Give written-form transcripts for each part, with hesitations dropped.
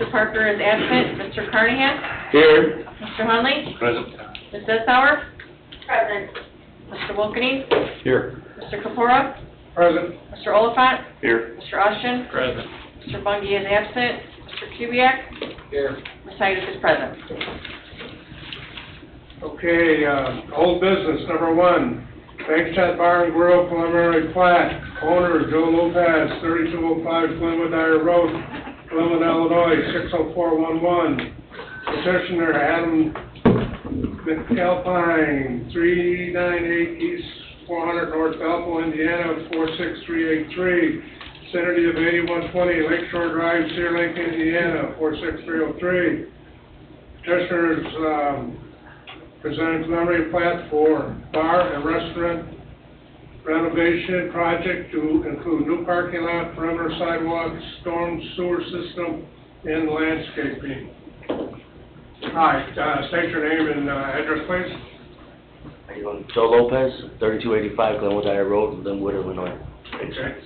Mr. Parker is absent. Mr. Carnahan? Here. Mr. Hunley? Present. Ms. Dessauer? Present. Mr. Wilkeny? Here. Mr. Kapura? Present. Mr. Oliphant? Here. Mr. Austin? Present. Mr. Bungie is absent. Mr. Kubiak? Here. Ms. Titus is present. Okay, old business, number one, Bankshot Bar and Grill preliminary plat, owner Joe Lopez, 3205 Glenwood Dyer Road, Glenwood, Illinois, 60411. Petitioner Adam McAlpine, 398 East 400 North Belleville, Indiana, 46383. Vicinity of 8120 Lakeshore Drive, Cedar Lake, Indiana, 46303. Petitioner's presenting preliminary plat for bar and restaurant renovation project to include new parking lot, perimeter sidewalk, storm sewer system, and landscaping. Hi, state your name and address, please. How you doing? Joe Lopez, 3285 Glenwood Dyer Road, Glenwood, Illinois. Okay.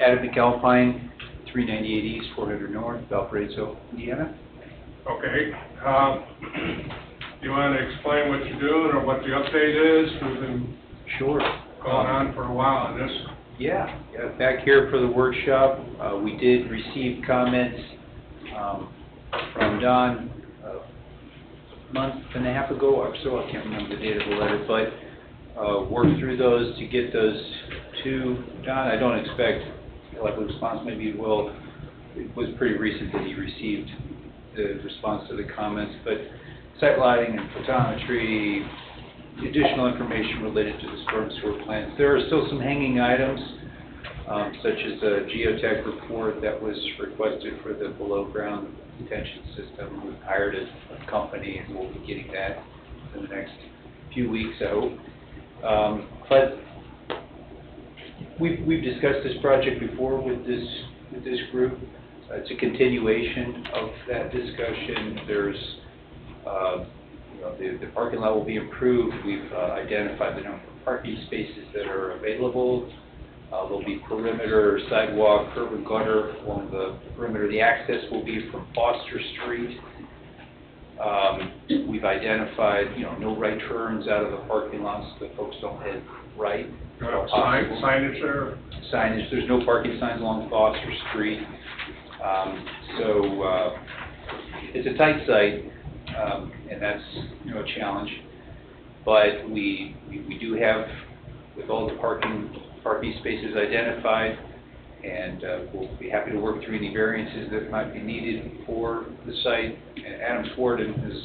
Adam McAlpine, 398 East, 400 North, Valparaiso, Indiana. Okay. You want to explain what you're doing or what the update is? We've been Sure. going on for a while on this. Yeah, back here for the workshop. We did receive comments from Don a month and a half ago or so. I can't remember the date of the letter, but worked through those to get those to Don. I don't expect like a response. Maybe you will. It was pretty recent that he received the response to the comments, but site lighting and photometry, additional information related to the storm sewer plants. There are still some hanging items, such as a geotech report that was requested for the below-ground detention system. We've hired a company, and we'll be getting that in the next few weeks, I hope. But we've discussed this project before with this group. It's a continuation of that discussion. There's the parking lot will be improved. We've identified the number of parking spaces that are available. There'll be perimeter, sidewalk, curb and gutter along the perimeter. The access will be from Foster Street. We've identified, no right turns out of the parking lots so that folks don't head right. Signage there? Signage. There's no parking signs along Foster Street. It's a tight site. And that's a challenge, but we do have, with all the parking spaces identified, and we'll be happy to work through any variances that might be needed for the site. And Adam Forden is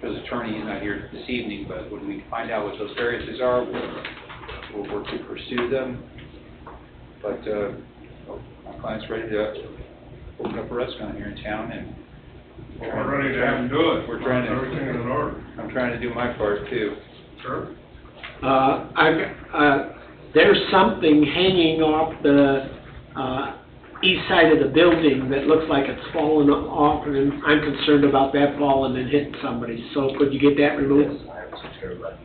his attorney. He's not here this evening, but when we find out what those variances are, we'll work to pursue them. But my client's ready to open up a restaurant here in town, and We're ready to have them do it. We're trying to. Everything in order. I'm trying to do my part too. Sure. There's something hanging off the east side of the building that looks like it's fallen off, and I'm concerned about that falling and hitting somebody. So could you get that removed? Yes, I have some care of that.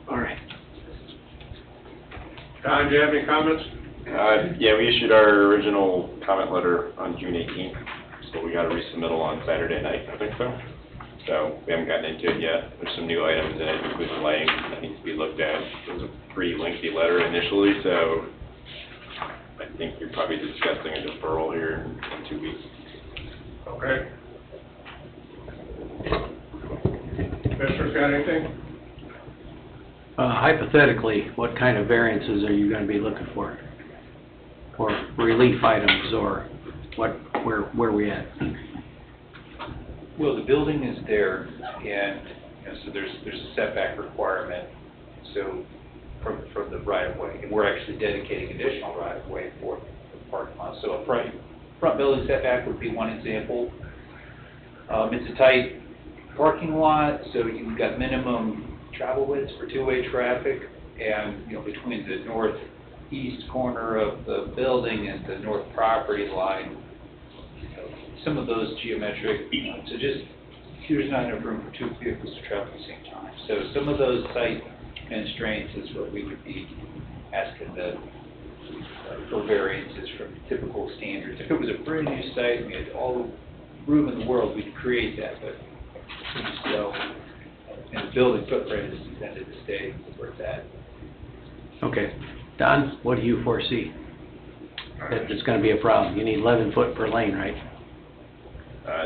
All right. Don, do you have any comments? Yeah, we issued our original comment letter on June 18th, so we got a resubmittal on Saturday night, I think so. So we haven't gotten into it yet. There's some new items in it, including lighting, that needs to be looked at. It was a pretty lengthy letter initially, so I think you're probably discussing a deferral here in 2 weeks. Okay. Commissioner's got anything? Hypothetically, what kind of variances are you going to be looking for? Or relief items, or where are we at? Well, the building is there, and so there's a setback requirement. So from the right of way, and we're actually dedicating additional right of way for the parking lot. So a front building setback would be one example. It's a tight parking lot, so you've got minimum travel widths for two-way traffic, and between the northeast corner of the building and the north property line, some of those geometric, so just there's not enough room for two vehicles to travel at the same time. So some of those site constraints is what we would be asking for variances from typical standards. If it was a brand new site, we had all room in the world, we'd create that, but we just don't. And the building footprint is intended to stay where it's at. Okay. Don, what do you foresee? That it's gonna be a problem? You need 11 foot per lane, right?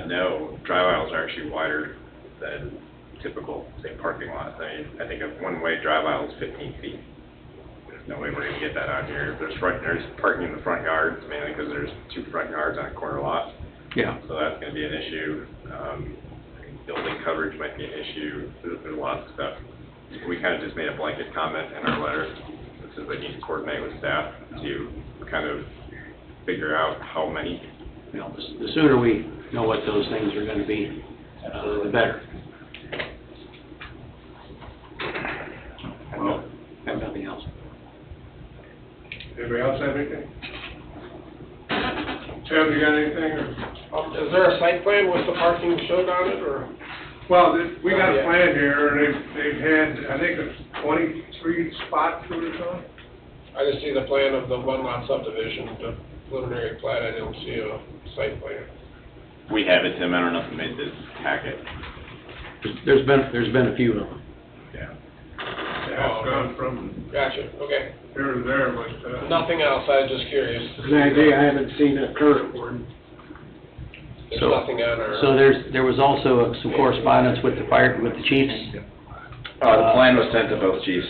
No, drive aisles are actually wider than typical, say, parking lots. I think a one-way drive aisle is 15 feet. There's no way we're gonna get that out here. There's parking in the front yards, mainly because there's 2 front yards on a corner lot. Yeah. So that's gonna be an issue. Building coverage might be an issue. There's lots of stuff. We kind of just made a blanket comment in our letter that says they need to coordinate with staff to kind of figure out how many. You know, the sooner we know what those things are gonna be, the better. I have nothing else. Anybody else have anything? Tim, you got anything, or? Is there a site plan with the parking showed on it, or? Well, we got a plan here, and they've had, I think it's 23 spots to it on. I just see the plan of the one lot subdivision, the preliminary plat, I don't see a site plan. We have it, Tim. I don't know if it made this packet. There's been a few of them. Yeah. Yeah, it's gone from Gotcha, okay. here to there, but, Nothing else, I was just curious. I haven't seen a current one. There's So- nothing on our. So there was also some correspondence with the chiefs, The plan was sent to both chiefs.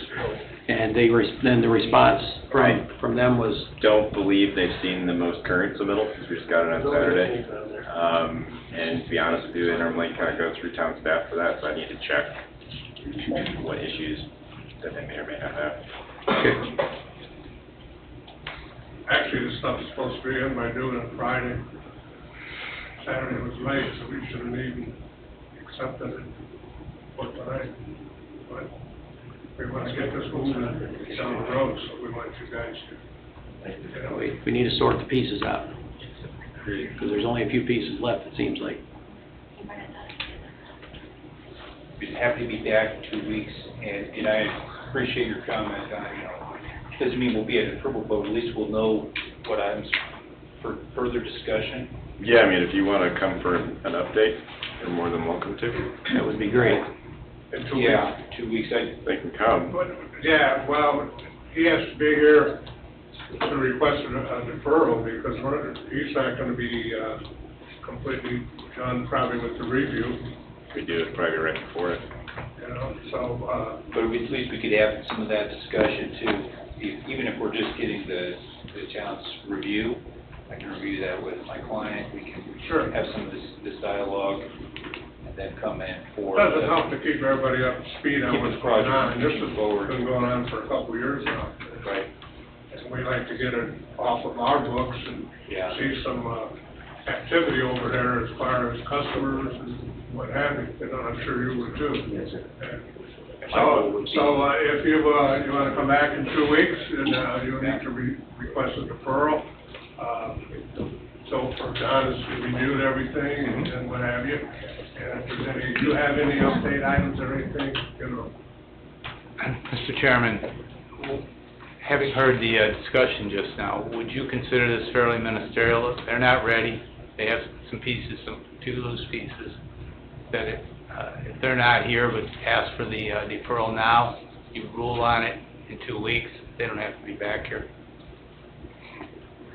and then the response Right. from them was, Don't believe they've seen the most current submittal, because we just got it on Saturday. And to be honest with you, they normally kind of go through town staff for that, so I need to check what issues that they may or may not have. okay, actually, this stuff's supposed to be in by noon on Friday. Saturday was late, so we shouldn't even accepted it for tonight. But we want to get this moving down the road, so we want you guys to, we need to sort the pieces out. Because there's only a few pieces left, it seems like. We'd happy to be back in 2 weeks, and I appreciate your comment on, doesn't mean we'll be at approval, but at least we'll know what items for further discussion. Yeah, I mean, if you want to come for an update, you're more than welcome to. That would be great. in 2 weeks. Yeah, 2 weeks, They can come. But, yeah, well, he has to be here to request a deferral, because he's not gonna be, completely done probably with the review, We do it probably right before it. you know, so, but at least we could have some of that discussion too. Even if we're just getting the town's review, I can review that with my client, we can Sure. have some of this dialogue, and then come in for. doesn't help to keep everybody up to speed on Keep what's the going project on. This has moving forward. been going on for a couple of years now. Right, And we like to get it off of our books and yeah. see some, activity over there as far as customers and what have you. You know, I'm sure you would too. Yes, sir. So, if you wanna come back in 2 weeks, and, you need to request a deferral, so for Don has reviewed everything and what have you. And if there's any, do you have any update items or anything, you know? Mr. Chairman, having heard the discussion just now, would you consider this fairly ministerial? If they're not ready, they have some pieces, some few loose pieces, that if they're not here but ask for the deferral now, you rule on it in 2 weeks, they don't have to be back here.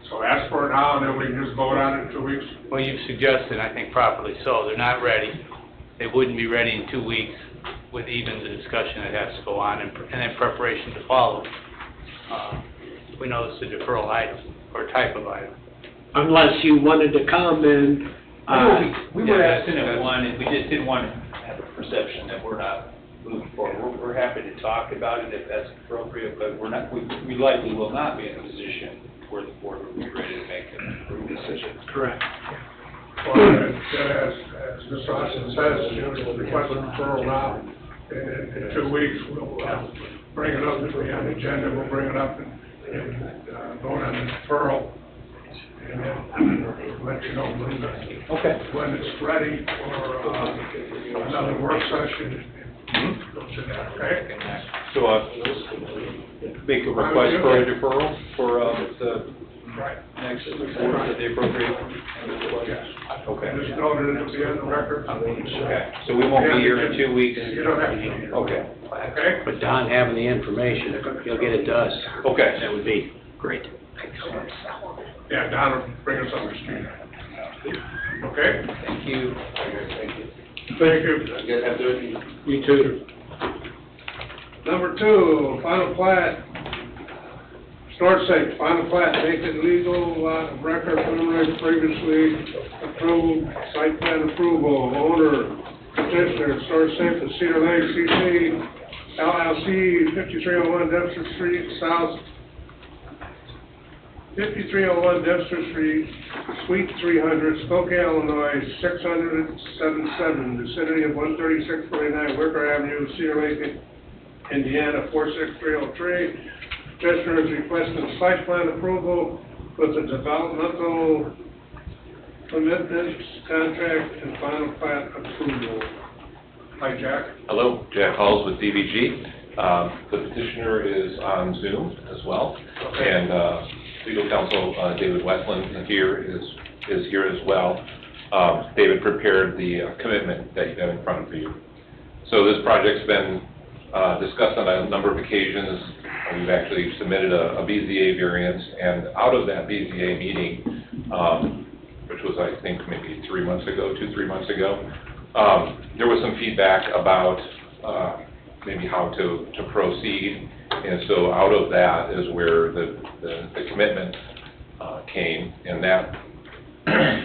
So ask for it now, and then we can just vote on it in 2 weeks? Well, you've suggested, I think properly so, they're not ready. They wouldn't be ready in 2 weeks with even the discussion that has to go on and then preparation to follow. We know it's a deferral item or type of item. Unless you wanted to come and, We were yeah, absent at that's- one, and we just didn't want to have a perception that we're not moving forward. We're happy to talk about it if that's appropriate, but we're not, we likely will not be in a position where the board will be ready to make an approved decision. correct. Well, as Mr. Austin says, you know, request a deferral now, and in 2 weeks, we'll bring it up, it'll be on the agenda, we'll bring it up and vote on the deferral, and then let you know when it's ready for another work session. Go to that, okay? So, make a request for a deferral for, the Right. next, for the appropriate? Yes. Okay. Just noted it to be on the record. Okay, so we won't be here in 2 weeks? You don't have to. Okay. Okay? But Don having the information, he'll get it to us. Okay. That would be great. Yeah, Don will bring us up to speed. Okay? Thank you. Thank you. You too. Number 2, final plat, storage site, final plat, vacant legal lot of record, preliminary previously approved, site plan approval, owner, petitioner, storage site for Cedar Lake, CC, LLC, 5301 Dempster Street, South, 5301 Dempster Street, Suite 300, Spokane, Illinois, 60077, vicinity of 13649 Wicker Avenue, Cedar Lake, Indiana, 46303. Petitioner is requesting site plan approval with the developmental commitments, contract, and final plat approval. Hi, Jack. Hello, Jack Halls with DVG. The petitioner is on Zoom as well, and legal counsel David Westland here is here as well. David prepared the commitment that you have in front of you. So this project's been discussed on a number of occasions. We've actually submitted a BZA variance, and out of that BZA meeting, which was I think maybe 3 months ago, 2-3 months ago, there was some feedback about maybe how to proceed, and so out of that is where the commitment came, and that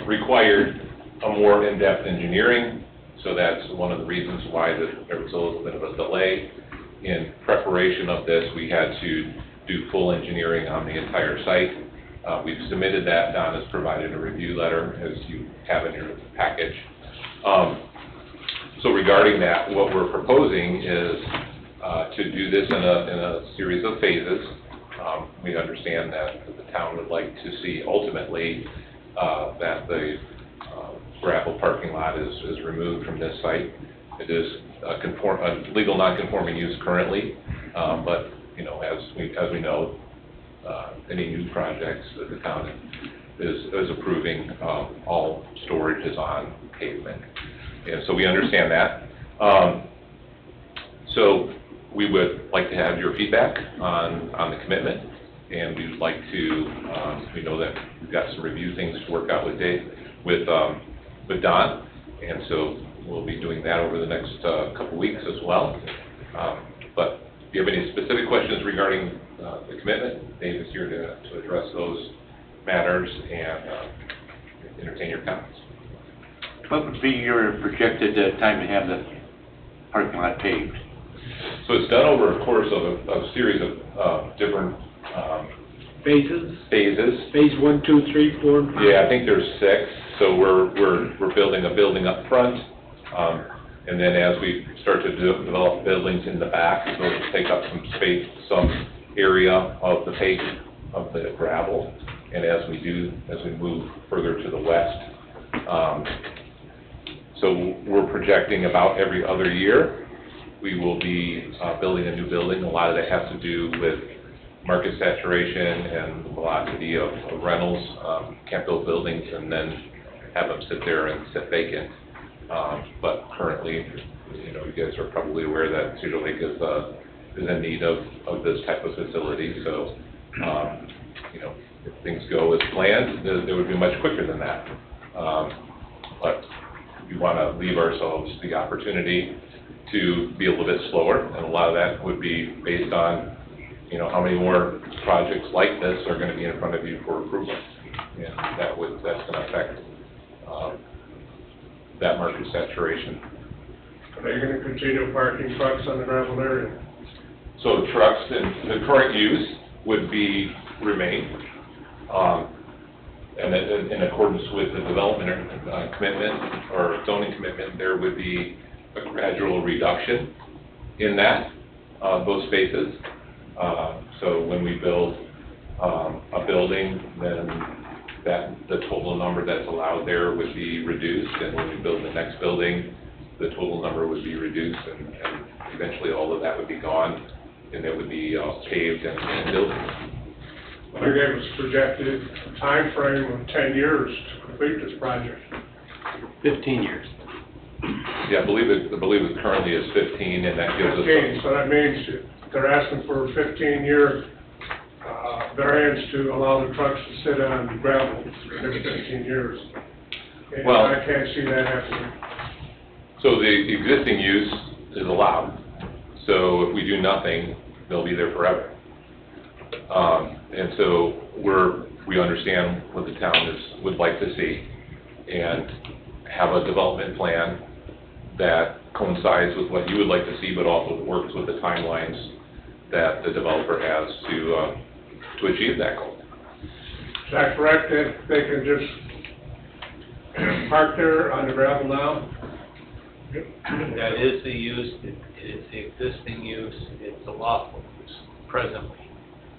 required a more in-depth engineering. So that's one of the reasons why there was a little bit of a delay. In preparation of this, we had to do full engineering on the entire site. We've submitted that. Don has provided a review letter, as you have in your package. So regarding that, what we're proposing is to do this in a series of phases. We understand that the town would like to see ultimately that the gravel parking lot is removed from this site. It is a legal non-conforming use currently, but you know, as we know, any new projects that the town is approving, all storage is on pavement, and so we understand that. So we would like to have your feedback on the commitment, and we would like to. We know that we've got some review things to work out with with Don, and so we'll be doing that over the next couple weeks as well. But if you have any specific questions regarding the commitment, Dave is here to address those matters and entertain your comments. What would be your projected time to have the parking lot paved? So it's done over a course of a series of different Phases? phases. Phase 1, 2, 3, 4, and 5? Yeah, I think there's 6. So we're building a building up front, and then as we start to develop buildings in the back, those take up some space, some area of the pavement of the gravel. And as we move further to the west, so we're projecting about every other year we will be building a new building. A lot of that has to do with market saturation and the velocity of rentals. Can't build buildings and then have them sit there and sit vacant. But currently, you know, you guys are probably aware that Cedar Lake is in need of this type of facility. So, you know, if things go as planned, they would be much quicker than that. But we want to leave ourselves the opportunity to be a little bit slower, and a lot of that would be based on, you know, how many more projects like this are going to be in front of you for approval, and that's going to affect that market saturation. Are you going to continue parking trucks on the gravel area? So trucks in the current use would remain, and in accordance with the development commitment or zoning commitment, there would be a gradual reduction in those spaces. So when we build a building, then the total number that's allowed there would be reduced, and when we build the next building, the total number would be reduced, and eventually all of that would be gone, and it would be paved and buildings. They gave us projected time frame of 10 years to complete this project. 15 years. Yeah, I believe it currently is 15, and that gives us. 15, so that means they're asking for a 15-year variance to allow the trucks to sit on gravel for the next 15 years. And Well- I can't see that happening. So the existing use is allowed, so if we do nothing, they'll be there forever. And so we understand what the town would like to see, and have a development plan that coincides with what you would like to see, but also works with the timelines that the developer has to achieve that goal. Is that correct, that they can just park there on the gravel now? That is the use, it is the existing use, it's the lawful use presently,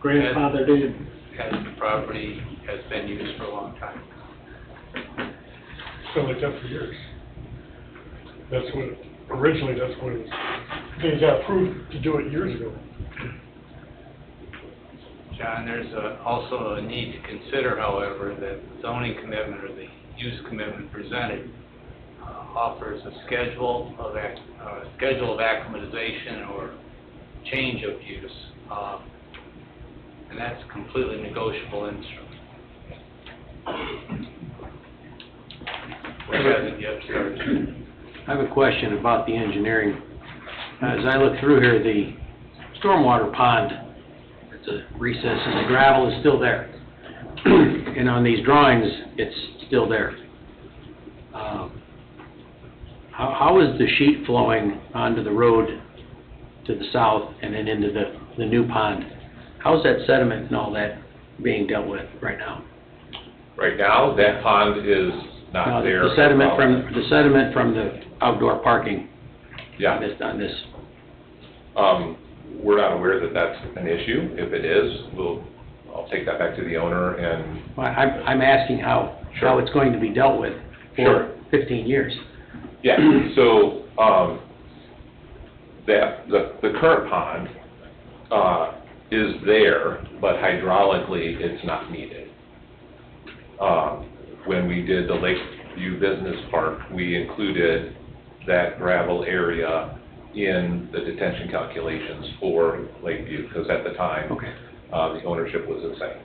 Grandfathered in. as the property has been used for a long time. It's been like that for years. Originally, that's what it was. They got approved to do it years ago. John, there's also a need to consider, however, that the zoning commitment or the use commitment presented offers a schedule of acclimatization or change of use, and that's a completely negotiable instrument. Which hasn't yet started. I have a question about the engineering. As I look through here, the stormwater pond, it's a recess and the gravel is still there. And on these drawings, it's still there. How is the sheet flowing onto the road to the south and then into the new pond? How's that sediment and all that being dealt with right now? Right now, that pond is not there. The sediment from the outdoor parking. Yeah. On this. We're not aware that that's an issue. If it is, I'll take that back to the owner and. I'm asking how it's going to be dealt with for 15 years. Yeah, so, the current pond, is there, but hydraulically, it's not needed. When we did the Lakeview Business Park, we included that gravel area in the detention calculations for Lakeview, because at the time, the ownership was the same.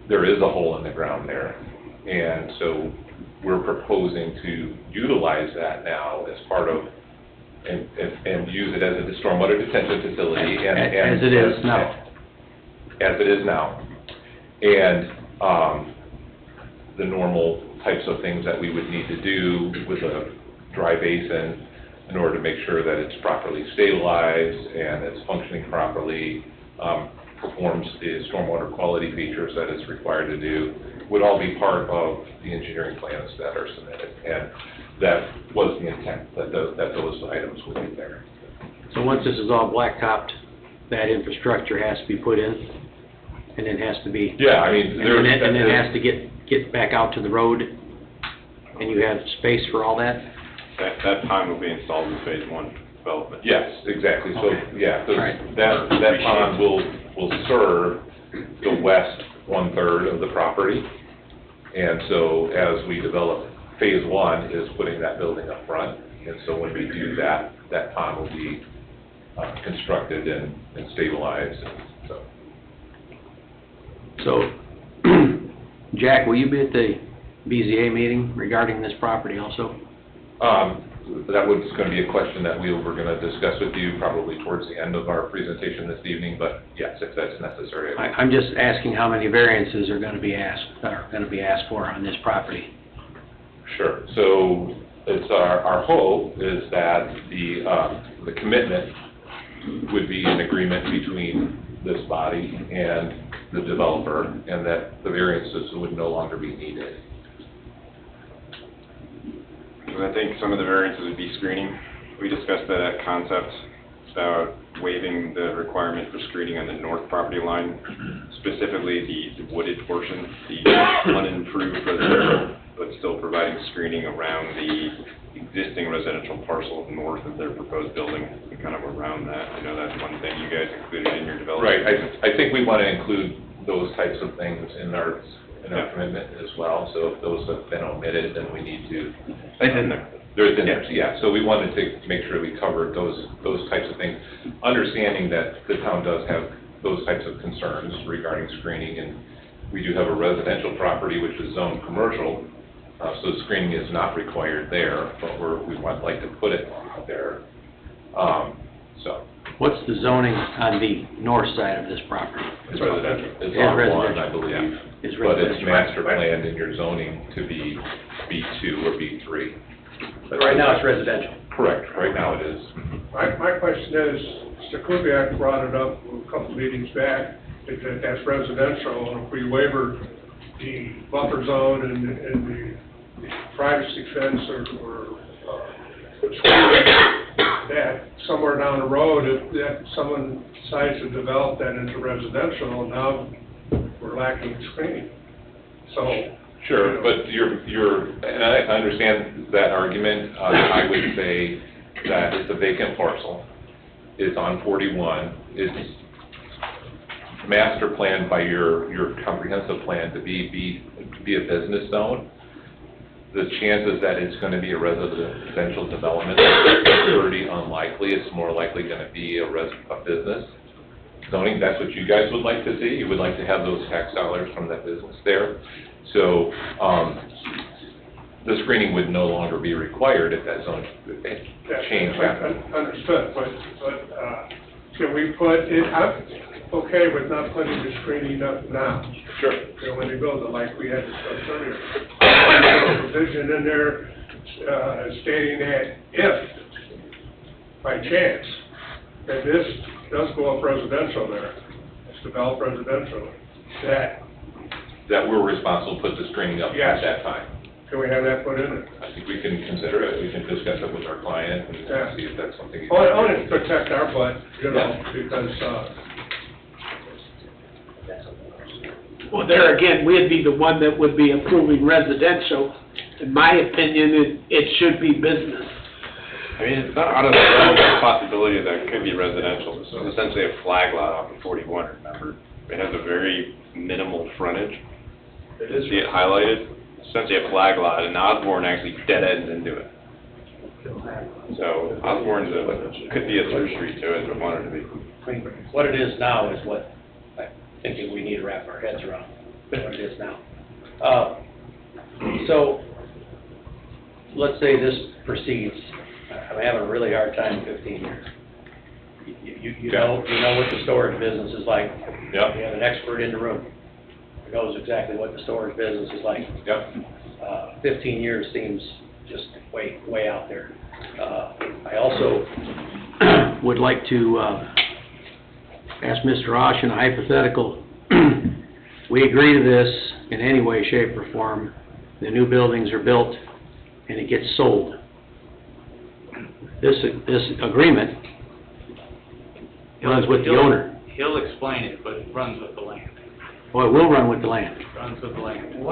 There is a hole in the ground there, and so we're proposing to utilize that now as part of, and use it as a stormwater detention facility. As it is now. As it is now. And the normal types of things that we would need to do with a dry basin in order to make sure that it's properly stabilized and it's functioning properly, performs the stormwater quality features that it's required to do, would all be part of the engineering plans that are submitted. And that was the intent, that those items would be there. So once this is all blacktopped, that infrastructure has to be put in, and then has to be... Yeah, I mean... And then has to get back out to the road, and you have space for all that? That pond will be installed in phase one development. Yes, exactly. So, yeah, Right. that pond will serve the west one-third of the property. And so as we develop, phase one is putting that building up front. And so when we do that, that pond will be constructed and stabilized. And So, Jack, will you be at the BZA meeting regarding this property also? That was going to be a question that we were going to discuss with you probably towards the end of our presentation this evening, but yes, if that's necessary. I'm just asking how many variances are going to be asked for on this property. Sure. So it's our hope is that the commitment would be an agreement between this body and the developer, and that the variances would no longer be needed. I think some of the variances would be screening. We discussed that at concept, about waiving the requirement for screening on the north property line, specifically the wooded portion, the unimproved residential, but still providing screening around the existing residential parcel north of their proposed building and kind of around that. I know that's one thing you guys included in your development. Right, I think we want to include those types of things in our commitment as well, so if those have been omitted, then we need to. It's in there. There's in there, yeah, so we wanted to make sure we covered those types of things, understanding that the town does have those types of concerns regarding screening, and we do have a residential property which is zoned commercial, so screening is not required there, but we would like to put it there, so. What's the zoning on the north side of this property? It's residential. It's Yeah, R1, residential. I believe. It's But it's residential. master planned in your zoning to be B2 or B3. But right now, it's residential. Correct, right now it is. My question is, Mr. Kubiak brought it up a couple meetings back, that that's residential, and if we waiver the buffer zone and the privacy fence or that somewhere down the road, if that someone decides to develop that into residential, now we're lacking screening. So. Sure, but and I understand that argument. I would say that it's a vacant parcel. It's on 41. It's master planned by your comprehensive plan to be a business zone. The chances that it's going to be a residential development is pretty unlikely. It's more likely going to be a business zoning. That's what you guys would like to see. You would like to have those tax dollars from that business there. So the screening would no longer be required if that zone change happened. Understood, but can we put it up, okay with not putting the screening up now? Sure. You know, when you build it, like we had discussed earlier. There's a provision in there stating that if, by chance, that this does go up residential there, it's developed residential, that we're responsible to put the screening up Yes. at that time. Can we have that put in it? I think we can consider it. We can discuss it with our client and Yeah. see if that's something. Only to protect our butt, you know, Yeah. because, Well, there again, we'd be the one that would be approving residential. In my opinion, it should be business. I mean, it's not out of the realm of possibility that it could be residential. This is essentially a flag lot off of 41, remember? It has a very minimal frontage. See it highlighted? Essentially a flag lot, and Osborne actually dead ends into it. So Osborne's could be a through street to it if it wanted to be. I mean, what it is now is what I'm thinking we need to wrap our heads around, what it is now. So, let's say this proceeds, I'm having a really hard time in 15 years. You know what the storage business is like. Yep. We have an expert in the room who knows exactly what the storage business is like. Yep. 15 years seems just way out there. I also would like to ask Mr. Oshin a hypothetical. We agree to this in any way, shape, or form. The new buildings are built and it gets sold. This agreement runs with the owner. He'll explain it, but it runs with the land. Well, it will run with the land. Runs with the land.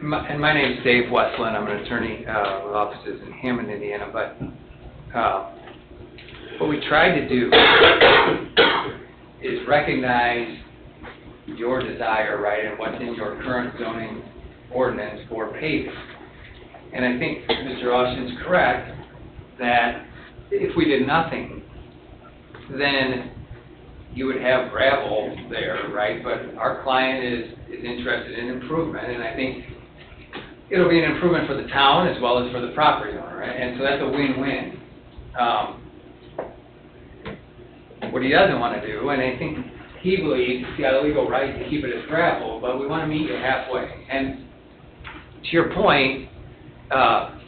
My name's Dave Westland. I'm an attorney with offices in Hammond, Indiana. But what we try to do is recognize your desire, right, and what's in your current zoning ordinance for paving. And I think Mr. Austin's correct that if we did nothing, then you would have gravel there, right? But our client is interested in improvement, and I think it'll be an improvement for the town as well as for the property owner, right? And so that's a win-win. What he doesn't want to do, and I think he believes he's got a legal right to keep it as gravel, but we want to meet you halfway. And to your point,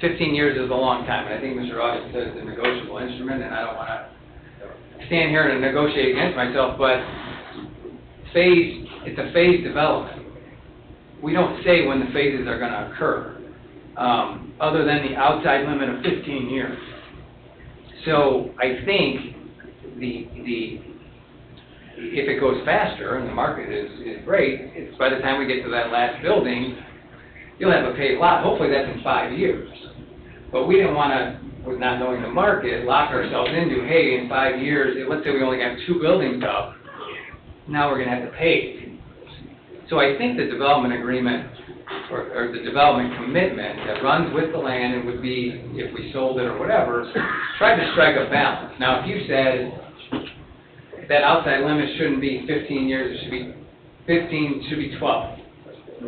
15 years is a long time, and I think Mr. Austin said it's a negotiable instrument, and I don't want to stand here and negotiate against myself, but it's a phased development. We don't say when the phases are going to occur, other than the outside limit of 15 years. So I think if it goes faster and the market is great, it's by the time we get to that last building, you'll have a paved lot. Hopefully that's in 5 years. But we didn't want to with not knowing the market, lock ourselves into, hey, in 5 years, let's say we only got 2 buildings up, now we're gonna have to pay. So I think the development agreement, or the development commitment that runs with the land and would be, if we sold it or whatever, try to strike a balance. Now, if you said that outside limit shouldn't be 15 years, it should be 15, should be 12,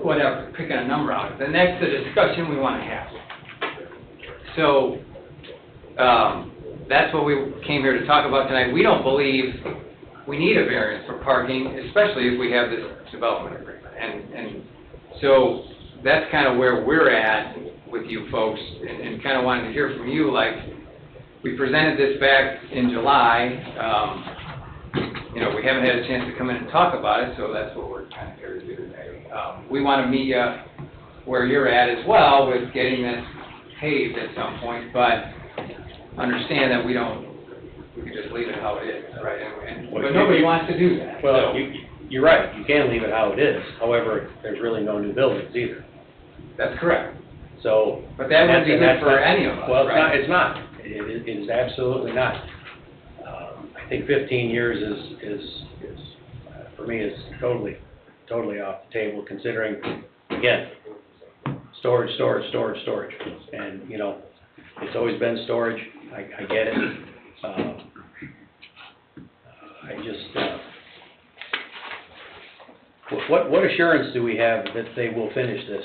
whatever, picking a number out, then that's the discussion we wanna have. So, that's what we came here to talk about tonight. We don't believe we need a variance for parking, especially if we have this development agreement. And so that's kind of where we're at with you folks, and kind of wanted to hear from you, like, we presented this back in July. You know, we haven't had a chance to come in and talk about it, so that's what we're kind of here to do today. We want to meet you where you're at as well with getting this paved at some point, but understand that we can just leave it how it is, right? But nobody wants to do that. Well, so. you're right, you can leave it how it is, however, there's really no new buildings either. That's correct. So. But that wouldn't be good that's for not- any of us, Well, right? it's not, it is absolutely not. I think 15 years is for me, is totally off the table, considering, again, storage. And, you know, it's always been storage, I get it. I just, what assurance do we have that they will finish this,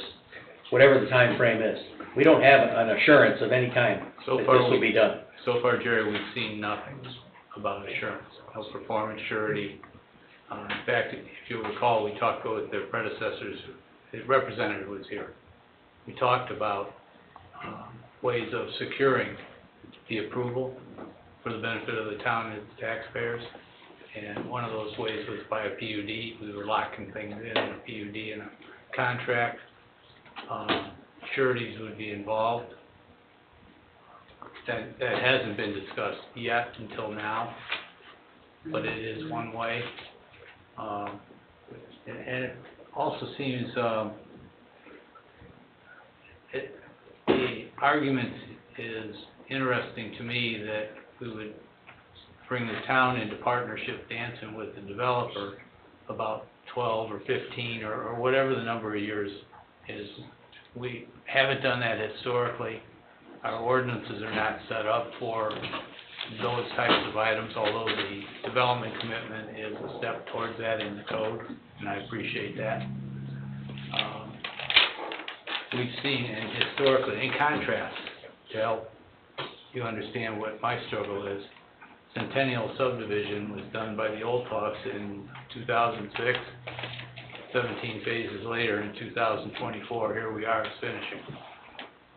whatever the time frame is? We don't have an assurance of any kind So that far, this will be done. So far, Jerry, we've seen nothing about assurance, no performance surety. In fact, if you'll recall, we talked with their predecessors, the representative was here. We talked about ways of securing the approval for the benefit of the town and its taxpayers. And one of those ways was by a PUD. We were locking things in a PUD and a contract. Sureties would be involved. That hasn't been discussed yet until now, but it is one way. And it also seems, the argument is interesting to me that we would bring the town into partnership dancing with the developer about 12 or 15 or whatever the number of years is. We haven't done that historically. Our ordinances are not set up for those types of items, although the development commitment is a step towards that in the code, and I appreciate that. We've seen, and historically, in contrast, to help you understand what my struggle is, Centennial subdivision was done by the Old Talks in 2006, 17 phases later in 2024, here we are, it's finishing.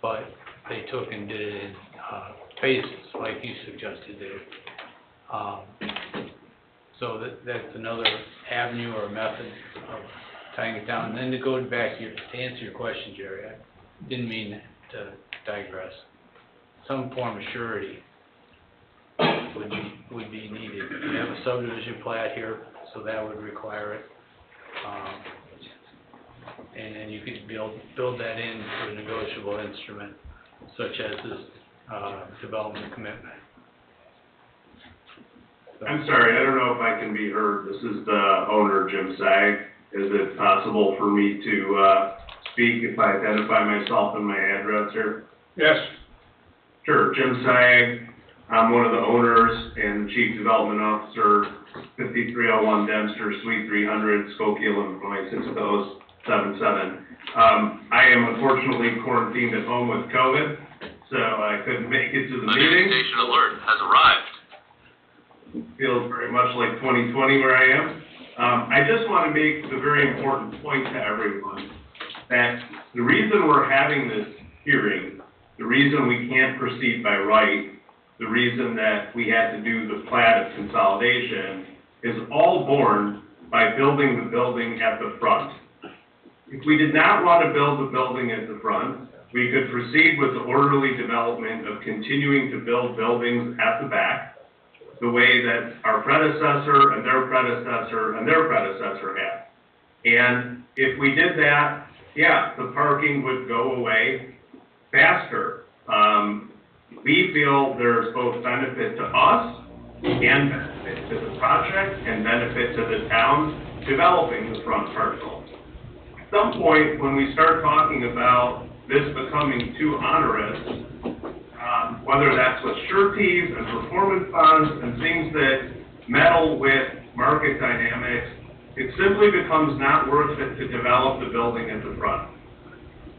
But they took and did it in phases, like you suggested, Dave. So that's another avenue or method of tying it down. And then to go back to answer your question, Jerry, I didn't mean to digress. Some form of surety would be needed. We have a subdivision plat here, so that would require it. And then you could build that in for a negotiable instrument, such as this development commitment. So. I'm sorry, I don't know if I can be heard. This is the owner, Jim Sag. Is it possible for me to speak if I identify myself and my address here? Yes. Sure, Jim Sag. I'm one of the owners and the Chief Development Officer, 5301 Dempster, Suite 300, Skokie, Illinois, 60077. I am unfortunately quarantined at home with COVID, so I couldn't make it to the meeting. Notification alert has arrived. Feels very much like 2020 where I am. I just want to make the very important point to everyone that the reason we're having this hearing, the reason we can't proceed by right, the reason that we had to do the plat of consolidation is all born by building the building at the front. If we did not want to build the building at the front, we could proceed with the orderly development of continuing to build buildings at the back, the way that our predecessor and their predecessor and their predecessor had. And if we did that, yeah, the parking would go away faster. We feel there's both benefit to us and benefit to the project and benefit to the town developing the front parcel. At some point, when we start talking about this becoming too onerous, whether that's with sureties and performance bonds and things that meddle with market dynamics, it simply becomes not worth it to develop the building at the front.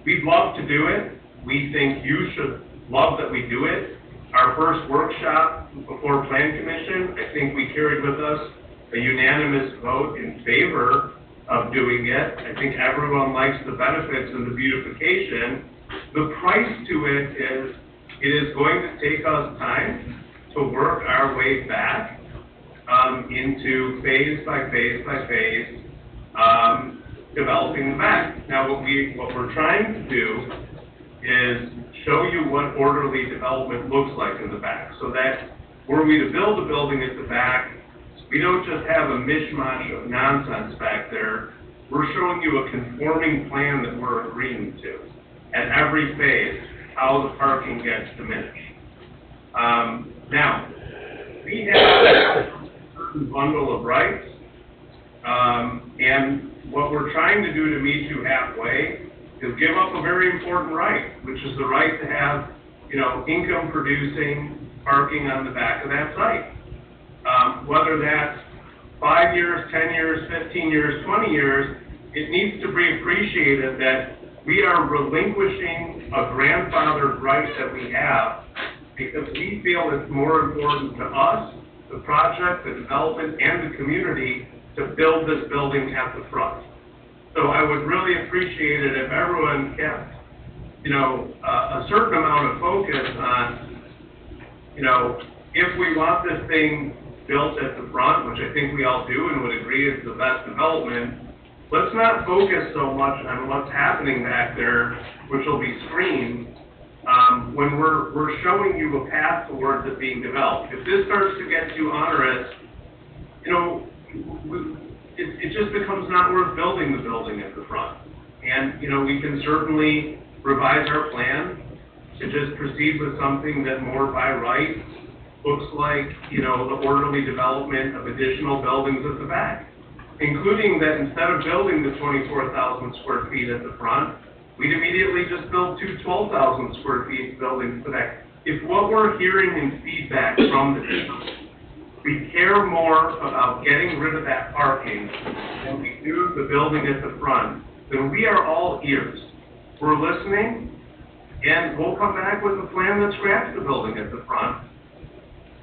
We'd love to do it. We think you should love that we do it. Our first workshop before Plan Commission, I think we carried with us a unanimous vote in favor of doing it. I think everyone likes the benefits and the beautification. The price to it is going to take us time to work our way back into phase by phase by phase developing the back. Now, what we're trying to do is show you what orderly development looks like in the back, so that were we to build a building at the back, we don't just have a mishmash of nonsense back there. We're showing you a conforming plan that we're agreeing to at every phase, how the parking gets diminished. Now, we have a certain bundle of rights, and what we're trying to do to meet you halfway is give up a very important right, which is the right to have, income-producing parking on the back of that site. Whether that's 5 years, 10 years, 15 years, 20 years, it needs to be appreciated that we are relinquishing a grandfathered right that we have because we feel it's more important to us, the project, the development, and the community to build this building at the front. So I would really appreciate it if everyone kept, a certain amount of focus on, if we want this thing built at the front, which I think we all do and would agree is the best development, let's not focus so much on what's happening back there, which will be screened, when we're showing you a path towards it being developed. If this starts to get too onerous, it just becomes not worth building the building at the front. And, we can certainly revise our plan to just proceed with something that more by right looks like, the orderly development of additional buildings at the back, including that instead of building the 24,000 square feet at the front, we'd immediately just build two 12,000 square feet buildings today. If what we're hearing in feedback from the town, we care more about getting rid of that parking than we do the building at the front, then we are all ears. We're listening, and we'll come back with a plan that scraps the building at the front,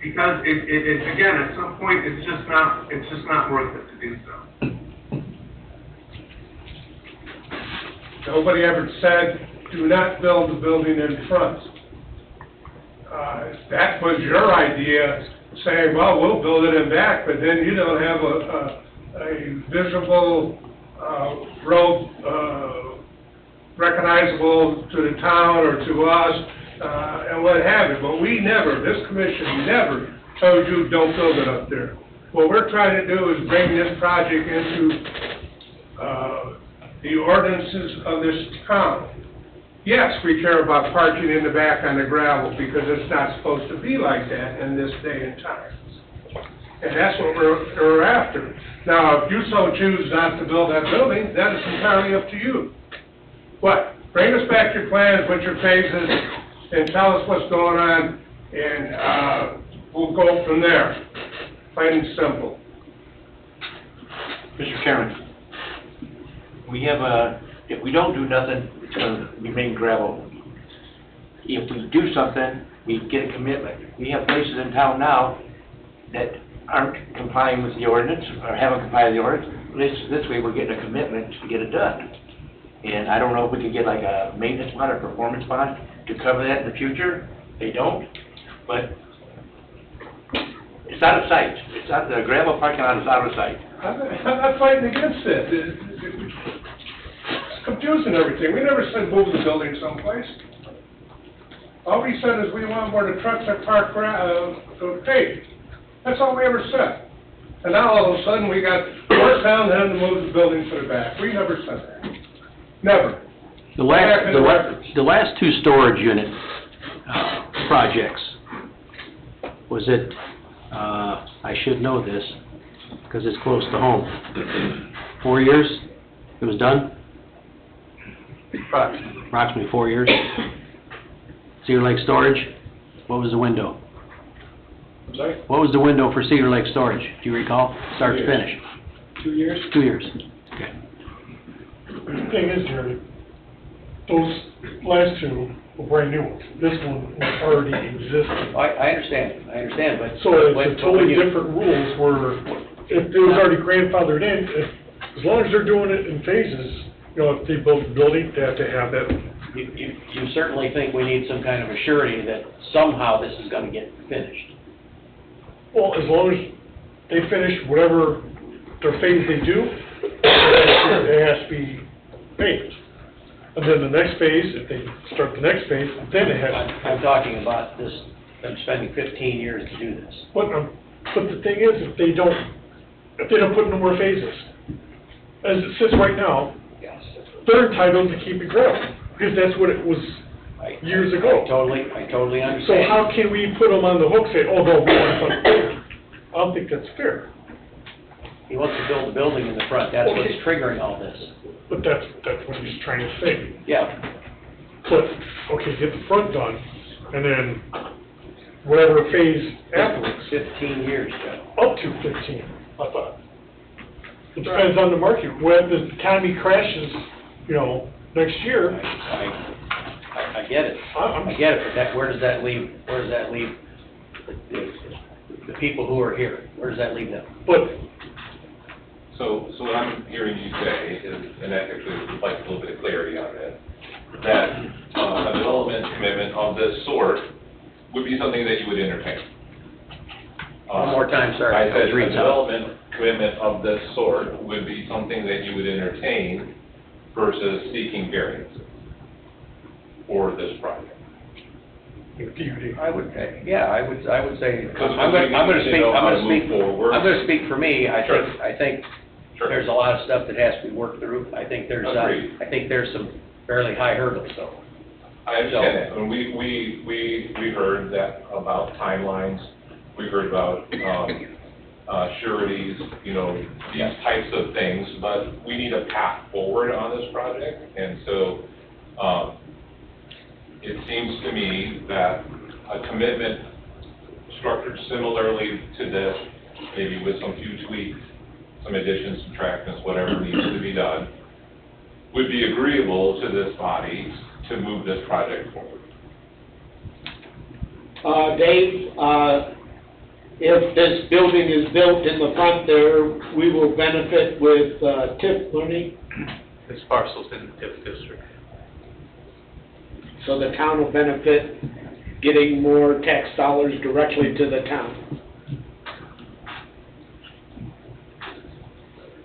because it's again, at some point, it's just not worth it to do so. Nobody ever said, do not build the building in front. That was your idea, saying, well, we'll build it in back, but then you don't have a visible road recognizable to the town or to us, and what have you. But this commission never told you don't build it up there. What we're trying to do is bring this project into the ordinances of this town. Yes, we care about parking in the back on the gravel because it's not supposed to be like that in this day and time. And that's what we're after. Now, if you so choose not to build that building, that is entirely up to you. But bring us back your plans, what your phases, and tell us what's going on, and we'll go from there. Plain and simple. Mr. Chairman, if we don't do nothing, it's going to remain gravel. If we do something, we get a commitment. We have places in town now that aren't complying with the ordinance or haven't complied with the ordinance. This way we're getting a commitment to get it done. And I don't know if we could get like a maintenance bond or performance bond to cover that in the future. They don't, but it's out of sight. It's out, the gravel parking lot is out of sight. I'm not fighting against it. It's confusing everything. We never said move the building someplace. All we said is we want where the trucks are parked paved. That's all we ever said. And now all of a sudden we got more town having to move the building to the back. We never said that. Never. The last two storage units projects, was it, I should know this, because it's close to home, 4 years it was done? Approximately 4 years. Cedar Lake Storage, what was the window? I'm sorry? What was the window for Cedar Lake Storage? Do you recall? Start to 2 years. finish? 2 years? 2 years. Okay. The thing is, Jerry, those last two were brand new ones. This one was already existing. I understand, but... So it's a totally different rules where if it was already grandfathered in, as long as they're doing it in phases, you know, if they build a building, they have to have that. You certainly think we need some kind of a surety that somehow this is gonna get finished. Well, as long as they finish whatever their phase they do, it has to be paved. And then the next phase, if they start the next phase, then it has to be paved. I'm talking about this, them spending 15 years to do this. But the thing is, if they don't put no more phases, as it sits right now, Yes. they're entitled to keep it gravel, because that's what it was years ago. I totally understand. So how can we put them on the hook, say, oh, no, we want something bigger? I don't think that's fair. He wants to build a building in the front, that's what's triggering all this. But that's what he's trying to say. Yeah, But, okay, get the front done, and then whatever phase afterwards, 15 years, Joe. up to 15, I thought. It depends on the market. When the economy crashes, you know, next year, I get it. I'm- I get it, but where does that leave the people who are here? Where does that leave them? but So what I'm hearing you say is, and I actually would like a little bit of clarity on this, that a development commitment of this sort would be something that you would entertain. One more time, sir. I said was a reading something. development commitment of this sort would be something that you would entertain versus seeking variance for this project. I would, yeah, I would say, Because I'm gonna we need to know how to move speak, forward. I'm gonna speak for me, Sure. I think Sure. there's a lot of stuff that has to be worked through. I think there's some fairly high hurdles, though. I understand that, and we heard that about timelines, we heard about, sureties, you know, these types of things, but we need a path forward on this project, and so, it seems to me that a commitment structured similarly to this, maybe with some few tweaks, some additions, subtractions, whatever needs to be done, would be agreeable to this body to move this project forward. Dave, if this building is built in the front there, we will benefit with TIF money, This parcel's in the TIF district. so the town will benefit getting more tax dollars directly to the town.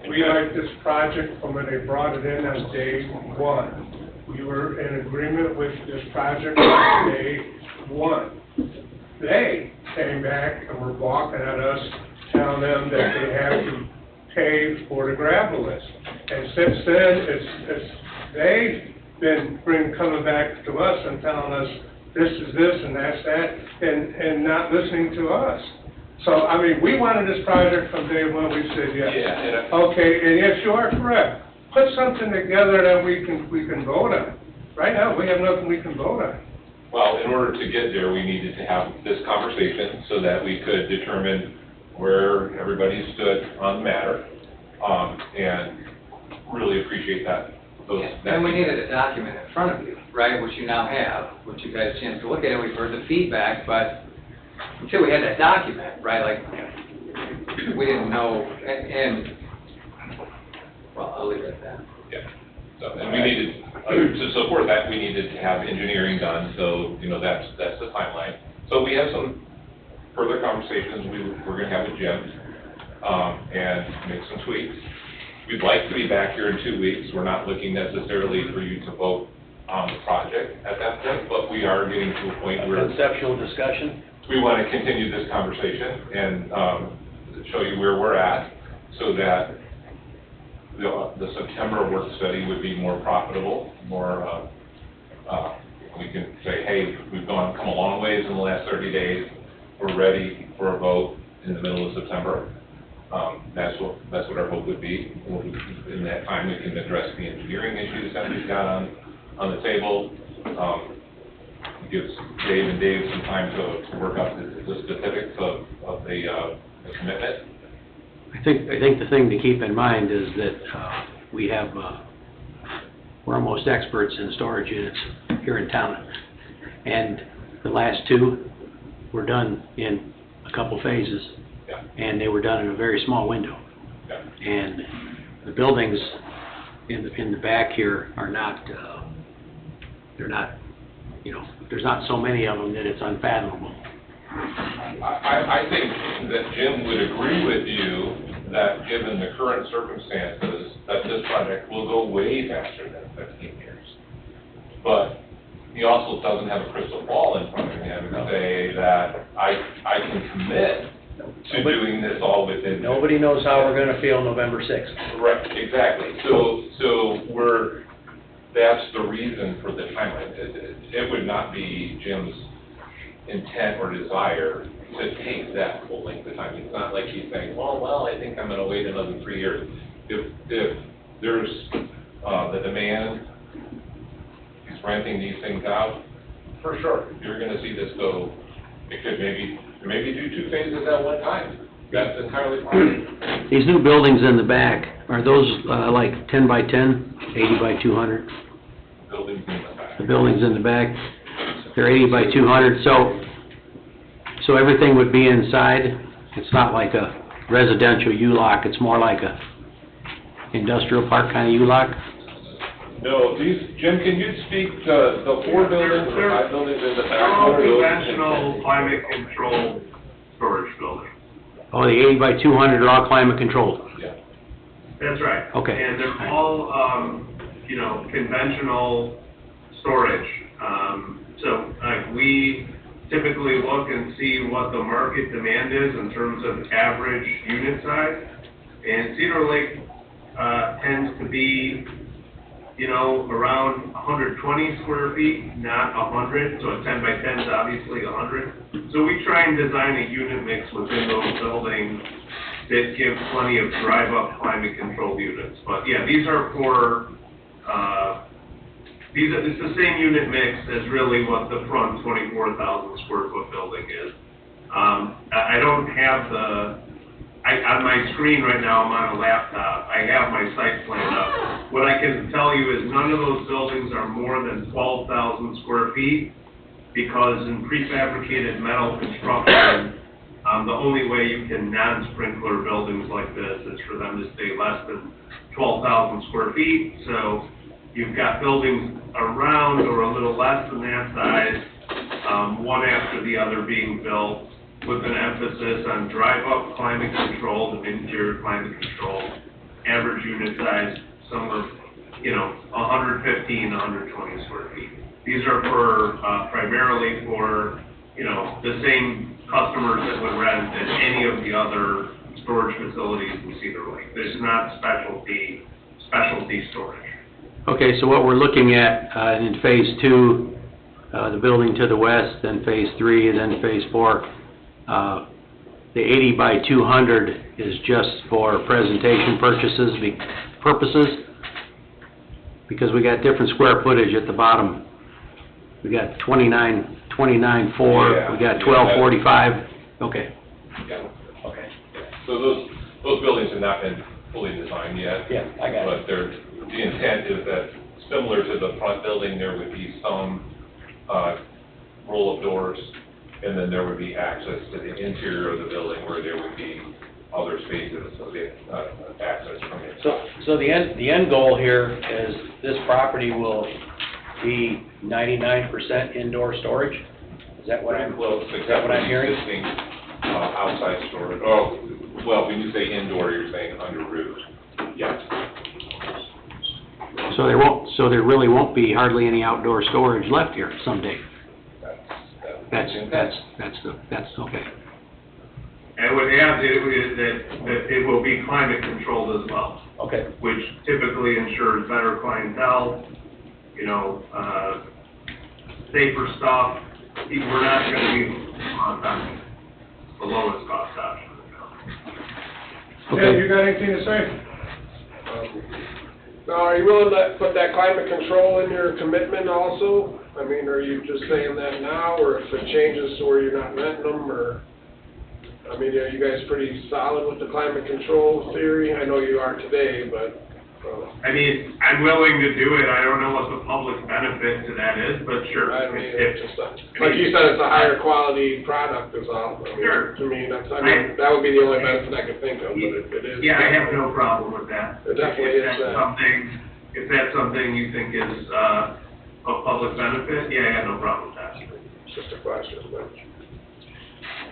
We like this project from when they brought it in on day one. We were in agreement with this project on day one. They came back and were balking at us, telling them that they have to pay for the gravel list. And since then, they've been coming back to us and telling us this is this and that's that, and not listening to us. So, I mean, we wanted this project from day one, we said yes. Yeah, Okay, and yes, you are correct. Put something together that we can vote on. Right now, we have nothing we can vote on. Well, in order to get there, we needed to have this conversation so that we could determine where everybody stood on the matter, and really appreciate that. And we needed a document in front of you, right, which you now have, which you've had a chance to look at, and we've heard the feedback, but until we had that document, right, like, we didn't know, and well, I'll leave it at that. Yeah, so, and we needed, to support that, we needed to have engineering done, so, you know, that's the timeline. So we have some further conversations we're gonna have with Jim, and make some tweaks. We'd like to be back here in 2 weeks. We're not looking necessarily for you to vote on the project at that point, but we are getting to a point where Conceptual discussion? we want to continue this conversation and show you where we're at so that the September work study would be more profitable, more, we can say, hey, hey, we've come a long ways in the last 30 days, we're ready for a vote in the middle of September. That's what our hope would be. In that time, we can address the engineering issues that we've got on the table. It gives Dave and Dave some time to work out the specifics of the commitment. I think the thing to keep in mind is that we have, we're almost experts in storage units here in town. And the last two were done in a couple phases. Yeah. And they were done in a very small window. Yeah. And the buildings in the back here are not, they're not, you know, there's not so many of them that it's unfathomable. I think that Jim would agree with you that given the current circumstances, that this project will go way faster than 15 years. But he also doesn't have a crystal ball in front of him to say that I can commit to doing this all within. Nobody knows how we're gonna feel November 6th. Right, exactly. So that's the reason for the timeline. It would not be Jim's intent or desire to take that full length of time. It's not like he's saying, well, I think I'm gonna wait another 3 years. If there's the demand, he's renting these things out, for sure, you're gonna see this go, it could maybe do 2 phases at one time. That's entirely fine. These new buildings in the back, are those like 10 by 10, 80 by 200? Buildings in the back. The buildings in the back, they're 80 by 200, so everything would be inside? It's not like a residential U-Lock, it's more like a industrial park kind of U-Lock? No, Jim, can you speak to the 4 buildings or 5 buildings in the back? They're all conventional climate controlled storage buildings. Oh, the 80 by 200 are all climate controlled? Yeah. That's right. Okay. And they're all, conventional storage. So we typically look and see what the market demand is in terms of average unit size. And Cedar Lake tends to be, around 120 square feet, not 100. So a 10 by 10 is obviously 100. So we try and design a unit mix within those buildings that give plenty of drive-up climate controlled units. But yeah, these are for, it's the same unit mix as really what the front 24,000 square foot building is. I don't have on my screen right now, I'm on a laptop, I have my site plan up. What I can tell you is none of those buildings are more than 12,000 square feet, because in prefabricated metal construction, the only way you can non-sprinkler buildings like this is for them to stay less than 12,000 square feet. So you've got buildings around or a little less than that size, one after the other being built, with an emphasis on drive-up climate controlled and interior climate controlled. Average unit size somewhere, 115, 120 square feet. These are for primarily for the same customers that would rent at any of the other storage facilities in Cedar Lake. There's not specialty storage. Okay, so what we're looking at in phase 2, the building to the west, then phase 3, and then phase 4, the 80 by 200 is just for presentation purposes, because we got different square footage at the bottom. We got 29.4, we got 12.45, okay. Yeah, okay. So those buildings have not been fully designed yet. Yeah, I got it. But the intent is that similar to the front building, there would be some roll-up doors, and then there would be access to the interior of the building where there would be other spaces, so the access from inside. So the end goal here is this property will be 99% indoor storage? Is that what I'm hearing? Existing outside storage. Oh, well, when you say indoor, you're saying under roof. Yes. So there really won't be hardly any outdoor storage left here someday. That's okay. And what add is that it will be climate controlled as well. Okay. Which typically ensures better clientele, safer stuff, we're not gonna be on the lowest cost option. Ed, you got anything to say? Now, are you willing to put that climate control in your commitment also? I mean, are you just saying that now, or if it changes to where you're not renting them, or, I mean, are you guys pretty solid with the climate control theory? I know you are today, but, I mean, I'm willing to do it, I don't know what the public benefit to that is, but sure. I mean, If- it's just, like you said, it's a higher quality product is all. I mean, Sure. To me, that's, I mean, that would be the only benefit I could think of, but if it is. Yeah, I have no problem with that. It definitely If is, that's something, if that's something you think is, of public benefit, yeah, I have no problem with that. It's just a question, but.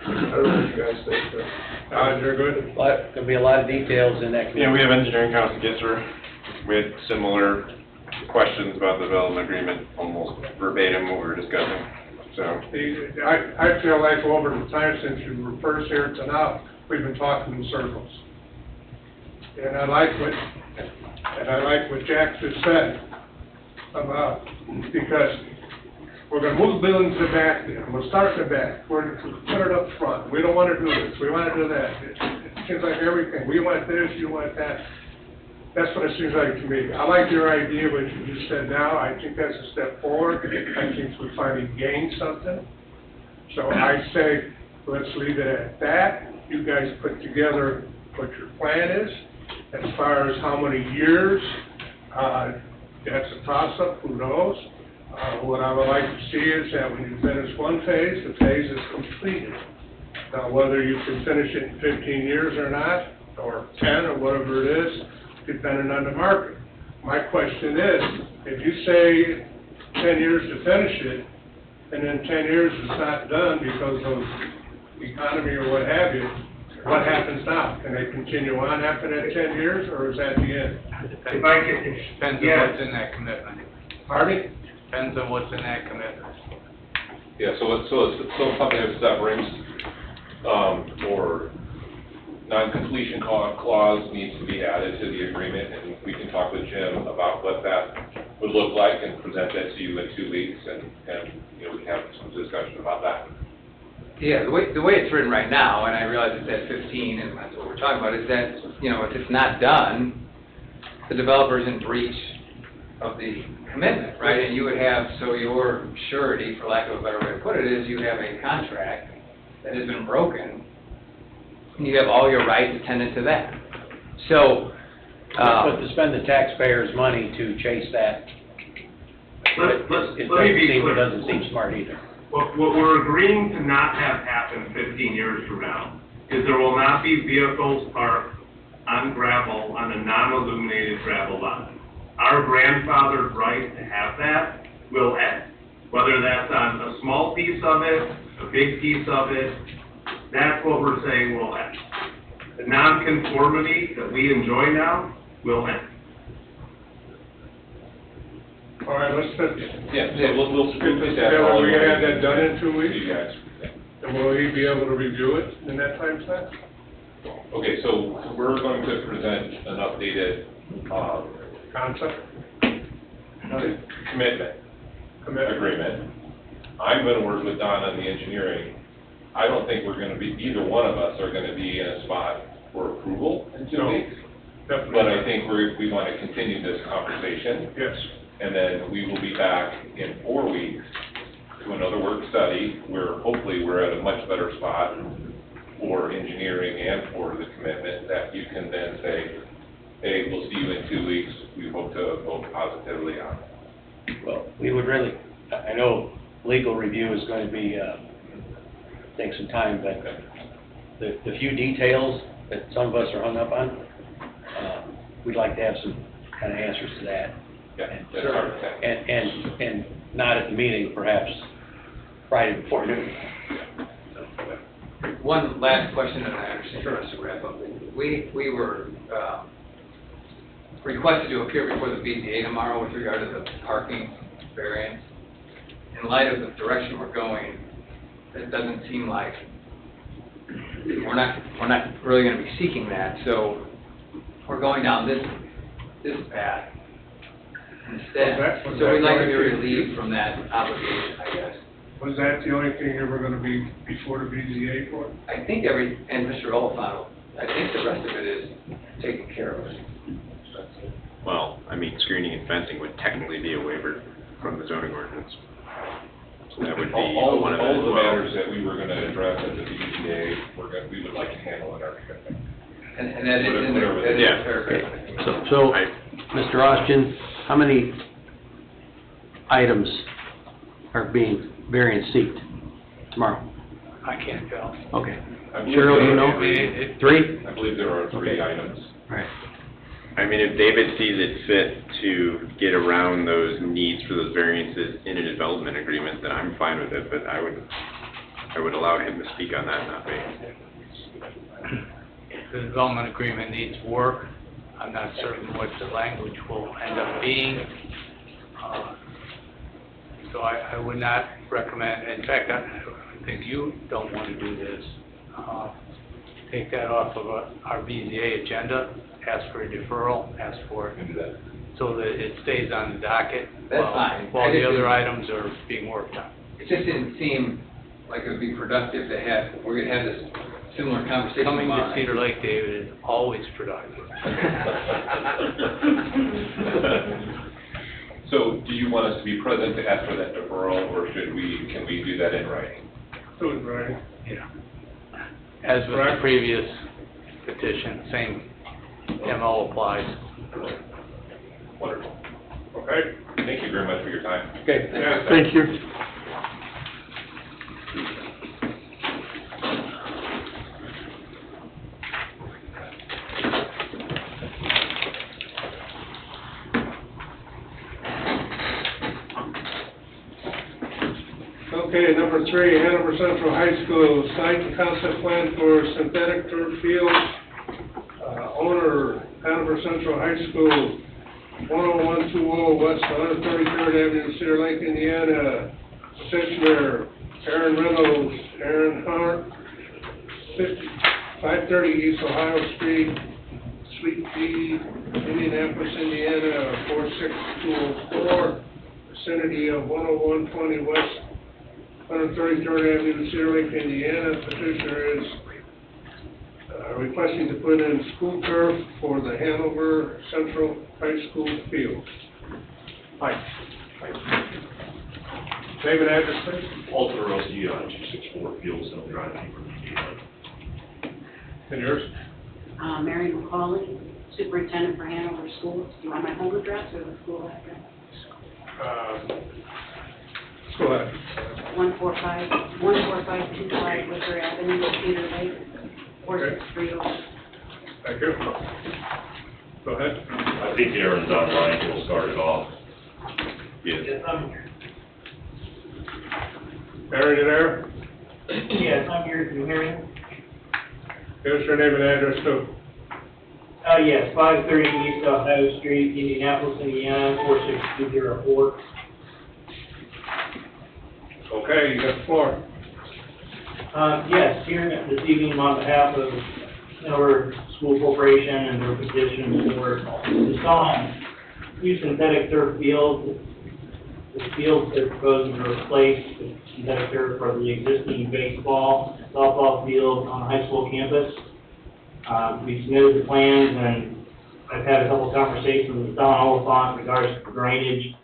I don't know what you guys think, but, you're good? There'll be a lot of details in that. Yeah, we have engineering counsel get through. We had similar questions about the development agreement, almost verbatim what we were discussing, so. I feel like over the time since you were first here to now, we've been talking in circles. And I like what Jack just said about, because we're gonna move buildings to back there, we'll start in the back, we're gonna put it up front, we don't wanna do this, we wanna do that. It seems like everything, we want this, you want that. That's what it seems like to me. I like your idea, what you just said now, I think that's a step forward, I think we finally gained something. So I say, let's leave it at that, you guys put together what your plan is, as far as how many years, that's a toss-up, who knows? What I would like to see is that when you finish one phase, the phase is completed. Now, whether you can finish it in 15 years or not, or 10, or whatever it is, depending on the market. My question is, if you say 10 years to finish it, and then 10 years it's not done because of economy or what have you, what happens now? Can they continue on after that 10 years, or is that the end? If I could, Depends on yeah. what's in that commitment. Pardon me? Depends on what's in that commitment. Yeah, so something of severance, or non-completion clause needs to be added to the agreement, and we can talk with Jim about what that would look like and present that to you in 2 weeks, and, you know, we can have some discussion about that. Yeah, the way it's written right now, and I realize it's at 15, and that's what we're talking about, is that, you know, if it's not done, the developer's in breach of the commitment, right? And you would have, so your surety, for lack of a better way to put it, is you have a contract that has been broken, and you have all your rights attendant to that. So, But to spend the taxpayers' money to chase that, Let it me be clear. doesn't seem smart either. What we're agreeing to not have happen 15 years from now is there will not be vehicles parked on gravel, on a non-illuminated gravel lot. Our grandfathered right to have that will end. Whether that's on a small piece of it, a big piece of it, that's what we're saying will end. The non-conformity that we enjoy now will end. All right, let's put, Yeah, so we'll put that together, all in. we have that done in 2 weeks, You guys. and will he be able to review it in that time span? Okay, so we're going to present an updated, Concept? commitment Commitment? agreement. I'm gonna work with Don on the engineering. I don't think we're gonna be, either one of us are gonna be in a spot for approval in 2 No. weeks. Definitely. But I think we wanna continue this conversation, Yes. and then we will be back in 4 weeks to another work study, where hopefully we're at a much better spot for engineering and for the commitment, that you can then say, hey, we'll see you in 2 weeks, we hope to vote positively on it. Well, we would really, I know legal review is going to be, take some time, but the few details that some of us are hung up on, we'd like to have some kind of answers to that. Yeah, that's hard to say. And not at the meeting, perhaps Friday before noon. one last question, and I understand for us to wrap up. We were requested to appear before the BZA tomorrow with regard to the parking variance. In light of the direction we're going, it doesn't seem like we're not really going to be seeking that. So we're going down this path. instead. Was So we'd like to be that- relieved from that obligation, I guess. Was that the only thing you were gonna be before the BZA for? I think and Mr. Oliphant, I think the rest of it is taken care of. Well, I mean, screening and fencing would technically be a waiver from the zoning ordinance. So that would be All one of of the, the well, matters that we were gonna address at the BZA, we would like to handle in our commitment. And that is in there, that is Yeah. a paragraph. Okay, so, Mr. Austin, how many items are being variance seeked tomorrow? I can't tell. Okay. I believe Cheryl, there you are know? three. 3? I believe there are 3 Okay. items. Right. I mean, if David sees it fit to get around those needs for those variances in a development agreement, then I'm fine with it, but I would allow him to speak on that, not me. The development agreement needs work. I'm not certain what the language will end up being. So I would not recommend, in fact, I think you don't want to do this. Take that off of our BZA agenda, ask for a deferral, ask for it, so that it stays on the docket. That's fine. While I the just other didn't- items are being worked on. It just didn't seem like it would be productive to have, we're gonna have this similar conversation Coming to tomorrow. Cedar Lake, David, is always productive. So do you want us to be present to ask for that deferral, or can we do that in writing? Do it, right? Yeah. As with the previous petition, same MO applies. Wonderful. Okay? Thank you very much for your time. Okay. Yeah. Thank you. Okay, number 3, Hanover Central High School, site and concept plan for synthetic turf field. Owner, Hanover Central High School, 10120 West 133rd Avenue, Cedar Lake, Indiana. Petitioner, Aaron Reynolds, Aaron Hart, 530 East Ohio Street, Suite D, Indianapolis, Indiana, 46204, vicinity of 10120 West 133rd Avenue, Cedar Lake, Indiana. Petitioner is requesting to put in school turf for the Hanover Central High School field. Mike. David, address, please. Walter Rossi, 264 Fieldstone Drive, Hebron, Indiana. And yours? Mary McCauley, Superintendent for Hanover Schools. Do you want my home address or the school address? Go ahead. 14525 Wicker Avenue, Cedar Lake, 4630. Thank you. Go ahead. I think Aaron's online, he'll start it off. Yes. Aaron, you there? Yes, I'm here, can you hear me? Give us your name and address too. Yes, 530 East Ohio Street, Indianapolis, Indiana, 46204. Okay, you got the floor. Yes, here this evening on behalf of Hanover School Corporation and their petition for installing new synthetic turf fields. The fields they're proposing to replace the synthetic turf for the existing baseball and softball field on the high school campus. We submitted the plans, and I've had a couple of conversations with Don Oliphant in regards to drainage.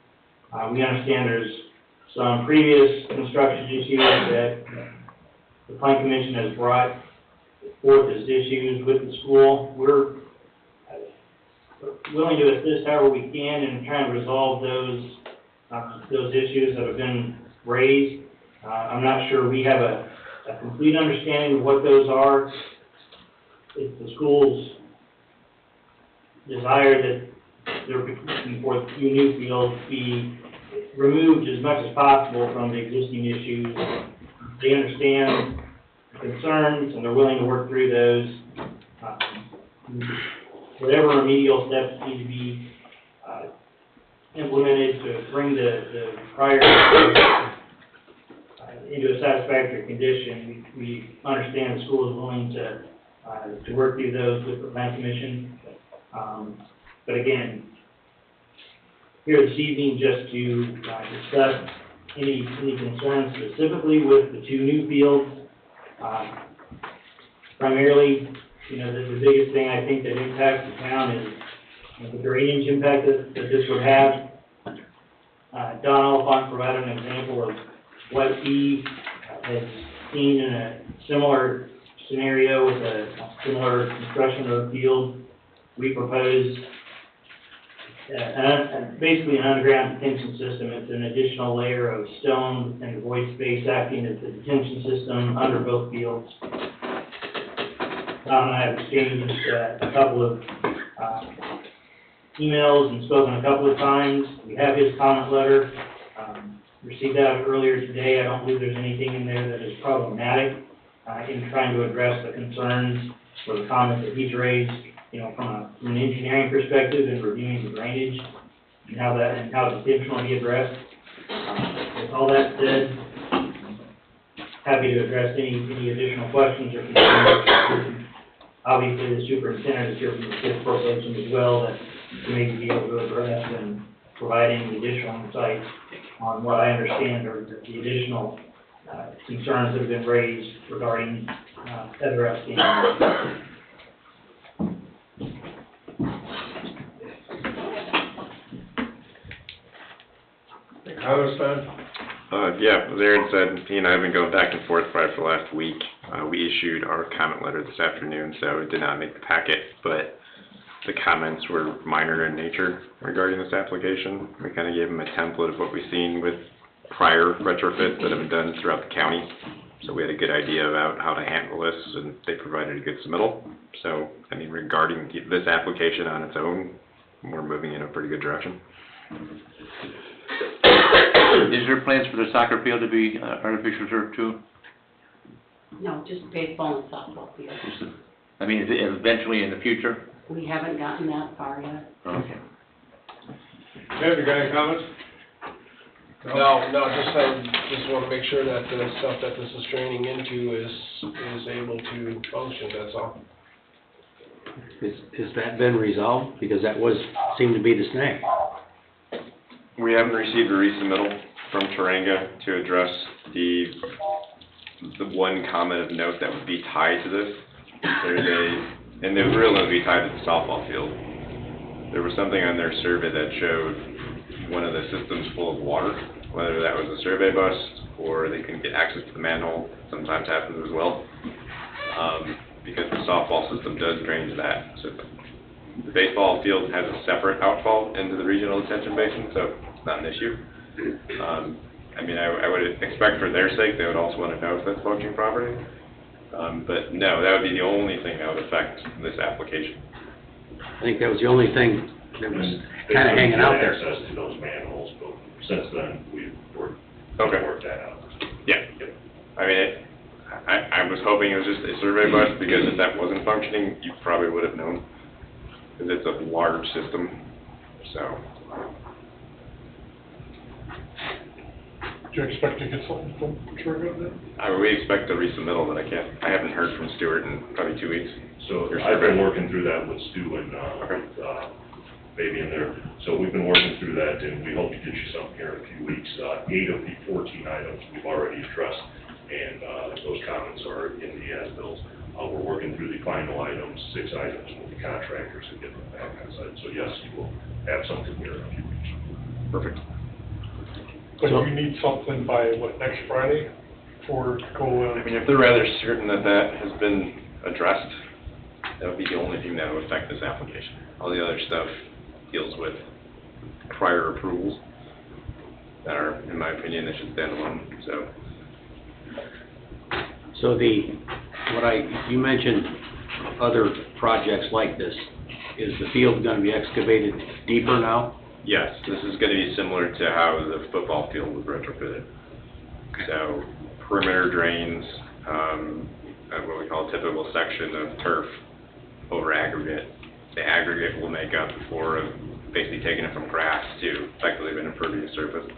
We understand there's some previous construction issues that the Plan Commission has brought forth as issues with the school. We're willing to assist however we can in trying to resolve those issues that have been raised. I'm not sure we have a complete understanding of what those are. It's the school's desire that they're looking for the new fields be removed as much as possible from the existing issues. They understand the concerns and they're willing to work through those. Whatever remedial steps need to be implemented to bring the prior into a satisfactory condition, we understand the school is willing to work through those with the Plan Commission. But again, here this evening just to discuss any concerns specifically with the two new fields. Primarily, the biggest thing I think that impacts the town is the drainage impact that this would have. Don Oliphant provided an example of what he has seen in a similar scenario with a similar construction of the field. We propose basically an underground detention system. It's an additional layer of stone and void space acting as a detention system under both fields. Tom and I have exchanged a couple of emails and spoken a couple of times. We have his comment letter. Received that earlier today. I don't believe there's anything in there that is problematic in trying to address the concerns or the comments that he's raised, from an engineering perspective and reviewing the drainage and how it's intentionally addressed. With all that said, happy to address any additional questions or concerns. Obviously, the superintendent is here from the TIF corporation as well, that may be able to address and provide any additional insight on what I understand are the additional concerns that have been raised regarding other outstanding. Comments, Don? Yeah, as Aaron said, he and I have been going back and forth probably for the last week. We issued our comment letter this afternoon, so it did not make the packet, but the comments were minor in nature regarding this application. We kind of gave them a template of what we've seen with prior retrofits that have been done throughout the county. So we had a good idea about how to handle this, and they provided a good submittal. So, regarding this application on its own, we're moving in a pretty good direction. Is there plans for the soccer field to be artificial turf too? No, just baseball and softball field. Eventually in the future? We haven't gotten that far yet. Okay. Have you got any comments? Just want to make sure that the stuff that this is training into is able to function, that's all. Has that been resolved? Because that seemed to be the snag. We haven't received a resubmittal from Turanga to address the one comment of note that would be tied to this. And it was really going to be tied to the softball field. There was something on their survey that showed one of the systems full of water, whether that was a survey bust or they couldn't get access to the manhole. Sometimes happens as well, because the softball system does drain to that system. The baseball field has a separate outfall into the regional detention basin, so it's not an issue. I would expect for their sake, they would also want to know if that's functioning properly. But no, that would be the only thing that would affect this application. I think that was the only thing that was kind of hanging out there. Access to those manholes, but since then, we've worked that out. Yeah. I was hoping it was just a survey bust, because if that wasn't functioning, you probably would have known, because it's a large system, so. Do you expect to get something from Turanga then? We expect a resubmittal, but I haven't heard from Stuart in probably 2 weeks. So I've been working through that with Stu and Baby in there. So we've been working through that, and we hope to get you something here in a few weeks. 8 of the 14 items we've already addressed, and those comments are in the as-bills. We're working through the final items, 6 items with the contractors and get them back on site. So yes, you will have something here in a few weeks. Perfect. But you need something by, next Friday for go in? If they're rather certain that has been addressed, that would be the only thing that would affect this application. All the other stuff deals with prior approvals that are, in my opinion, they should stand alone, so. So you mentioned other projects like this. Is the field going to be excavated deeper now? Yes, this is going to be similar to how the football field was retrofitted. Okay. So perimeter drains, what we call a typical section of turf over aggregate. The aggregate will make up for basically taking it from grass to effectively an impervious surface.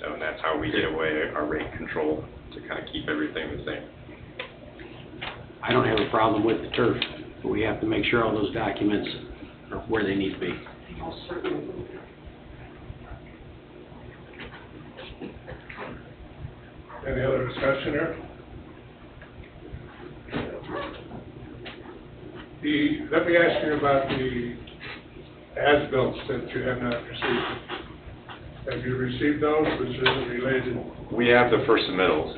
So that's how we get away our rate control, to kind of keep everything the same. I don't have a problem with the turf, but we have to make sure all those documents are where they need to be. Most certainly. Any other discussion here? Let me ask you about the as-bills that you have not received. Have you received those, which isn't related? We have the first submittals,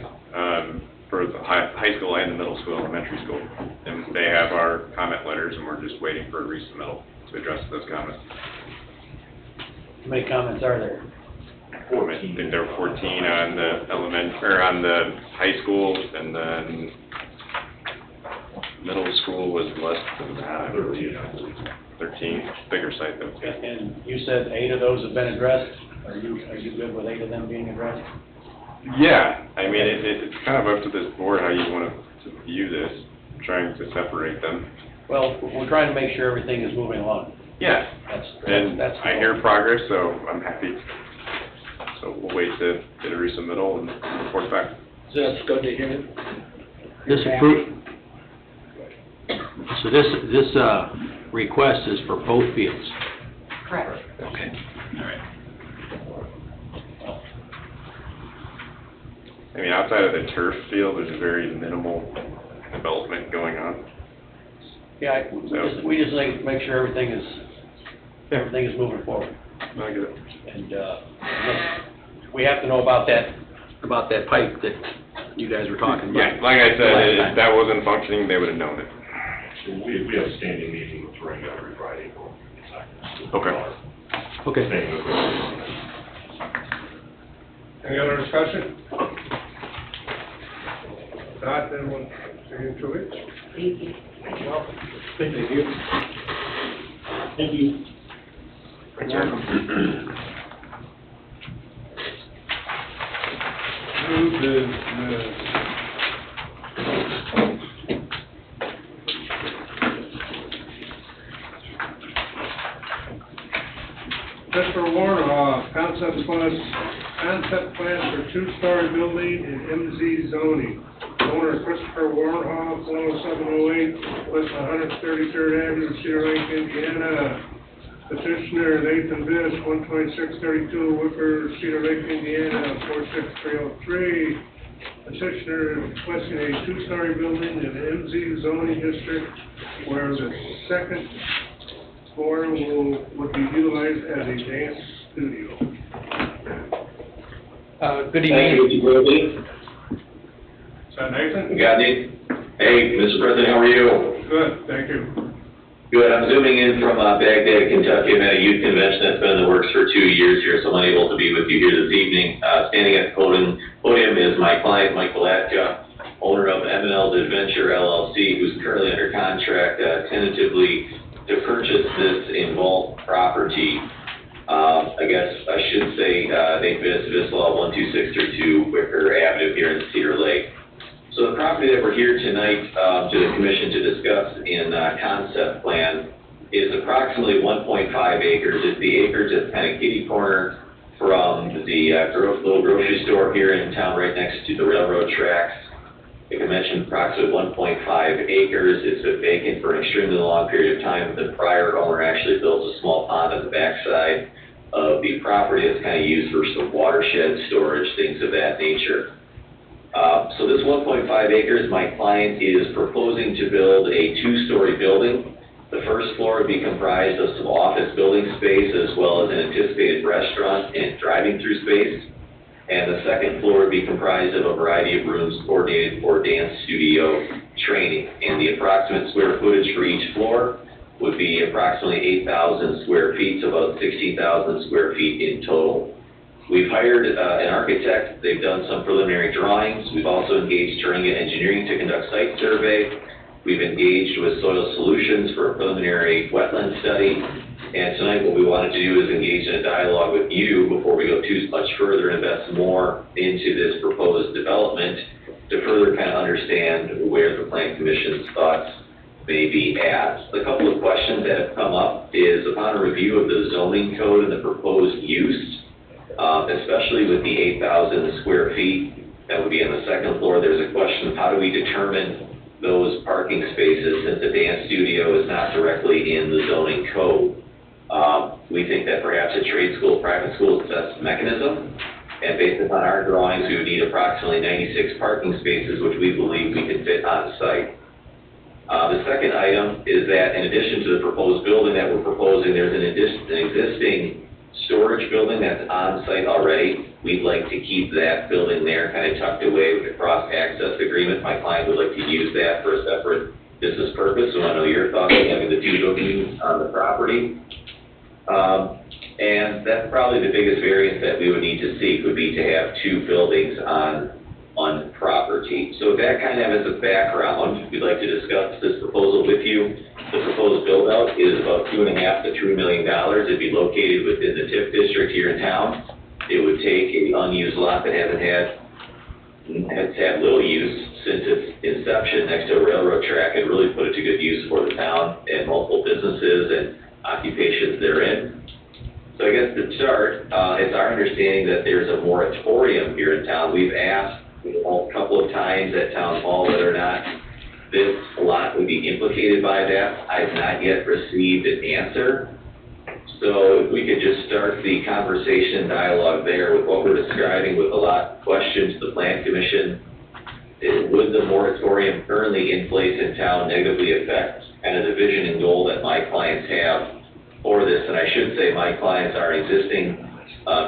for the high school and the middle school, elementary school. And they have our comment letters, and we're just waiting for a resubmittal to address those comments. How many comments are there? I think there were 14 on the on the high school, and then middle school was less than that, I believe. 13, bigger site though. And you said 8 of those have been addressed? Are you good with 8 of them being addressed? Yeah, I mean, it's kind of up to this board how you want to view this, trying to separate them. Well, we're trying to make sure everything is moving along. Yeah, and that's the I hear progress, so I'm happy. So we'll wait to get a resubmittal and report back. So that's good to hear. This request is for both fields? Correct. Okay, all right. I mean, outside of the turf field, there's very minimal development going on. Yeah, we just like to make sure everything is moving forward. I get it. And, we have to know about that pipe that you guys were talking about. Yeah, like I said, if that wasn't functioning, they would have known it. We have a standing meeting with Ring every Friday. Okay. Okay. Any other discussion? Not, then we'll see you in 2 weeks. Thank you. Thank you. Thank you. New business. Christopher Warnoff, concept plan for 2-story building in MZ zoning. Owner Christopher Warnoff, 10708 West 133rd Avenue, Cedar Lake, Indiana. Petitioner Nathan Viss, 12632 Whipper, Cedar Lake, Indiana, 46303. Petitioner requesting a 2-story building in the MZ zoning district where the second floor would be utilized as a dance studio. Good evening. Is that Nathan? You got me? Hey, Mr. President, how are you? Good, thank you. Good. I'm zooming in from Baghdad, Kentucky. I'm at a youth convention that's been in the works for 2 years here, so I'm unable to be with you here this evening. Standing at the podium is my client, Mike Valatka, owner of M&L's Adventure LLC, who's currently under contract tentatively to purchase this involved property. I guess I should say Nate Viss, Law 12632 Wicker Avenue here in Cedar Lake. So the property that we're here tonight to the commission to discuss in concept plan is approximately 1.5 acres. It's the acres at kind of kitty corner from the little grocery store here in town right next to the railroad tracks. Like I mentioned, approximately 1.5 acres. It's been vacant for an extremely long period of time. The prior owner actually built a small pond on the backside of the property that's kind of used for some watershed storage, things of that nature. So this 1.5 acres, my client is proposing to build a 2-story building. The first floor would be comprised of some office building space as well as an anticipated restaurant and driving-through space. And the second floor would be comprised of a variety of rooms coordinated for dance studio training. And the approximate square footage for each floor would be approximately 8,000 square feet, so about 16,000 square feet in total. We've hired an architect. They've done some preliminary drawings. We've also engaged Turinga Engineering to conduct site survey. We've engaged with Soil Solutions for a preliminary wetland study. And tonight what we wanted to do is engage in a dialogue with you before we go too much further and invest more into this proposed development to further kind of understand where the Plan Commission's thoughts may be at. A couple of questions that have come up is upon a review of the zoning code and the proposed use, especially with the 8,000 square feet that would be on the second floor, there's a question of how do we determine those parking spaces since the dance studio is not directly in the zoning code. We think that perhaps a trade school, private school is the best mechanism. And based upon our drawings, we would need approximately 96 parking spaces, which we believe we can fit on site. The second item is that in addition to the proposed building that we're proposing, there's an existing storage building that's on site already. We'd like to keep that building there kind of tucked away with a cross-access agreement. My client would like to use that for a separate business purpose, so I know your thoughts on having the two buildings on the property. And that's probably the biggest variance that we would need to seek, would be to have two buildings on one property. So with that kind of as a background, we'd like to discuss this proposal with you. The proposed build-out is about $2.5 to $3 million. It'd be located within the TIF district here in town. It would take an unused lot that has had little use since its inception next to a railroad track, and really put it to good use for the town and multiple businesses and occupations therein. So I guess to start, it's our understanding that there's a moratorium here in town. We've asked a couple of times at town hall whether or not this lot would be implicated by that. I've not yet received an answer. So if we could just start the conversation and dialogue there with what we're describing with a lot of questions to the Plan Commission. Would the moratorium currently in place in town negatively affect kind of the vision and goal that my clients have for this? And I should say my clients are an existing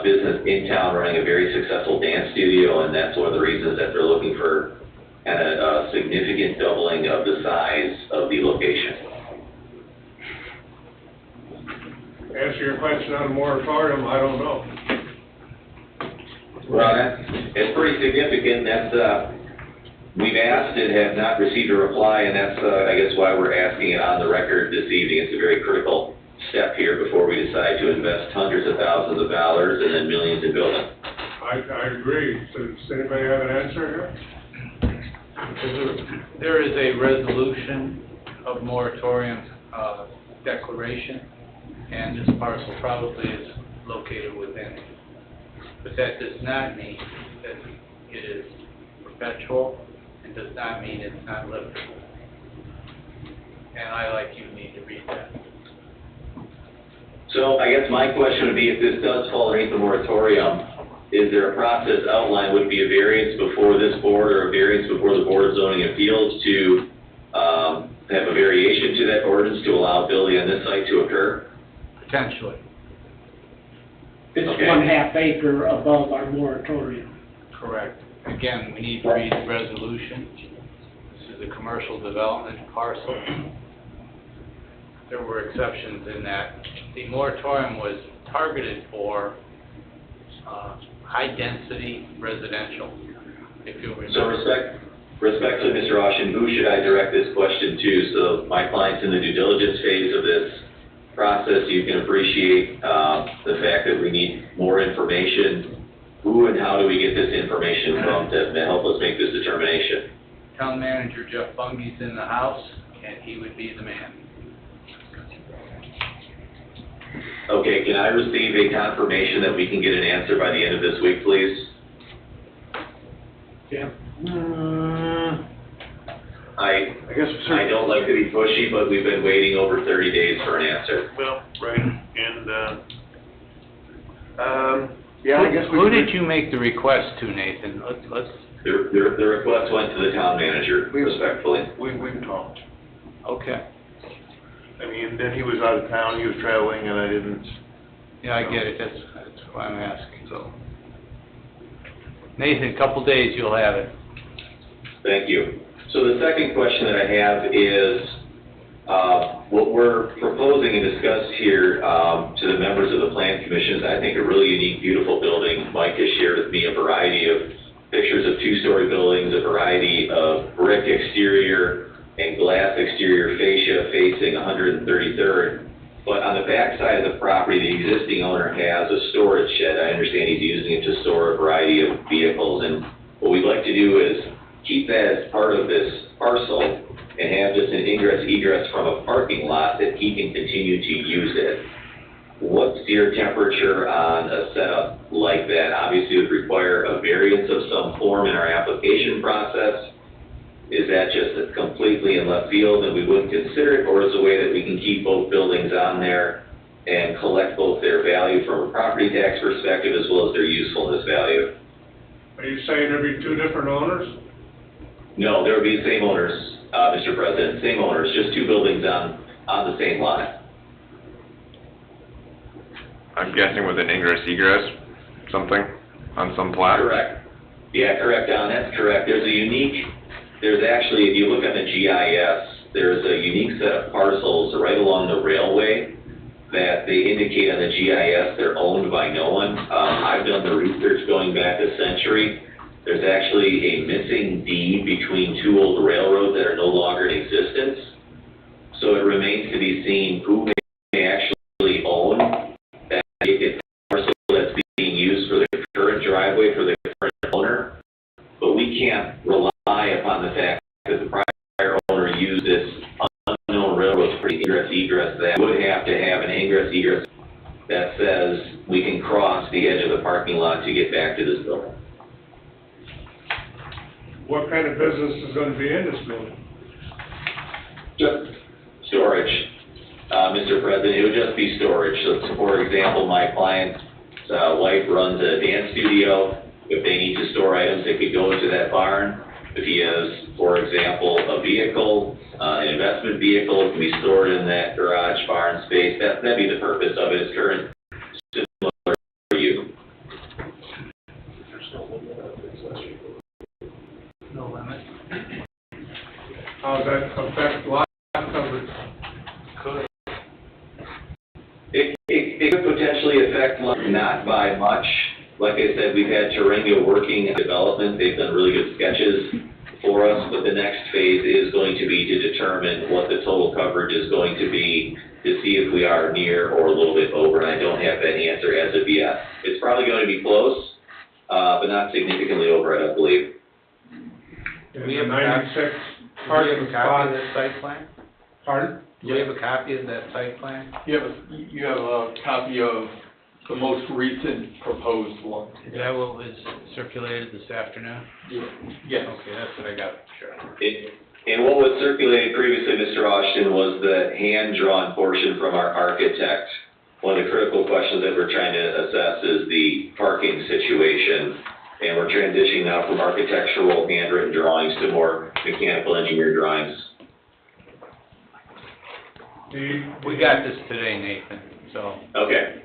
business in town running a very successful dance studio, and that's one of the reasons that they're looking for kind of a significant doubling of the size of the location. Answer your question on a moratorium, I don't know. Well, it's pretty significant. That's, we've asked and have not received a reply, and that's, I guess, why we're asking it on the record this evening. It's a very critical step here before we decide to invest hundreds of thousands of dollars and then millions in building. I agree. Does anybody have an answer here? There is a resolution of moratorium declaration, and this parcel probably is located within it. But that does not mean that it is perpetual, and does not mean it's not livable. And I, like you, need to read that. So I guess my question would be, if this does fall underneath the moratorium, is there a process outlined? Would it be a variance before this board or a variance before the Board of Zoning Appeals to have a variation to that ordinance to allow building on this site to occur? Potentially. It's Okay. 1/2 acre above our moratorium. Correct. Again, we need to read the resolution. This is a commercial development parcel. There were exceptions in that. The moratorium was targeted for high-density residential, if you'll remember. So respectfully, Mr. Austin, who should I direct this question to? So my client's in the due diligence phase of this process. You can appreciate the fact that we need more information. Who and how do we get this information from to help us make this determination? Town manager Jeff Bunge's in the house, and he would be the man. Okay, can I receive a confirmation that we can get an answer by the end of this week, please? Yeah. I don't like to be pushy, but we've been waiting over 30 days for an answer. Well, right, and, Who did you make the request to, Nathan? Let's. The request went to the town manager, respectfully. we've talked. Okay. I mean, then he was out of town, he was traveling, and I didn't. Yeah, I get it. That's why I'm asking, so. Nathan, a couple days, you'll have it. Thank you. So the second question that I have is, what we're proposing and discussed here to the members of the Plan Commission is, I think, a really unique, beautiful building. Mike has shared with me a variety of pictures of two-story buildings, a variety of brick exterior and glass exterior fascia facing 133rd. But on the back side of the property, the existing owner has a storage shed. I understand he's using it to store a variety of vehicles, and what we'd like to do is keep that as part of this parcel and have just an ingress-egress from a parking lot that he can continue to use it. What's your temperature on a setup like that? Obviously, it would require a variance of some form in our application process. Is that just completely in left field and we wouldn't consider it, or is it a way that we can keep both buildings on there and collect both their value from a property tax perspective as well as their usefulness value. Are you saying there'd be two different owners? No, there would be the same owners, Mr. President, same owners, just two buildings on the same lot. I'm guessing with an ingress egress, something on some plat? Correct. Yeah, correct, Don, that's correct. There's actually, if you look on the GIS, there's a unique set of parcels right along the railway that they indicate on the GIS they're owned by no one. I've done the research going back a century. There's actually a missing deed between two old railroads that are no longer in existence. So it remains to be seen who may actually own that parcel that's being used for the current driveway for the current owner. But we can't rely upon the fact that the prior owner used this unknown railroad for ingress egress. That would have to have an ingress egress that says we can cross the edge of the parking lot to get back to this building. What kind of business is gonna be in this building? Just storage, Mr. President, it would just be storage. So, for example, my client's wife runs a dance studio. If they need to store items, they could go into that barn. If he has, for example, a vehicle, an investment vehicle, it can be stored in that garage barn space. That'd be the purpose of it. It's current, similar for you. No limit. How does that affect lot coverage? Could. It could potentially affect, not by much. Like I said, we've had Turinga working in development. They've done really good sketches for us, but the next phase is going to be to determine what the total coverage is going to be to see if we are near or a little bit over, and I don't have that answer as of yet. It's probably going to be close, but not significantly over, I don't believe. We have a 96 parking parking copy of spots. that site plan? Pardon? Do you have a copy of that site plan? You have a copy of the most recent proposed one. Is that what was circulated this afternoon? Yes. Okay, that's what I got, sure. And what was circulated previously, Mr. Austin, was the hand-drawn portion from our architect. One of the critical questions that we're trying to assess is the parking situation, and we're transitioning now from architectural handwritten drawings to more mechanical engineer drawings. We got this today, Nathan, so. Okay.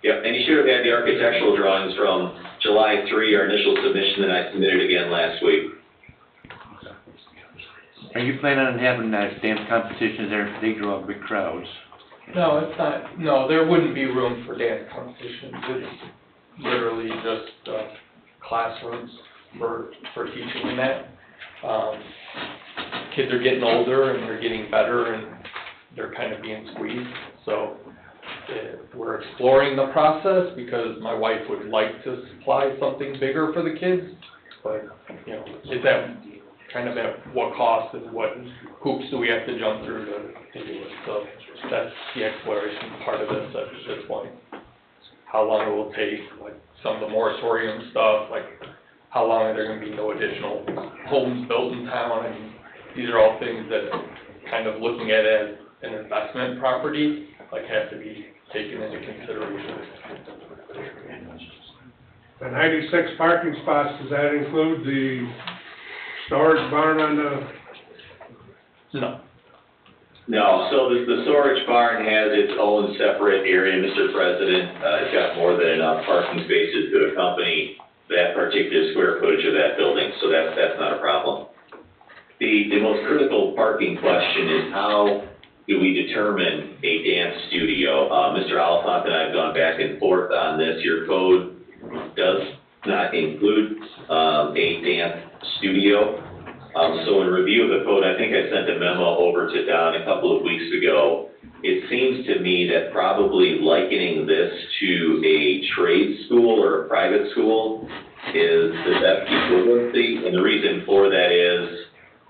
Yep, and you should have had the architectural drawings from July 3, our initial submission that I submitted again last week. Are you planning on having dance competitions there if they draw big crowds? No, it's not, no, there wouldn't be room for dance competitions. It's literally just classrooms for teaching in that. Kids are getting older and they're getting better and they're kind of being squeezed. So we're exploring the process because my wife would like to supply something bigger for the kids. But, you know, it's kind of at what cost and what hoops do we have to jump through to do it. So that's the exploration part of this at this point. How long it will take, like some of the moratorium stuff, like how long are there going to be no additional homes built in town. I mean, these are all things that kind of looking at it as an investment property, like have to be taken into consideration. The 96 parking spots, does that include the storage barn on the? No. No, so the storage barn has its own separate area, Mr. President. It's got more than enough parking spaces to accompany that particular square footage of that building, so that's not a problem. The most critical parking question is how do we determine a dance studio? Mr. Oliphant and I have gone back and forth on this. Your code does not include a dance studio. So in review of the code, I think I sent a memo over to Don a couple of weeks ago. It seems to me that probably likening this to a trade school or a private school is the best equivalency. And the reason for that is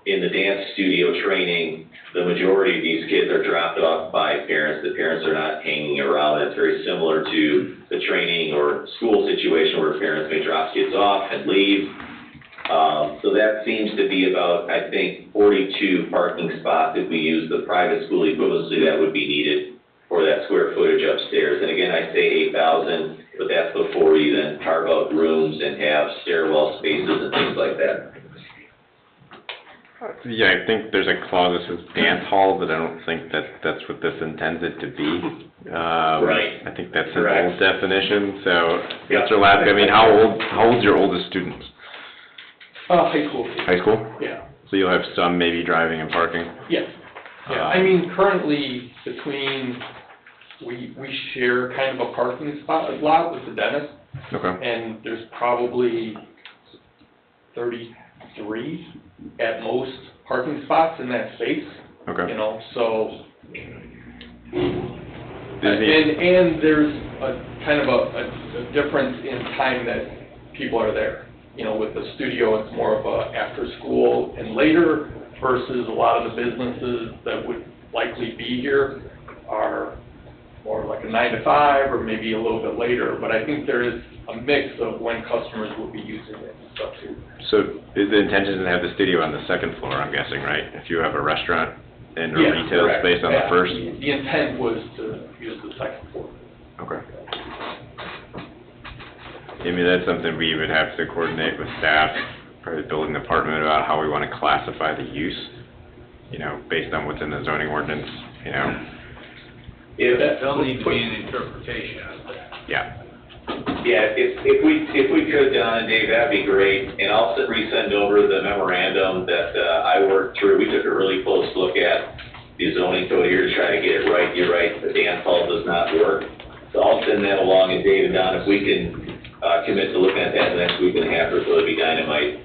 in the dance studio training, the majority of these kids are dropped off by parents. The parents are not hanging around. It's very similar to the training or school situation where parents may drop kids off and leave. So that seems to be about, I think, 42 parking spots if we use the private school equivalency that would be needed for that square footage upstairs. And again, I say 8,000, but that's before you then carve out rooms and have stairwell spaces and things like that. Yeah, I think there's a clause that says dance hall, but I don't think that's what this intends it to be. Right. I think that's an Correct. old definition, so, Yep. Mr. Laska, I mean, how old's your oldest student? High school. High school? Yeah, So you'll have some maybe driving and parking? yeah. Yeah, I mean, currently between, we share kind of a parking spot, lot with the dentist, Okay. and there's probably 33 at most parking spots in that space. Okay. You know, so, Does he- and there's a kind of a difference in time that people are there. You know, with the studio, it's more of a after school and later versus a lot of the businesses that would likely be here are more like a 9 to 5 or maybe a little bit later. But I think there is a mix of when customers will be using it and stuff too. So is the intention to have the studio on the second floor, I'm guessing, right? If you have a restaurant and a Yeah, retail correct. space on Yeah, the first? The intent was to use the second floor. Okay. I mean, that's something we would have to coordinate with staff, probably the building department, about how we want to classify the use, you know, based on what's in the zoning ordinance, you know? There'll need to be an interpretation of that. Yeah. Yeah, if we could, Don and Dave, that'd be great. And I'll resend over the memorandum that I worked through. We took a really close look at the zoning code here to try to get it right. You're right, the dance hall does not work. So I'll send that along, and Dave and Don, if we can commit to looking at that next week and a half or so, it'd be dynamite.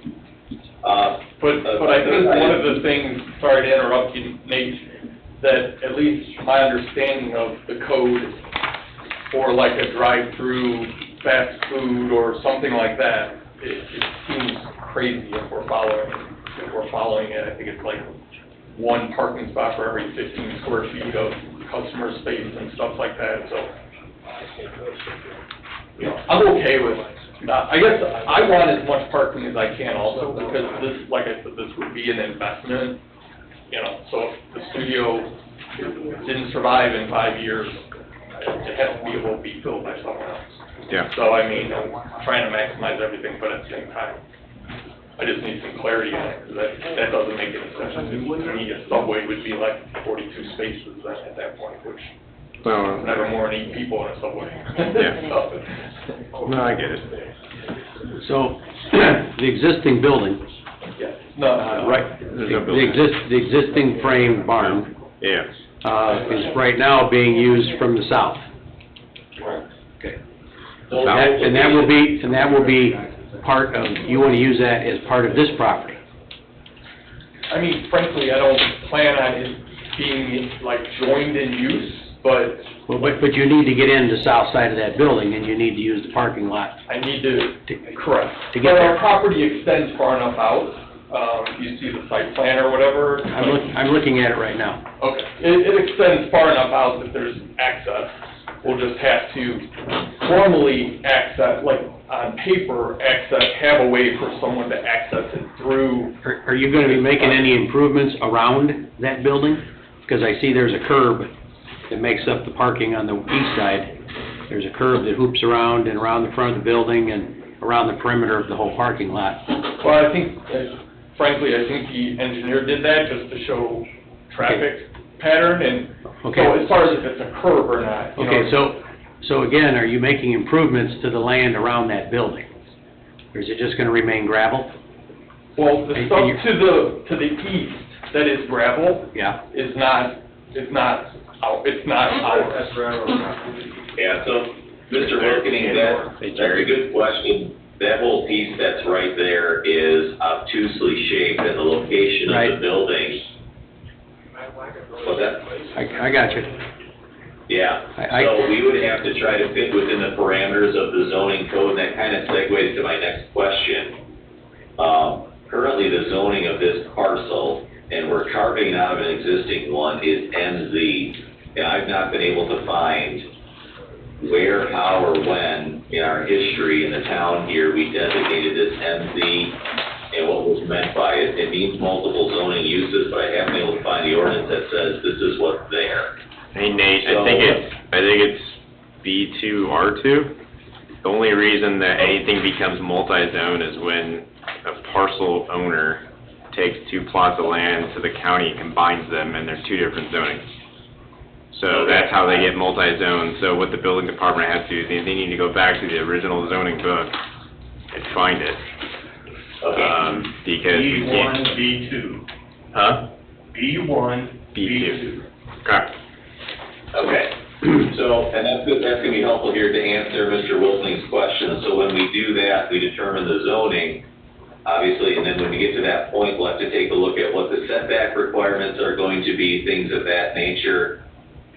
But I think one of the things, sorry to interrupt you, Nate, that at least my understanding of the code for like a drive-through fast food or something like that, it seems crazy if we're following it. I think it's like one parking spot for every 15 square feet of customer space and stuff like that, so. You know, I'm okay with, I guess I want as much parking as I can also, because this, like I said, this would be an investment, you know, so if the studio didn't survive in 5 years, it has to be able to be filled by someone else. Yeah. So, I mean, I'm trying to maximize everything, but at the same time, I just need some clarity on it, because that doesn't make any sense. To me, a subway would be like 42 spaces at that point, which Well, never more than 8 people in a subway. Yeah. No, I get it. So, the existing building, Yeah, no, Right. There's no building. the existing frame barn, Yeah. is right now being used from the south. Okay. And that will be part of, you want to use that as part of this property? I mean, frankly, I don't plan on it being like joined in use, but Well, but you need to get in the south side of that building, and you need to use the parking lot. I need to, correct. To get But there. our property extends far enough out, you see the site plan or whatever. I'm looking at it right now. Okay, it extends far enough out that there's access. We'll just have to formally access, like on paper, have a way for someone to access it through. Are you going to be making any improvements around that building? Because I see there's a curb that makes up the parking on the east side. There's a curb that hoops around and around the front of the building and around the perimeter of the whole parking lot. Well, I think, frankly, I think the engineer did that just to show traffic pattern, and Okay. so as far as if it's a curb or not, you Okay, know. so again, are you making improvements to the land around that building? Or is it just going to remain gravel? Well, the and stuff you- to the east that is gravel Yeah. is not out. That's railroad. Yeah, so, Mr. Wilkening, that's a very good question. That whole piece that's right there is obtusely shaped, and the location of Right. the building. What's that? I got you. Yeah, I- so we would have to try to fit within the parameters of the zoning code, and that kind of segues to my next question. Currently, the zoning of this parcel, and we're carving out of an existing one, is MZ. And I've not been able to find where, how, or when in our history in the town here we designated this MZ and what was meant by it. It means multiple zoning uses, but I haven't been able to find the ordinance that says this is what's there. And Hey Nate, So- I think it's B2, R2. The only reason that anything becomes multi-zone is when a parcel owner takes two plots of land to the county and combines them, and they're two different zonings. So that's how they get multi-zone. So what the building department has to do is they need to go back to the original zoning book and find it. Because we can't. B1, B2. Huh? B1, B2. Okay. Okay, so, and that's good, that's gonna be helpful here to answer Mr. Wilson's question. So when we do that, we determine the zoning, obviously, and then when we get to that point, we'll have to take a look at what the setback requirements are going to be, things of that nature.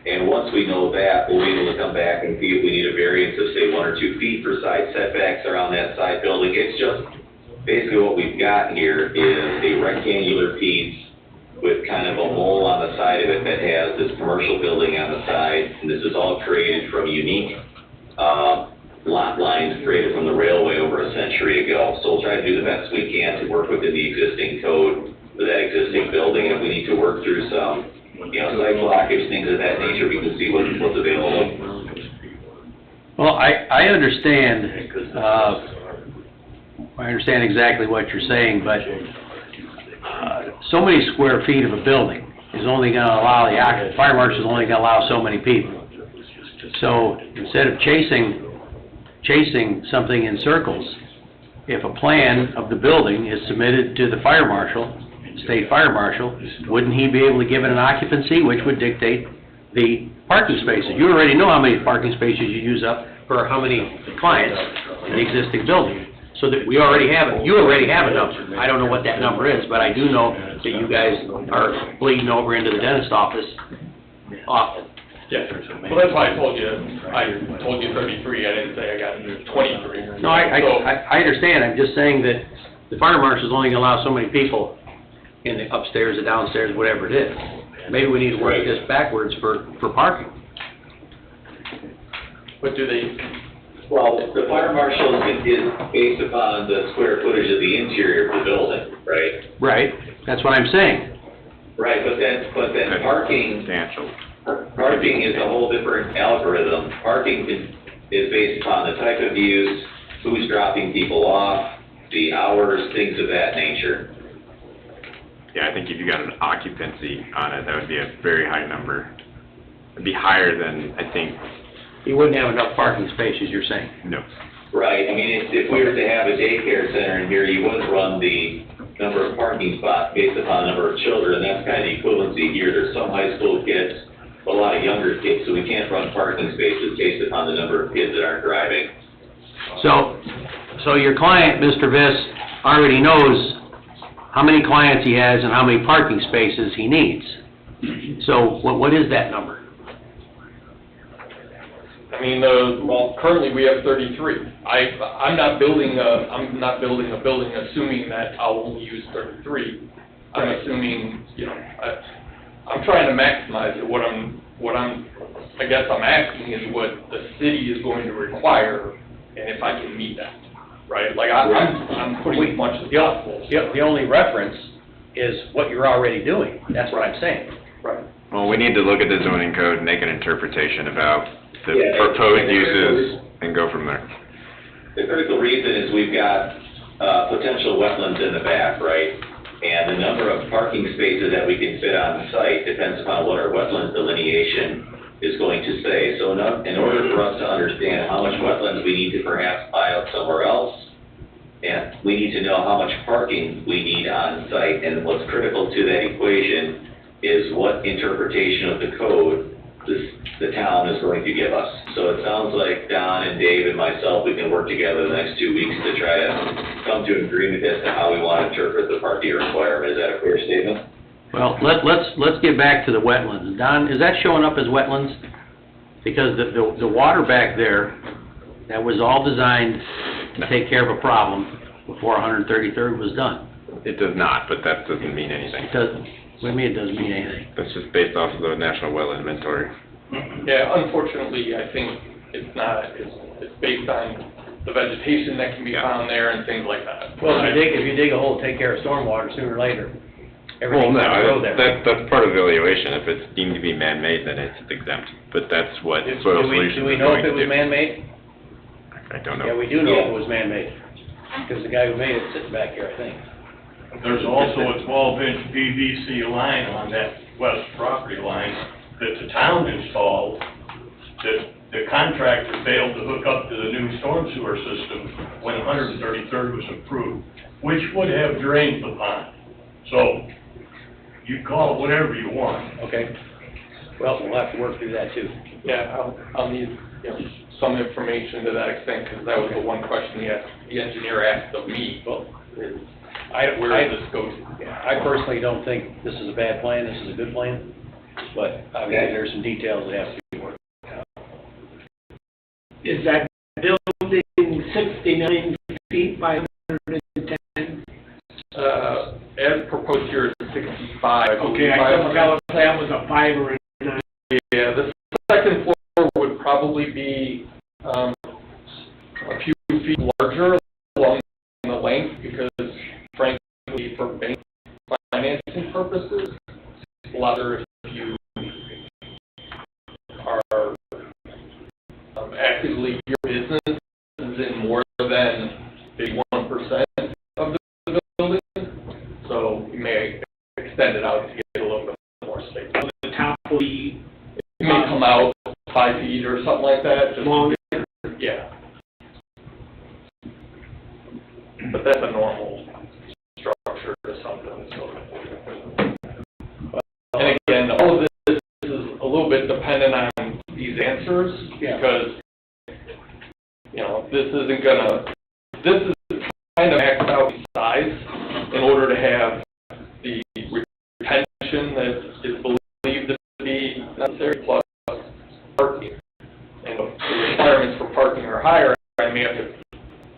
And once we know that, we'll be able to come back and see if we need a variance of, say, 1 or 2 feet for side setbacks around that side building. It's just, basically what we've got here is a rectangular piece with kind of a mole on the side of it that has this commercial building on the side. And this is all created from unique lot lines created from the railway over a century ago. So we'll try to do the best we can to work within the existing code for that existing building. And if we need to work through some, site blockage, things of that nature, we can see what's available. Well, I understand, I understand exactly what you're saying, but so many square feet of a building is only gonna allow the fire marshal is only gonna allow so many people. So instead of chasing something in circles, if a plan of the building is submitted to the fire marshal, state fire marshal, wouldn't he be able to give it an occupancy, which would dictate the parking spaces? You already know how many parking spaces you use up for how many clients in the existing building. So that you already have a number. I don't know what that number is, but I do know that you guys are bleeding over into the dentist office often. Yeah, well, that's why I told you 33, I didn't say I got 23. No, I understand, I'm just saying that the fire marshal's only gonna allow so many people in the upstairs or downstairs, whatever it is. Maybe we need to work this backwards for parking. But do they? Well, the fire marshal is based upon the square footage of the interior of the building, right? Right, that's what I'm saying. Right, but then parking is a whole different algorithm. Parking is based upon the type of use, who's dropping people off, the hours, things of that nature. Yeah, I think if you got an occupancy on it, that would be a very high number. It'd be higher than, I think. You wouldn't have enough parking spaces, you're saying? No. Right, I mean, if we were to have a daycare center in here, you wouldn't run the number of parking spots based upon the number of children. That's kind of the equivalency here. There's some high school kids, a lot of younger kids, so we can't run parking spaces based upon the number of kids that aren't driving. So your client, Mr. Viss, already knows how many clients he has and how many parking spaces he needs. So what is that number? I mean, well, currently we have 33. I'm not building a building assuming that I'll only use 33. I'm assuming, I'm trying to maximize it. I guess I'm asking is what the city is going to require, and if I can meet that, right? Like I'm putting as much as possible. The only reference is what you're already doing. That's what I'm saying. Right. Well, we need to look at the zoning code and make an interpretation about the Yeah, proposed uses and go from there. The critical reason is we've got potential wetlands in the back, right? And the number of parking spaces that we can fit on site depends upon what our wetlands delineation is going to say. So in order for us to understand how much wetlands we need to perhaps buy out somewhere else, and we need to know how much parking we need on site. And what's critical to that equation is what interpretation of the code the town is going to give us. So it sounds like Don and Dave and myself, we can work together the next 2 weeks to try to come to an agreement as to how we want to interpret the parking requirement. Is that a fair statement? Well, let's get back to the wetlands. Don, is that showing up as wetlands? Because the water back there, that was all designed to take care of a problem before 133rd was done. It does not, but that doesn't mean anything. It doesn't. What do you mean it doesn't mean anything? That's just based off of the National Wetland Inventory. Yeah, unfortunately, I think it's not. It's based on the vegetation that can be found there and things like that. Well, if you dig a hole, take care of stormwater sooner or later. everything's on the road there. that's part of the evaluation. If it's deemed to be man-made, then it's exempt. But that's what Do Soil we Solutions is know going if to it was do. man-made? I don't know. Yeah, we do know if it was man-made, because the guy who made it sits back here, I think. There's also a 12-inch PVC line on that west property line that the town installed, that the contractor failed to hook up to the new storm sewer system when 133rd was approved, which would have drained the pond. So, you call it whatever you want. Okay. Well, we'll have to work through that too. Yeah, I'll need, some information to that extent, because that was the one question the engineer asked of me, is where does this go to? Yeah, I personally don't think this is a bad plan, this is a good plan, but obviously there's some details that have to be worked out. Is that building 69 feet by 110? As proposed here is 65. Okay, I couldn't tell if that was a 5 or a 9. Yeah, the second floor would probably be a few feet larger along the length, because frankly, for bank financing purposes, a lot of if you are actively, your business is in more than 1% of the building, so you may extend it out to get a little bit more space. The top will be... It may come out 5 feet or something like that. Just longer? Yeah. But that's a normal structure to something, so. And again, all of this is a little bit dependent on these answers, because, this is kind of maxed out in size in order to have the retention that is believed to be necessary, plus parking. And if the requirements for parking are higher, I may have to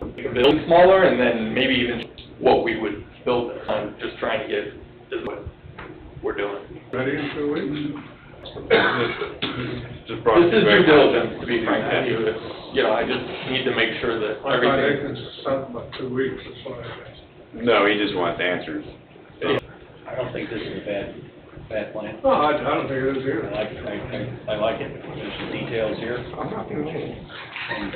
make a building smaller, and then maybe even what we would build it. I'm just trying to get, this is what we're doing. Ready in 2 weeks? Just brought This is you due back. diligence, to be frank with you. It's, I just need to make sure that I thought everything. Nathan said about 2 weeks, that's what I guess. No, he just wants answers. I don't think this is a bad plan. No, I don't think it is either. I like it, there's some details here. I'm not gonna change. And,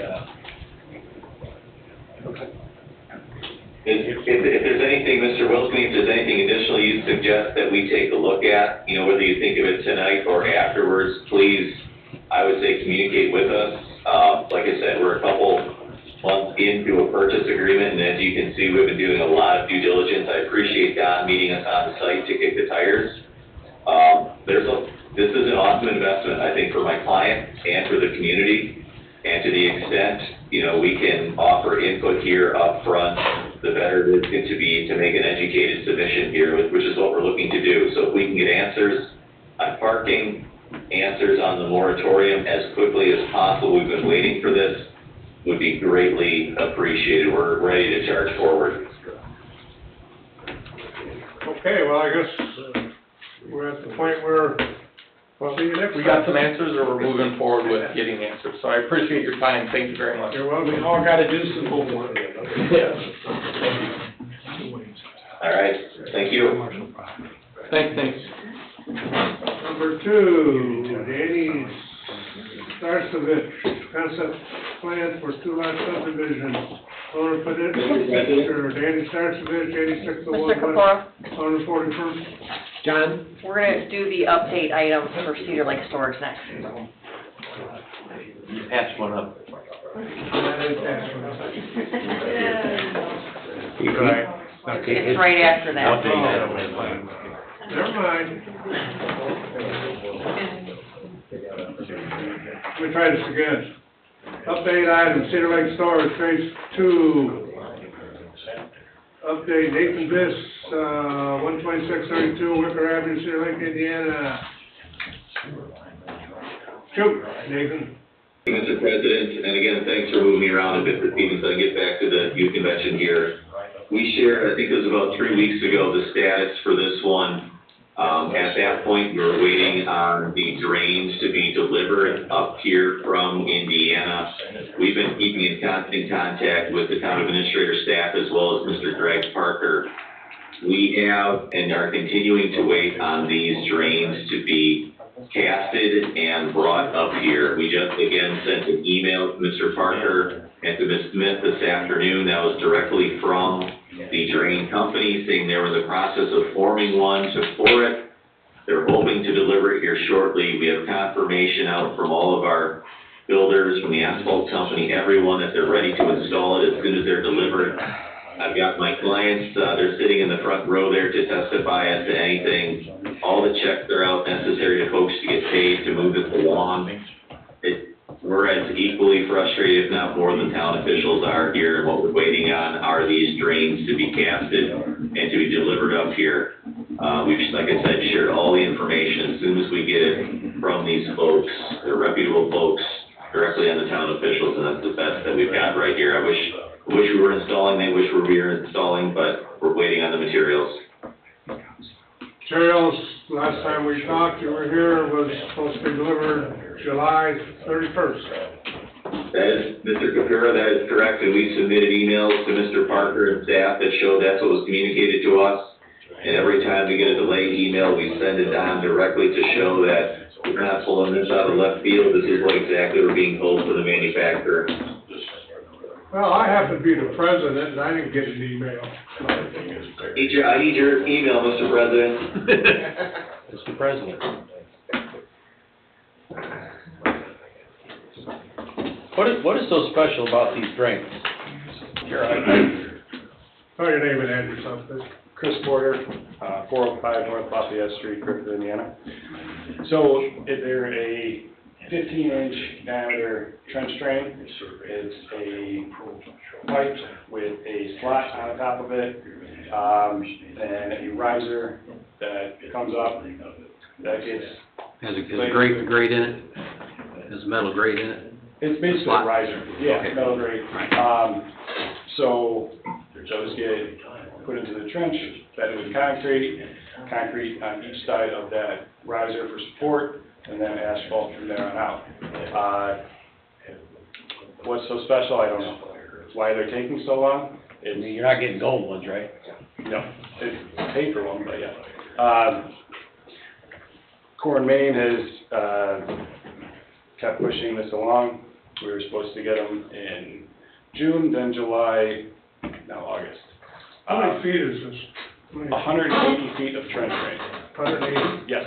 If there's anything, Mr. Wilson, if there's anything additional you suggest that we take a look at, whether you think of it tonight or afterwards, please, I would say, communicate with us. Like I said, we're a couple months into a purchase agreement, and as you can see, we've been doing a lot of due diligence. I appreciate Don meeting us on the site to kick the tires. This is an awesome investment, I think, for my client and for the community. And to the extent, we can offer input here up front, the better it is going to be to make an educated submission here, which is what we're looking to do. So if we can get answers on parking, answers on the moratorium as quickly as possible, we've been waiting for this, would be greatly appreciated. We're ready to charge forward. Okay, well, I guess we're at the point where, well, see you next We time. got some answers, or we're moving forward with getting answers. So I appreciate your time. Thank you very much. You're welcome. We all gotta do some homework. Yeah. All right, thank you. Thanks. Number 2, Danny Starsovich, concept plan for 2-lot subdivision. Owner for this, Mr. Danny Starsovich, 8601 Mr. Capora, Owner 41st. John? we're gonna do the update items for Cedar Lake Storage next. Pass one up. It's right after that. Never mind. Let me try this again. Update item, Cedar Lake Storage, Phase 2. Update Nathan Biss, 12632 Wicker Avenue, Cedar Lake, Indiana. Shoot, Nathan. Mr. President, and again, thanks for moving me around a bit this evening so I can get back to the youth convention here. We shared, I think it was about 3 weeks ago, the status for this one. At that point, we were waiting on the drains to be delivered up here from Indiana. We've been keeping in constant contact with the town administrator staff as well as Mr. Greg Parker. We have and are continuing to wait on these drains to be casted and brought up here. We just again sent an email to Mr. Parker and to Ms. Smith this afternoon. That was directly from the drain company saying they were in the process of forming one to pour it. They're hoping to deliver it here shortly. We have confirmation out from all of our builders, from the asphalt company, everyone that they're ready to install it as soon as they're delivered. I've got my clients, they're sitting in the front row there to testify as to anything. All the checks are out necessary to folks to get paid to move this along. We're as equally frustrated, if not more, than town officials are here. And what we're waiting on are these drains to be casted and to be delivered up here. We've, like I said, shared all the information as soon as we get it from these folks. They're reputable folks directly on the town officials, and that's the best that we've got right here. I wish we were installing, they wish we were installing, but we're waiting on the materials. Materials, last time we talked, you were here, was supposed to be delivered July 31st. That is, Mr. Capura, that is correct, and we submitted emails to Mr. Parker and staff that showed that's what was communicated to us. And every time we get a delayed email, we send it on directly to show that we're not pulling this out of left field. This is what exactly we're being told from the manufacturer. Well, I happen to be the president, and I didn't get an email. I need your email, Mr. President. Mr. President. What is so special about these drains? Here, Tell your name and address, something. Chris Porter, 405 North Lafayette Street, Griffith, Indiana. So, they're a 15-inch diameter trench drain. It's a pipe with a slot on top of it, and a riser that comes up, that gets... Has a grate in it? Has metal grate in it? It's basically a riser, yeah, okay. Metal grate. So, those get put into the trench, fed with concrete on each side of that riser for support, and then asphalt from there on out. What's so special, I don't know. Why they're taking so long? You're not getting gold ones, right? No, it's paper one, but yeah. Core and Main has kept pushing this along. We were supposed to get them in June, then July, now August. How many feet is this? 180 feet of trench drain. 180? Yes.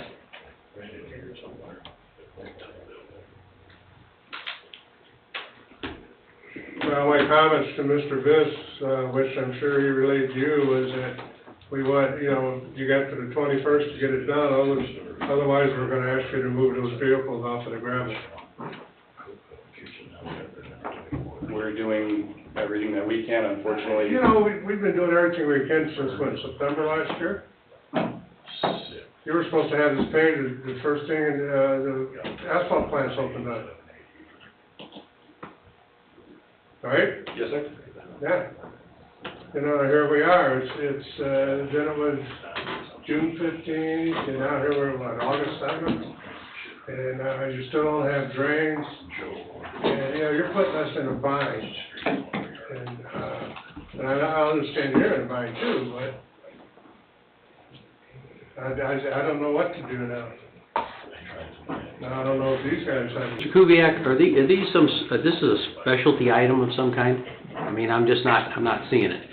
Well, my comments to Mr. Viss, which I'm sure he relayed to you, was that we want, you got to the 21st to get it done, otherwise we're gonna ask you to move those vehicles off of the gravel. We're doing everything that we can, unfortunately. We've been doing everything we can since, what, September last year? You were supposed to have this paved the first thing, and the asphalt plant's opened up. Right? Yes, sir. Yeah. Here we are, then it was June 15th, and now here we're, August 7th? And you still don't have drains, and, you're putting us in a bind. And I understand you're in a bind too, but I don't know what to do now. I don't know if these guys have... Mr. Kubiak, are these some, this is a specialty item of some kind? I mean, I'm not seeing it.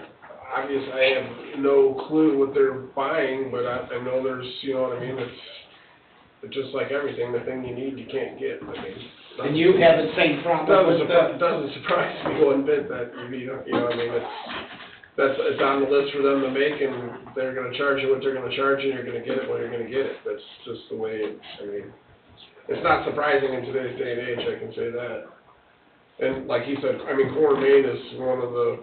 Obviously, I have no clue what they're buying, but I know there's, you know what I mean, it's just like everything, the thing you need, you can't get, I mean. And you have the same problem with It doesn't surprise me one bit that, you know what I mean, it's on the list for them to make, and they're gonna charge you what they're gonna charge you, and you're gonna get it when you're gonna get it. That's just the way it's not surprising in today's day and age, I can say that. And like he said, Core Main is one of the,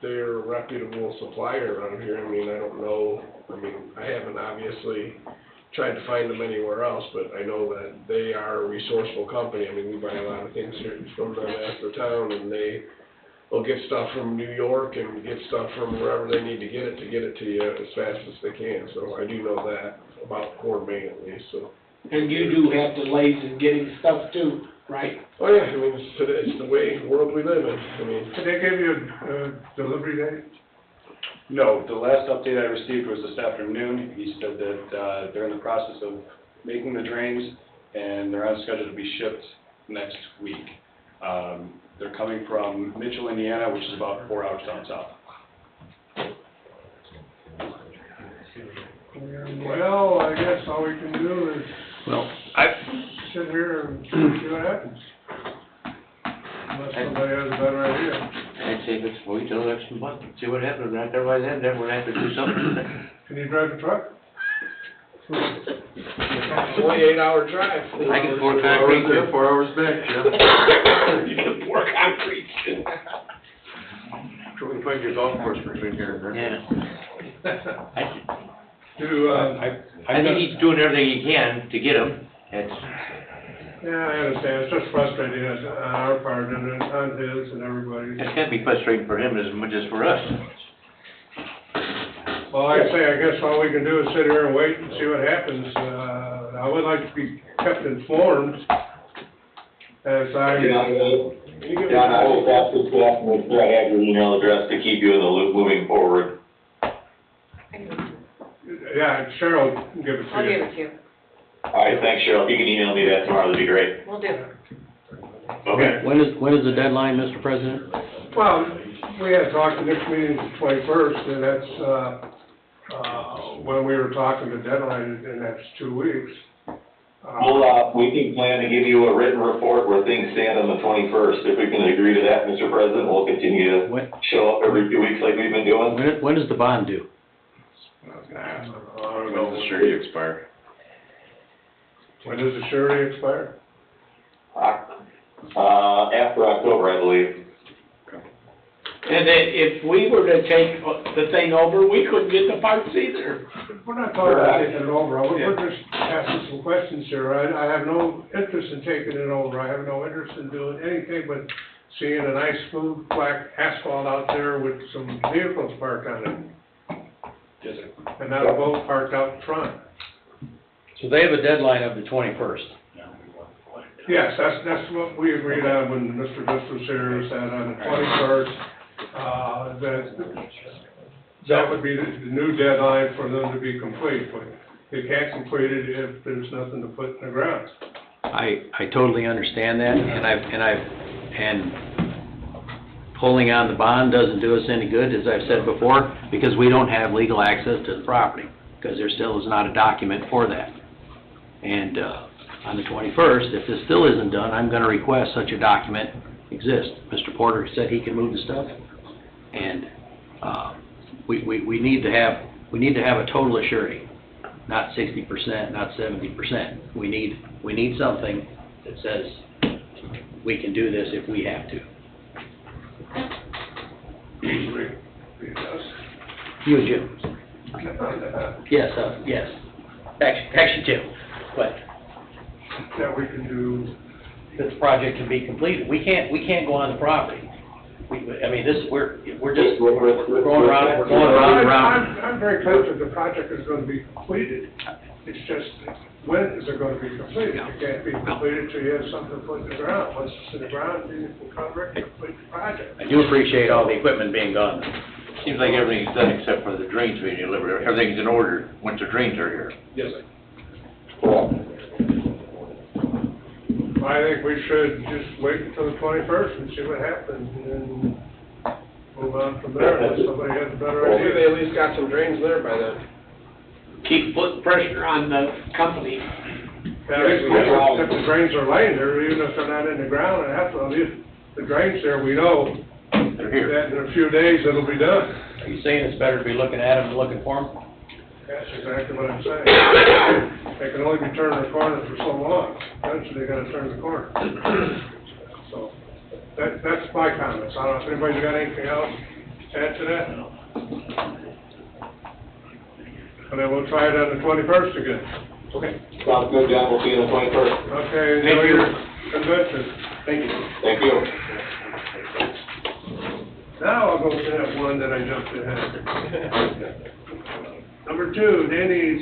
they're a reputable supplier around here. I don't know, I haven't obviously tried to find them anywhere else, but I know that they are a resourceful company. We buy a lot of things here from them at the town, and they'll get stuff from New York and get stuff from wherever they need to get it to you as fast as they can. So I do know that about Core Main at least, so. And you do have delays in getting stuff too, right? Oh yeah, it's the world we live in. Did they give you a delivery date? No, the last update I received was this afternoon. He said that they're in the process of making the drains, and they're on schedule to be shipped next week. They're coming from Mitchell, Indiana, which is about 4 hours down south. Well, I guess all we can do is Well, sit here and see what happens. Unless somebody has a better idea. I'd say let's wait till next month, see what happens, right there by then we'll have to do something. Can you drive a truck? It's only 8-hour drive. I can pour concrete there, 4 hours back, yeah. You can pour concrete. We can put your golf course between here and there. Yeah. I I think he's doing everything he can to get them. It's, Yeah, I understand, it's just frustrating on our part and on his and everybody's. it's gotta be frustrating for him as much as for us. Well, like I say, I guess all we can do is sit here and wait and see what happens. I would like to be kept informed as I. John, I will pass this back and make sure I have your email address to keep you in the loop moving forward. Yeah, Cheryl can give it to you. I'll give it to you. All right, thanks, Cheryl. If you can email me that tomorrow, that'd be great. We'll do. Okay. when is the deadline, Mr. President? Well, we had talked, the next meeting is the 21st, and that's, when we were talking the deadline, and that's 2 weeks. We can plan to give you a written report where things stand on the 21st. If we can agree to that, Mr. President, we'll continue to show up every 2 weeks like we've been doing. When does the bond due? When does the surety expire? When does the surety expire? After October, I believe. And then if we were to take the thing over, we couldn't get the parts either. We're not talking about taking it over, we're just asking some questions here. I have no interest in taking it over, I have no interest in doing anything but seeing a nice smooth black asphalt out there with some vehicles parked on it. And not a boat parked out front. So they have a deadline of the 21st. Yes, that's what we agreed on when Mr. Viss was here, is that on the 21st, that would be the new deadline for them to be complete, but they can't complete it if there's nothing to put in the ground. I totally understand that, and pulling on the bond doesn't do us any good, as I've said before, because we don't have legal access to the property, because there still is not a document for that. And, on the 21st, if this still isn't done, I'm gonna request such a document exist. Mr. Porter said he can move the stuff, and, we need to have a total assurity, not 60%, not 70%. We need something that says we can do this if we have to. You and Jim. Yes, yes. Actually, Jim, but That we can do. this project can be completed. We can't go on the property. We're just going around and around. I'm very confident the project is gonna be completed. It's just, when is it gonna be completed? It can't be completed till you have something put in the ground. Once it's in the ground, then you can cover it and complete the project. I do appreciate all the equipment being done. Seems like everything's done except for the drains being delivered. Everything's in order once the drains are here. Yes, sir. I think we should just wait until the 21st and see what happens, and then move on from there, unless somebody has a better Hopefully they idea. at least got some drains there by then. Keep putting pressure on the company. At least if the drains are laying there, even if they're not in the ground, and after, at least the drains there, we know They're here. that in a few days it'll be done. Are you saying it's better to be looking at them than looking for them? That's exactly what I'm saying. They can only be turning the corner for so long, eventually they gotta turn the corner. So, that's my comments, I don't know if anybody's got anything else to add to that? And then we'll try it on the 21st again. Okay. Sounds good, John. We'll see you on the 21st. Okay, enjoy your convention. Thank you. Thank you. Now I'll go to that one that I jumped ahead. Number 2, Danny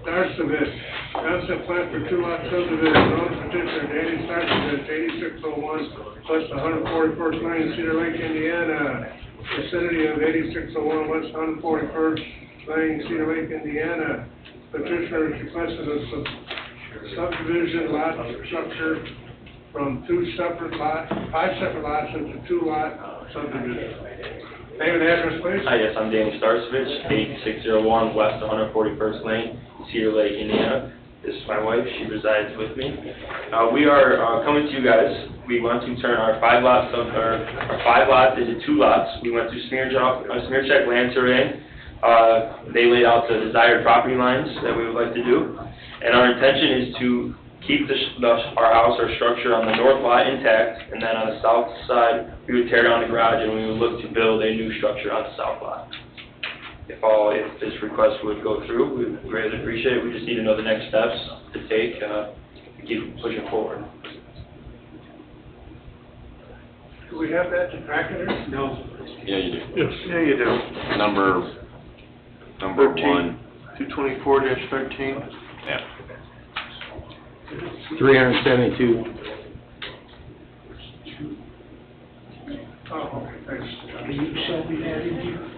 Starsovich, concept plan for 2-lot subdivision, owner petitioner Danny Starsovich, 8601 West 141st Lane, Cedar Lake, Indiana. vicinity of 8601 West 141st Lane, Cedar Lake, Indiana. Petitioner is requesting a subdivision lot structure from five separate lots into 2-lot subdivision. Name and address, please. Hi, yes, I'm Danny Starsovich, 8601 West 141st Lane, Cedar Lake, Indiana. This is my wife, she resides with me. We are coming to you guys. We want to turn our 5 lots into 2 lots. We went through smear check land surveying. They laid out the desired property lines that we would like to do. And our intention is to keep our house, our structure on the north lot intact, and then on the south side, we would tear down the garage and we would look to build a new structure on the south lot. If this request would go through, we would greatly appreciate it. We just need to know the next steps to take to keep pushing forward. Do we have that detracted? No. Yeah, you do. Yes. Yeah, you do. Number 1. 224-13. Yeah. 372. Oh, okay, thanks. Can you show me that in here?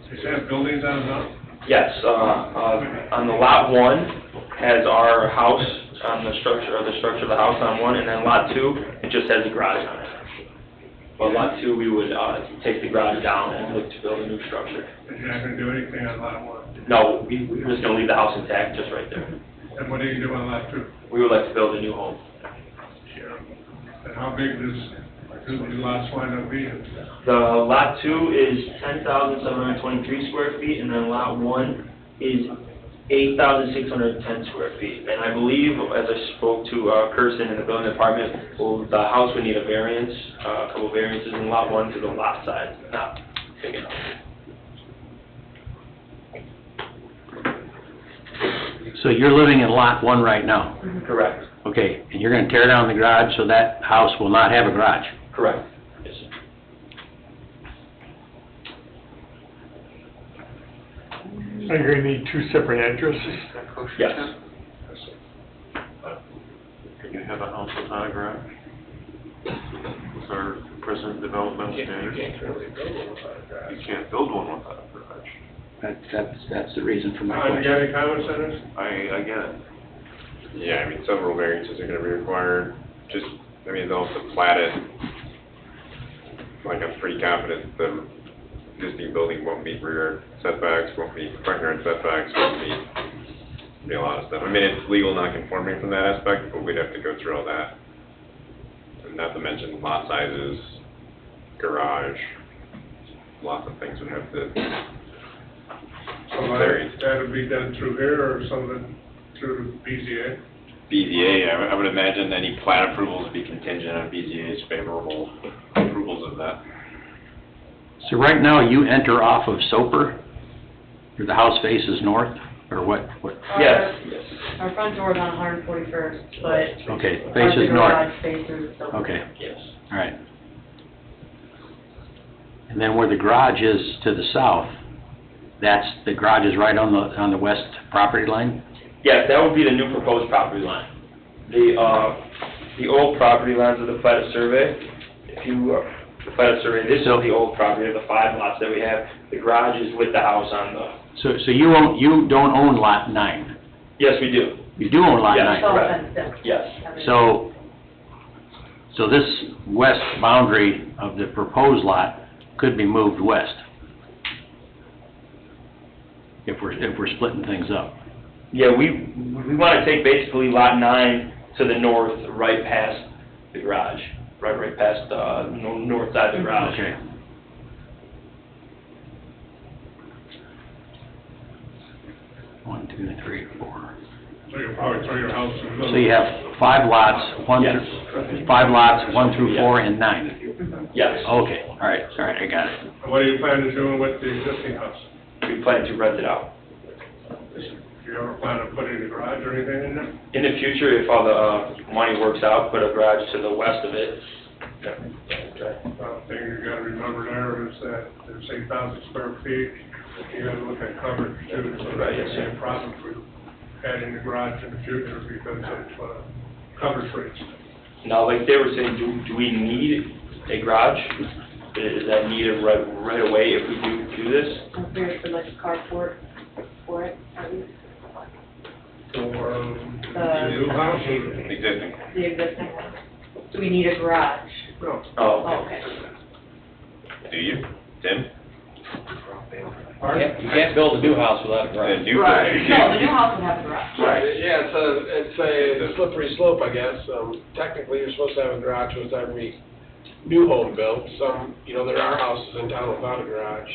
Does it have buildings on it now? Yes, on the lot 1 has our house on the structure of the house on 1, and then lot 2, it just has a garage on it. But lot 2, we would take the garage down and look to build a new structure. But you're not gonna do anything on lot 1? No, we're just gonna leave the house intact, just right there. And what do you do on lot 2? We would like to build a new home. And how big do the lots wind up being? The lot 2 is 10,723 square feet, and then lot 1 is 8,610 square feet. And I believe, as I spoke to Kirsten in the building department, the house would need a variance, a couple variances in lot 1 to the lot size, not big enough. So you're living in lot 1 right now? Correct. Okay, and you're gonna tear down the garage so that house will not have a garage? Correct. Yes, sir. So you're gonna need 2 separate addresses? Yes. Can you have a house without a garage? With our present development standards? You can't build one without a garage. That's the reason for my You got question. any comments on this? I get it. Yeah, I mean, several variances are gonna be required. They'll have to plat it. Like, I'm pretty confident the existing building won't meet rear setbacks, won't meet front yard setbacks, won't meet a lot of stuff. I mean, it's legal non-conforming from that aspect, but we'd have to go through all that. And not to mention lot sizes, garage, lots of things would have to So vary. that would be done through here or some of it through BZA? BZA, I would imagine any plat approvals would be contingent on BZA's favorable approvals of that. So right now, you enter off of Soper, or the house faces north, or what? Yes. Our front door's on 141st, but. Okay, our faces north. garage faces the. Okay, Yes. all right. And then where the garage is to the south, the garage is right on the west property line? Yes, that would be the new proposed property line. The old property lines of the platted survey, the platted survey, this is the old property of the 5 lots that we have. The garage is with the house on the... So you don't own lot 9? Yes, we do. You do own lot 9? Yes, correct. Yes. So this west boundary of the proposed lot could be moved west, if we're splitting things up. Yeah, we want to take basically lot 9 to the north, right past the garage, right past north side of the garage. Okay. One, two, three, four. So you'll probably throw your house in the middle. So you have 5 lots, 1 Yes. through, 5 lots, 1 through 4, and 9? Yes. Okay, all right, I got it. And what do you plan to do with the existing house? We plan to rent it out. Do you ever plan on putting a garage or anything in there? In the future, if all the money works out, put a garage to the west of it, Thing you gotta remember there is that there's 8,000 square feet. You gotta look at coverage too, so that is a problem for adding the garage in the future because of, coverage rates. Now, like they were saying, do we need a garage? Is that needed right away if we do this? Compared to like a carport for it, at least, For the new house? Existing. the existing one. Do we need a garage? No. Oh, Oh, okay. Do you, Tim? You can't build a new house without a garage. Right. No, the new house would have a garage. Right, yeah, it's a slippery slope, I guess. Technically, you're supposed to have a garage with every new home built. Some, there are houses in town without a garage.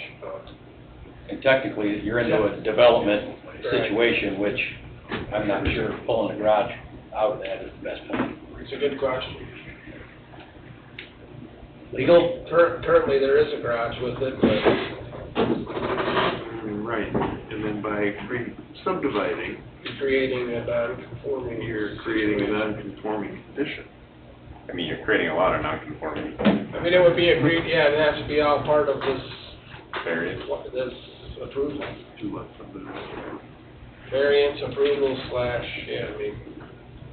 And technically, you're into a development situation, which I'm not sure pulling a garage out of that is the best point. It's a good question. Legal? Currently, there is a garage with it, but Right, and then by subdividing, creating a non-conforming. you're creating a non-conforming condition. I mean, you're creating a lot of non-conformity. I mean, it would be agreed, yeah, it has to be all part of this, Variance. this approval. Too much subdivision. Variance approval / yeah, I mean.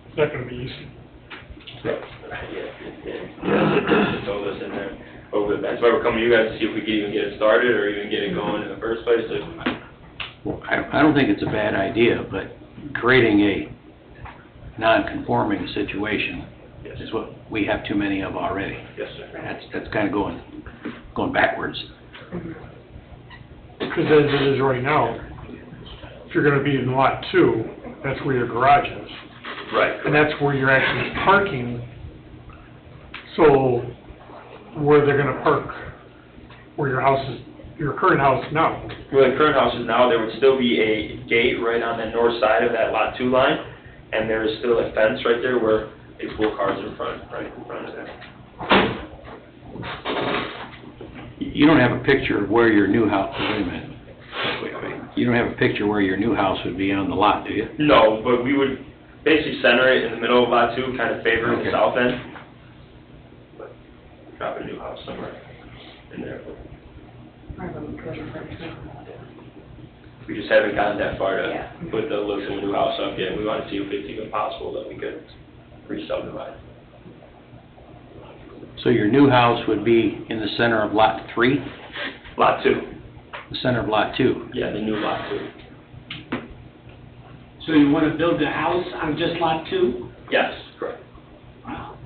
It's not gonna be easy. Yeah, it's all this in there. But that's why we're coming to you guys to see if we can even get it started or even get it going in the first place. Well, I don't think it's a bad idea, but creating a non-conforming situation is what we have too many of already. Yes, sir. That's kind of going backwards. Because as it is right now, if you're gonna be in lot 2, that's where your garage is. Right. And that's where you're actually parking. So where they're gonna park, where your house is, your current house now. Where the current house is now, there would still be a gate right on the north side of that Lot 2 line, and there is still a fence right there where they pull cars in front, right in front of there. You don't have a picture of where your new house, wait a minute. Wait. You don't have a picture where your new house would be on the lot, do you? No, but we would basically center it in the middle of Lot 2, kind of favor the south end. But drop a new house somewhere in there. We just haven't gotten that far to put the looks of the new house up yet. We want to see if it's even possible that we could re-subdivide. So your new house would be in the center of lot 3? Lot 2. The center of lot 2? Yeah, the new Lot 2. So you want to build a house on just lot 2? Yes, correct. Wow.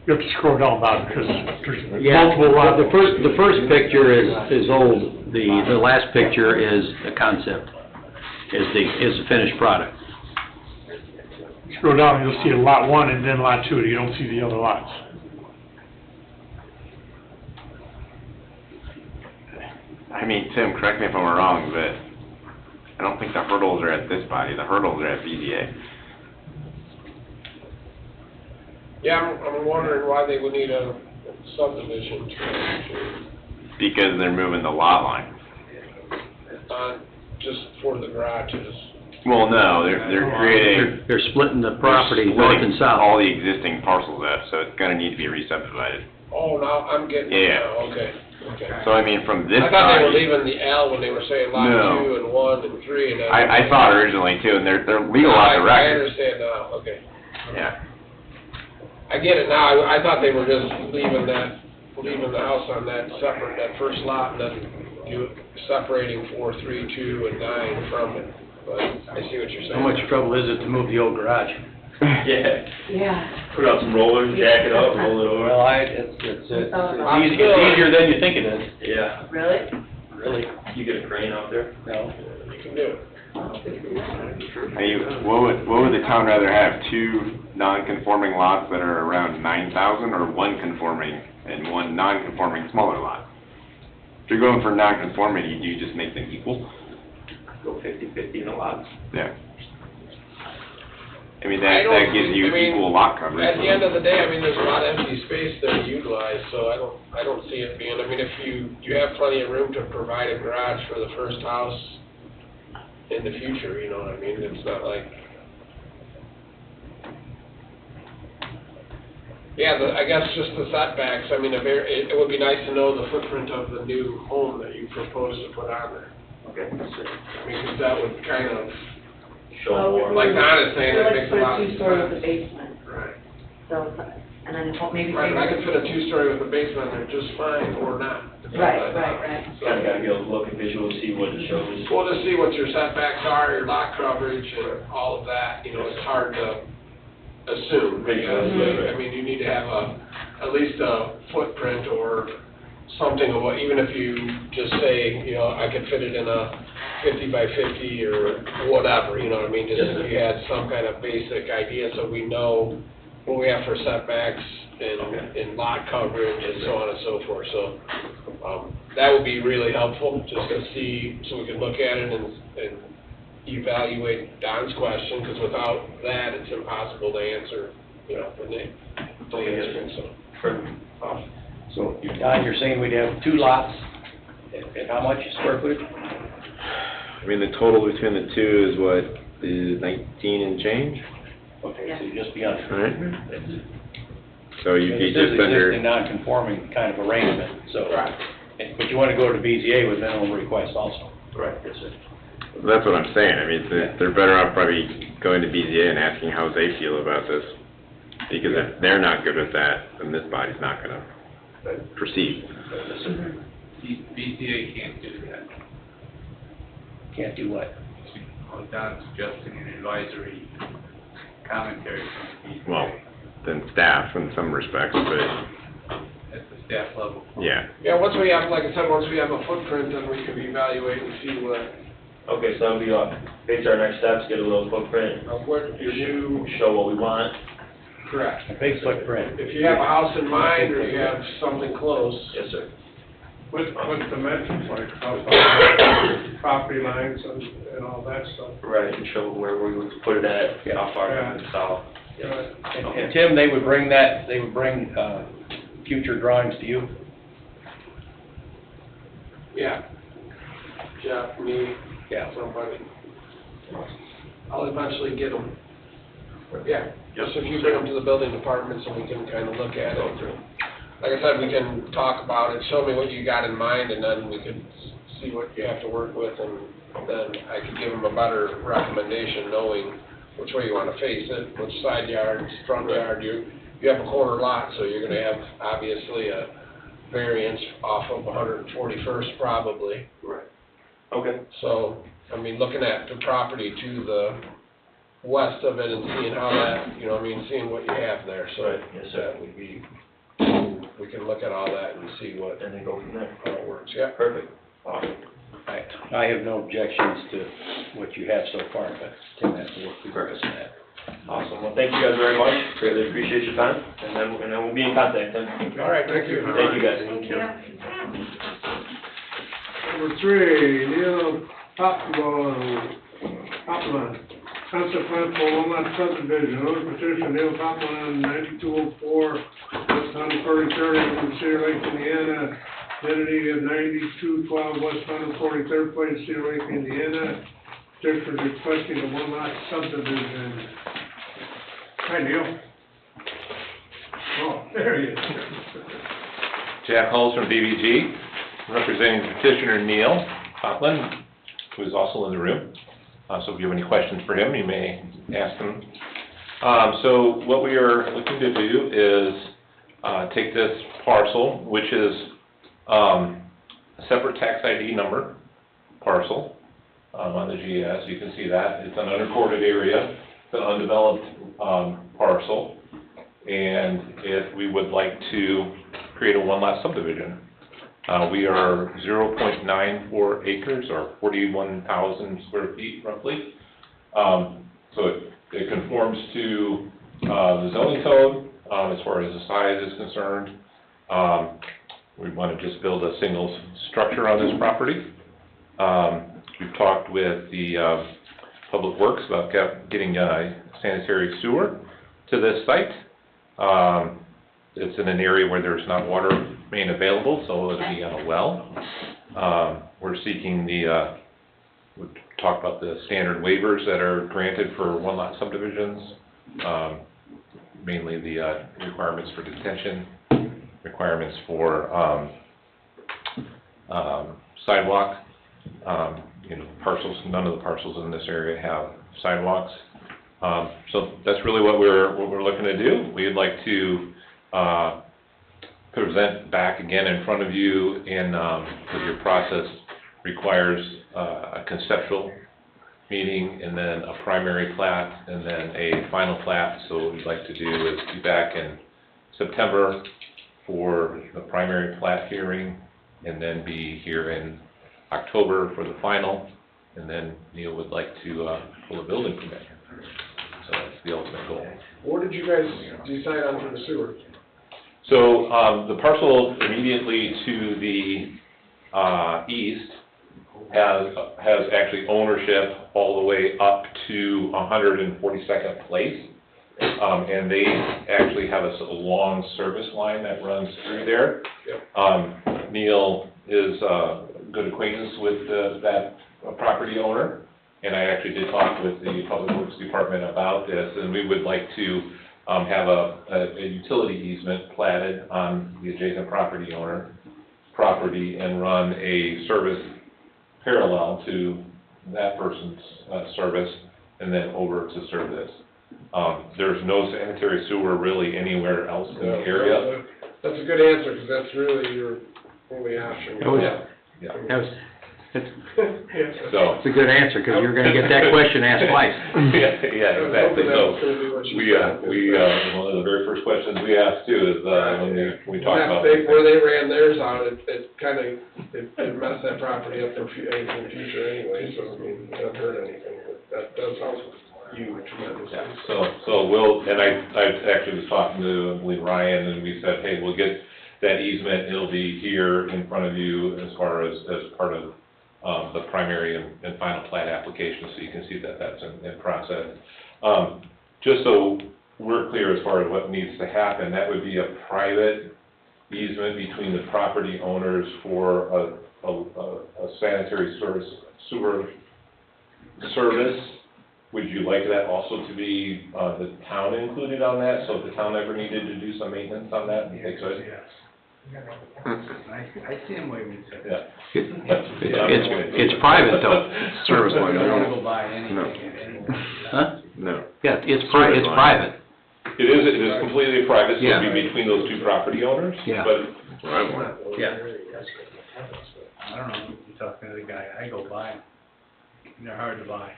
You have to scroll down about it, because there's Yeah, multiple lots. the first picture is old, the last picture is a concept, is the finished product. Scroll down, you'll see lot 1 and then lot 2, you don't see the other lots. I mean, Tim, correct me if I'm wrong, but I don't think the hurdles are at this body, the hurdles are at BZA. Yeah, I'm wondering why they would need a subdivision Because they're moving the lot line. just for the garages. Well, no, they're creating. They're splitting the property they're north splitting and south. all the existing parcels up, so it's gonna need to be re-subdivided. Oh, now I'm getting it Yeah. now, okay. So I mean, from this I thought they were side, leaving the L when they were saying lot No. 2 and 1 and 3 and then. I thought originally too, and they're legal on the I record. understand now, okay. Yeah. I get it now, I thought they were just leaving the house on that separate, that first lot, and then separating 4, 3, 2, and 9 from it, but I see what you're saying. How much trouble is it to move the old garage? Yeah. Yeah. Put out some rollers, jack it up, roll it over. Well, it's easier than you think it is. Yeah. Really? Really? You get a crane out there? No. You can do it. What would the town rather have, 2 non-conforming lots that are around 9,000, or 1 conforming and 1 non-conforming smaller lot? If you're going for non-conformity, do you just make them equal? Go 50-50 in the lots. Yeah. I mean, that gives you equal lot coverage. At the end of the day, I mean, there's a lot of empty space there to utilize, so I don't see it being, I mean, if you have plenty of room to provide a garage for the first house in the future, you know what I mean? It's not like, Yeah, I guess just the setbacks, I mean, it would be nice to know the footprint of the new home that you propose to put on there. Okay. I mean, 'cause that would kind of, Show more. like Don is saying, it Let's makes a put lot a of two-story with sense. a basement, Right. so, and then maybe. Right, but I could fit a two-story with a basement there just fine, or not. Right. Kind of gotta be able to look and visually see what it shows. We'll just see what your setbacks are, your lot coverage, and all of that, you know, it's hard to assume. I mean, you need to have at least a footprint or something of what, even if you just say, you know, I could fit it in a 50 by 50 or whatever, you know what I mean? Just if you had some kind of basic idea so we know what we have for setbacks and lot coverage and so on and so forth. So, that would be really helpful, just to see, so we can look at it and evaluate Don's question, because without that, it's impossible to answer, you know, the answer, so. So, Don, you're saying we'd have 2 lots, at how much square footage? I mean, the total between the two is what, is 19 and change? Okay, so you'd just be under. Right. So you'd be This is just under. existing non-conforming kind of arrangement, so. Right. But you want to go to BZA with minimum request also. Right, yes, sir. That's what I'm saying. I mean, they're better off probably going to BZA and asking how they feel about this. Because if they're not good with that, then this body's not gonna proceed. BZA can't do that. Can't do what? Well, Don's suggesting an advisory commentary from BZA. Well, then staff in some respects, but At the staff level. yeah. Yeah, once we have, like I said, once we have a footprint, then we can evaluate and see what, Okay, so that'll be, basically our next steps, get a little footprint, what your new, show what we want. correct. A big footprint. If you have a house in mind, or you have something close. Yes, sir. What dimensions, like how far, property lines and all that stuff? Right, and show where we would put it at, how far Yeah. from the south. And Tim, they would bring future drawings to you? Yeah. Jeff, me, Yeah. somebody. I'll eventually get them. Yeah, just if you bring them to the building department so we can kind of look at it. Like I said, we can talk about it, show me what you got in mind, and then we could see what you have to work with, and then I could give them a better recommendation, knowing which way you want to face it, which side yard, front yard. You have a corner lot, so you're gonna have, obviously, a variance off of 141st probably. Right. Okay. So, I mean, looking at the property to the west of it and seeing how that, you know, I mean, seeing what you have there, so. Right, yes, sir. That would be, we can look at all that and see what, And then go from there. how it works, yeah. Perfect. Awesome. I have no objections to what you have so far, but Tim has to work through the rest of that. Awesome. Well, thank you guys very much. Greatly appreciate your time. And then we'll be in contact then. All right, thank you. Thank you, guys. Number 3, Neil Poplar, concept plan for one lot subdivision, owner petition, Neil Poplar, 9204, West 143rd, in Cedar Lake, Indiana, identity of 9212 West 143rd Place, Cedar Lake, Indiana, petition requesting a one lot subdivision. Hi, Neil. Oh, there he is. Jack Hulls from DVG, representing petitioner Neil Poplin, who is also in the room. So if you have any questions for him, you may ask him. So what we are looking to do is take this parcel, which is a separate tax ID number parcel on the GIS. You can see that. It's an unrecorded area. It's an undeveloped parcel. And we would like to create a one-lot subdivision. We are 0.94 acres, or 41,000 square feet roughly. So it conforms to the zoning code as far as the size is concerned. We want to just build a single structure on this property. We've talked with the Public Works about getting sanitary sewer to this site. It's in an area where there's not water main available, so it'll be on a well. We're seeking we talked about the standard waivers that are granted for one-lot subdivisions. mainly the requirements for detention, requirements for sidewalk. You know, parcels, none of the parcels in this area have sidewalks. So that's really what we're looking to do. We'd like to present back again in front of you, and because your process requires a conceptual meeting, and then a primary plat, and then a final plat. So what we'd like to do is be back in September for the primary plat hearing, and then be here in October for the final, and then Neil would like to pull a building permit. So that's the ultimate goal. What did you guys decide on for the sewer? So the parcel immediately to the east has actually ownership all the way up to 142nd Place. And they actually have a long service line that runs through there. Neil is a good acquaintance with that property owner, and I actually did talk with the Public Works Department about this, and we would like to have a utility easement platted on the adjacent property owner property and run a service parallel to that person's service, and then over to serve this. There's no sanitary sewer really anywhere else in the area. That's a good answer, because that's really your only option. It's a good answer, because you're gonna get that question asked twice. Yeah, exactly. So, one of the very first questions we asked too is, when we talked about. Where they ran theirs out, it kind of, it messed that property up in the future anyway, so, I mean, it doesn't hurt anything, but that does help you tremendously. Yeah, so we'll, and I actually was talking to, I believe, Ryan, and we said, hey, we'll get that easement, it'll be here in front of you as far as part of the primary and final plat application, so you can see that that's in process. Just so we're clear as far as what needs to happen, that would be a private easement between the property owners for a sanitary sewer service. Would you like that also to be the town included on that, so if the town ever needed to do some maintenance on that, they could? I see him waving. Yeah. It's private though, service line. I don't go buy anything. Huh? No. Yeah, it's private. It is completely private, so it'd be between those two property owners? Yeah. But, Yeah. I don't know, you're talking to the guy, I go buy them. They're hard to buy.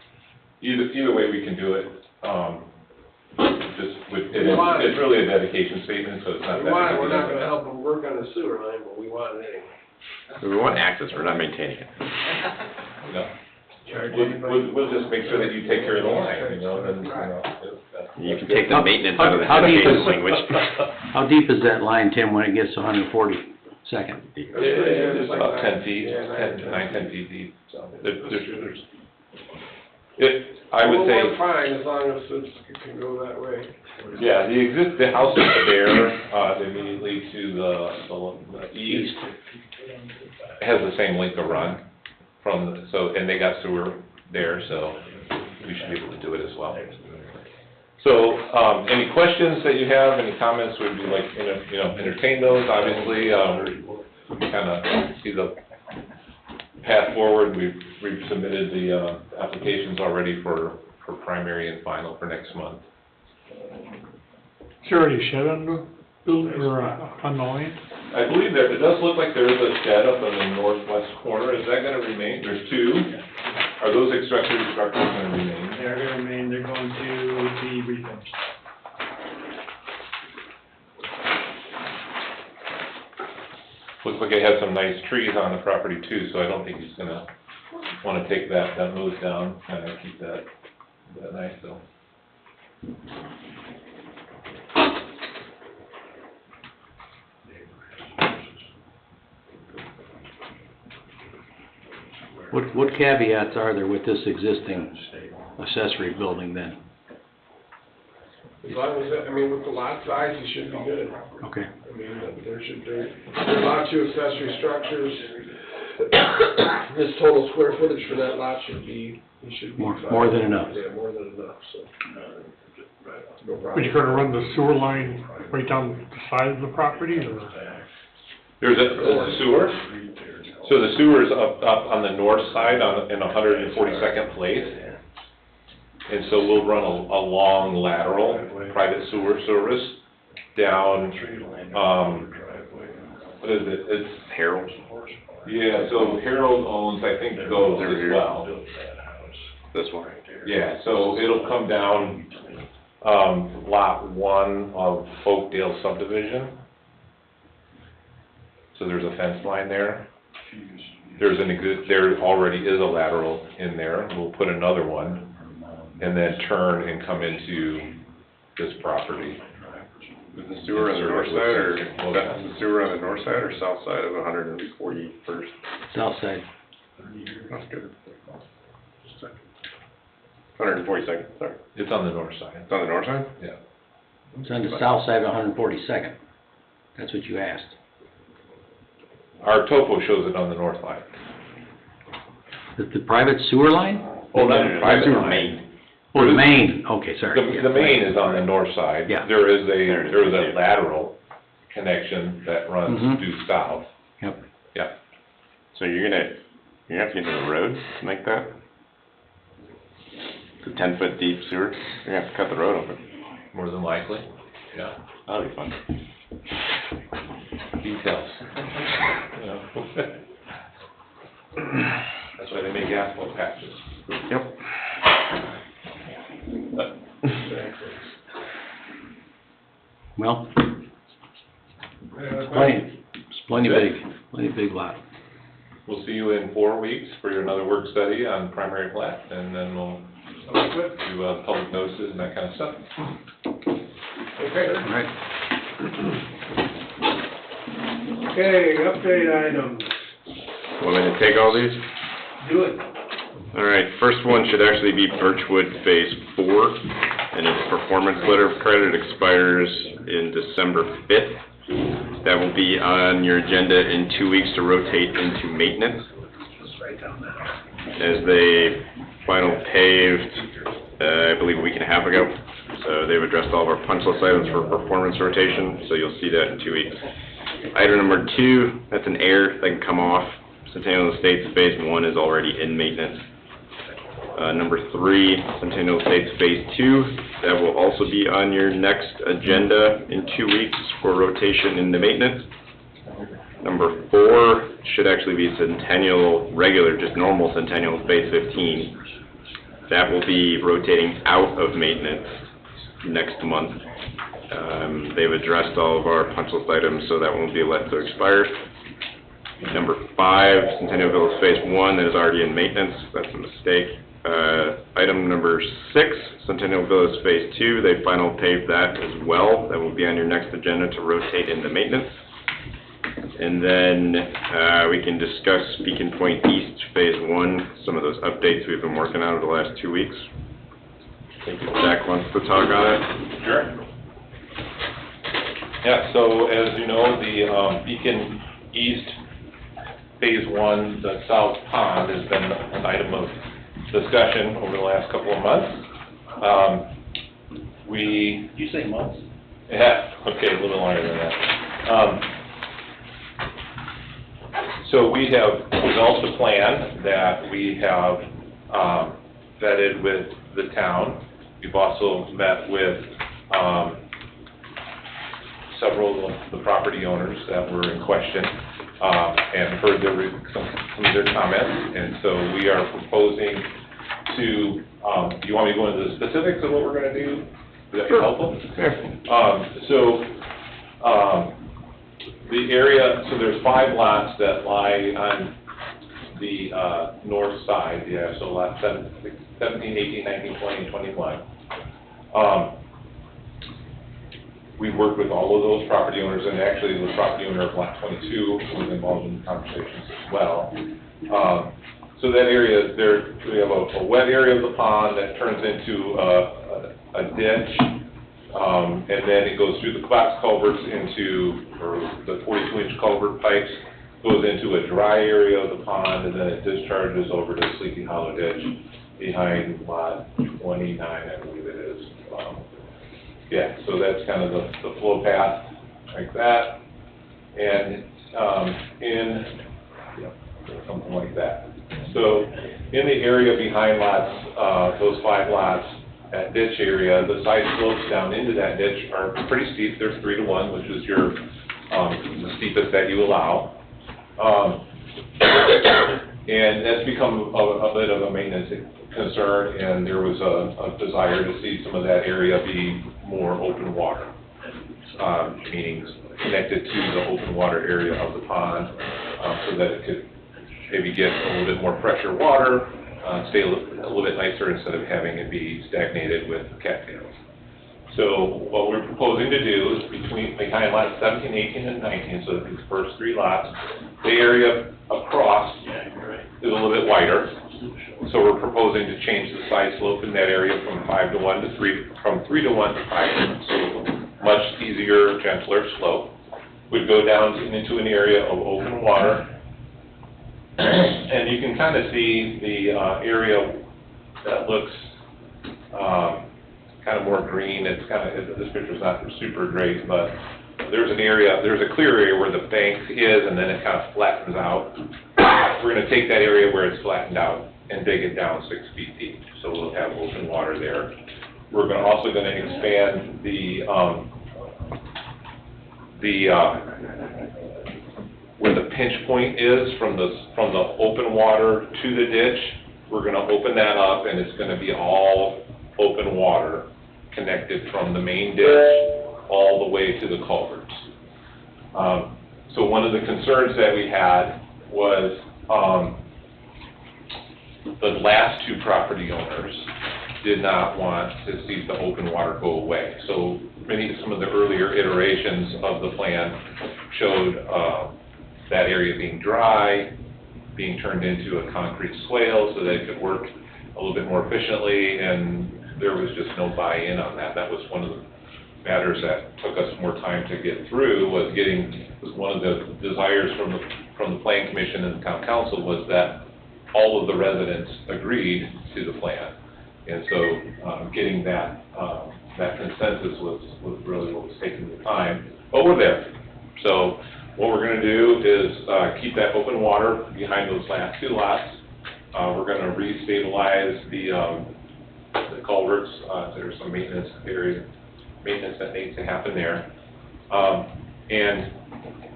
either way we can do it, just with, it's really a dedication statement, so it's not that. We're not gonna help them work on the sewer line, but we want it anyway. We want access, we're not maintaining it. No. We'll just make sure that you take care of the line, you know, and, You can take the maintenance out of the dedication language. How deep is that line, Tim, when it gets to 142nd? It's about 10 feet, 10 feet deep, so I would say. We're fine, as long as it can go that way. Yeah, the house is there, immediately to the east, has the same length of run from, and they got sewer there, so we should be able to do it as well. So, any questions that you have, any comments, would you like, entertain those, obviously, we kind of see the path forward. We've submitted the applications already for primary and final for next month. Is there already a shed on the building, or on the land? I believe it does look like there is a shed up in the northwest corner. Is that going to remain? There's two. Are those accessory structures going to remain? They're going to remain, they're going to be refinished. Looks like it has some nice trees on the property too, so I don't think he's gonna wanna take that nose down, kinda keep that nice though. What caveats are there with this existing accessory building then? As long as, with the lot size, you should be good. Okay. There are two accessory structures. This total square footage for that lot should be, fine. More than enough. Yeah, more than enough, so. No problem. But you're gonna run the sewer line right down the side of the property, or? There's a sewer, so the sewer is up on the north side in 142nd Place. And so we'll run a long lateral private sewer service down, what is it? It's Harold? Yeah, so Harold owns, I think, those as well. This one? Yeah, so it'll come down, lot 1 of Oakdale subdivision. So there's a fence line there. There already is a lateral in there. We'll put another one and then turn and come into this property. Is the sewer on the north side, or is the sewer on the north side or south side of 141st? South side. That's good. 142nd, sorry. It's on the north side. It's on the north side? Yeah. It's on the south side of 142nd. That's what you asked. Our topo shows it on the north line. The private sewer line? Oh, not the private sewer line. main. Oh, the main, okay, sorry. The main is on the north side. Yeah. There is a lateral connection that runs Mhm. due south. Yep. Yeah. So you're gonna have to get to the road to make that? The 10-foot deep sewer? You're gonna have to cut the road open. More than likely, yeah. That'll be fun. Details. You know. That's why they make asphalt patches. Yep. Well, it's plenty big lot. We'll see you in 4 weeks for another work study on primary plat, and then we'll do public notices and that kind of stuff. Okay. All right. Okay, update items. Want me to take all these? Do it. All right, first one should actually be Birchwood Phase 4, and its performance letter of credit expires in December 5th. That will be on your agenda in 2 weeks to rotate into maintenance. As they final paved, I believe a week and a half ago. So they've addressed all of our punch list items for performance rotation, so you'll see that in 2 weeks. Item number 2, that's an error that can come off. Centennial Estates Phase 1 is already in maintenance. Number 3, Centennial Estates Phase 2, that will also be on your next agenda in 2 weeks for rotation into maintenance. Number 4 should actually be Centennial regular, just normal Centennial Phase 15. That will be rotating out of maintenance next month. They've addressed all of our punch list items, so that won't be left to expire. Number 5, Centennial Village Phase 1, that is already in maintenance. That's a mistake. Item number 6, Centennial Village Phase 2, they final paved that as well. That will be on your next agenda to rotate into maintenance. And then we can discuss Beacon Point East Phase 1, some of those updates we've been working on over the last 2 weeks. I think Zach wants to talk on it. Sure. Yeah, so as you know, the Beacon East Phase 1, the South Pond, has been an item of discussion over the last couple of months. Did you say months? Yeah, okay, a little longer than that. So we have developed a plan that we have vetted with the town. We've also met with several of the property owners that were in question and heard some of their comments. And so we are proposing to, do you want me to go into the specifics of what we're going to do? Would that be helpful? Sure. The area, so there's 5 lots that lie on the north side, yeah, so lot 17, 18, 19, 20, and 21. We've worked with all of those property owners, and actually the property owner of lot 22 was involved in the conversations as well. So that area, we have a wet area of the pond that turns into a ditch. And then it goes through the box culverts or the 42-inch culvert pipes, goes into a dry area of the pond, and then it discharges over to Sleepy Hollow Ditch behind lot 29, I believe it is. Yeah, so that's kind of the flow path, like that. And, something like that. So, in the area behind lots, those 5 lots, that ditch area, the side slopes down into that ditch are pretty steep. They're 3-to-1, which is your, the steepest that you allow. And that's become a bit of a maintenance concern, and there was a desire to see some of that area be more open water, meaning connected to the open water area of the pond, so that it could maybe get a little bit more pressure water, stay a little bit nicer instead of having it be stagnated with cattails. So what we're proposing to do is behind lots 17, 18, and 19, so these first 3 lots, the area across is a little bit wider. So we're proposing to change the side slope in that area from 5-to-1 to 3, from 3-to-1 to 5-to-1, so much easier, gentler slope. We'd go down into an area of open water, and you can kind of see the area that looks kind of more green. It's kind of, this picture's not super great, but there's an area, there's a clear area where the bank is, and then it kind of flattens out. We're going to take that area where it's flattened out and dig it down 6 feet deep, so we'll have open water there. We're also going to expand where the pinch point is from the open water to the ditch. We're going to open that up, and it's going to be all open water connected from the main ditch all the way to the culverts. So one of the concerns that we had was the last 2 property owners did not want to see the open water go away. So some of the earlier iterations of the plan showed that area being dry, being turned into a concrete swale so that it could work a little bit more efficiently, and there was just no buy-in on that. That was one of the matters that took us more time to get through, was one of the desires from the Plan Commission and the Town Council was that all of the residents agreed to the plan. And so getting that consensus was really what was taking the time, but we're there. So what we're going to do is keep that open water behind those last 2 lots. We're going to re-stabilize the culverts. There's some maintenance that needs to happen there. And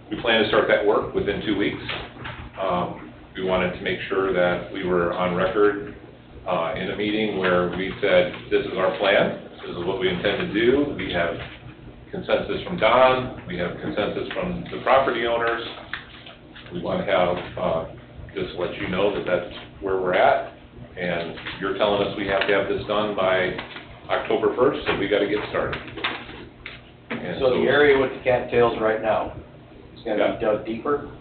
we plan to start that work within 2 weeks. We wanted to make sure that we were on record in a meeting where we said, this is our plan, this is what we intend to do. We have consensus from Don, we have consensus from the property owners. We want to have, just let you know that that's where we're at. And you're telling us we have to have this done by October 1st, so we got to get started. And So the area with the cattails right now, it's going to be dug deeper?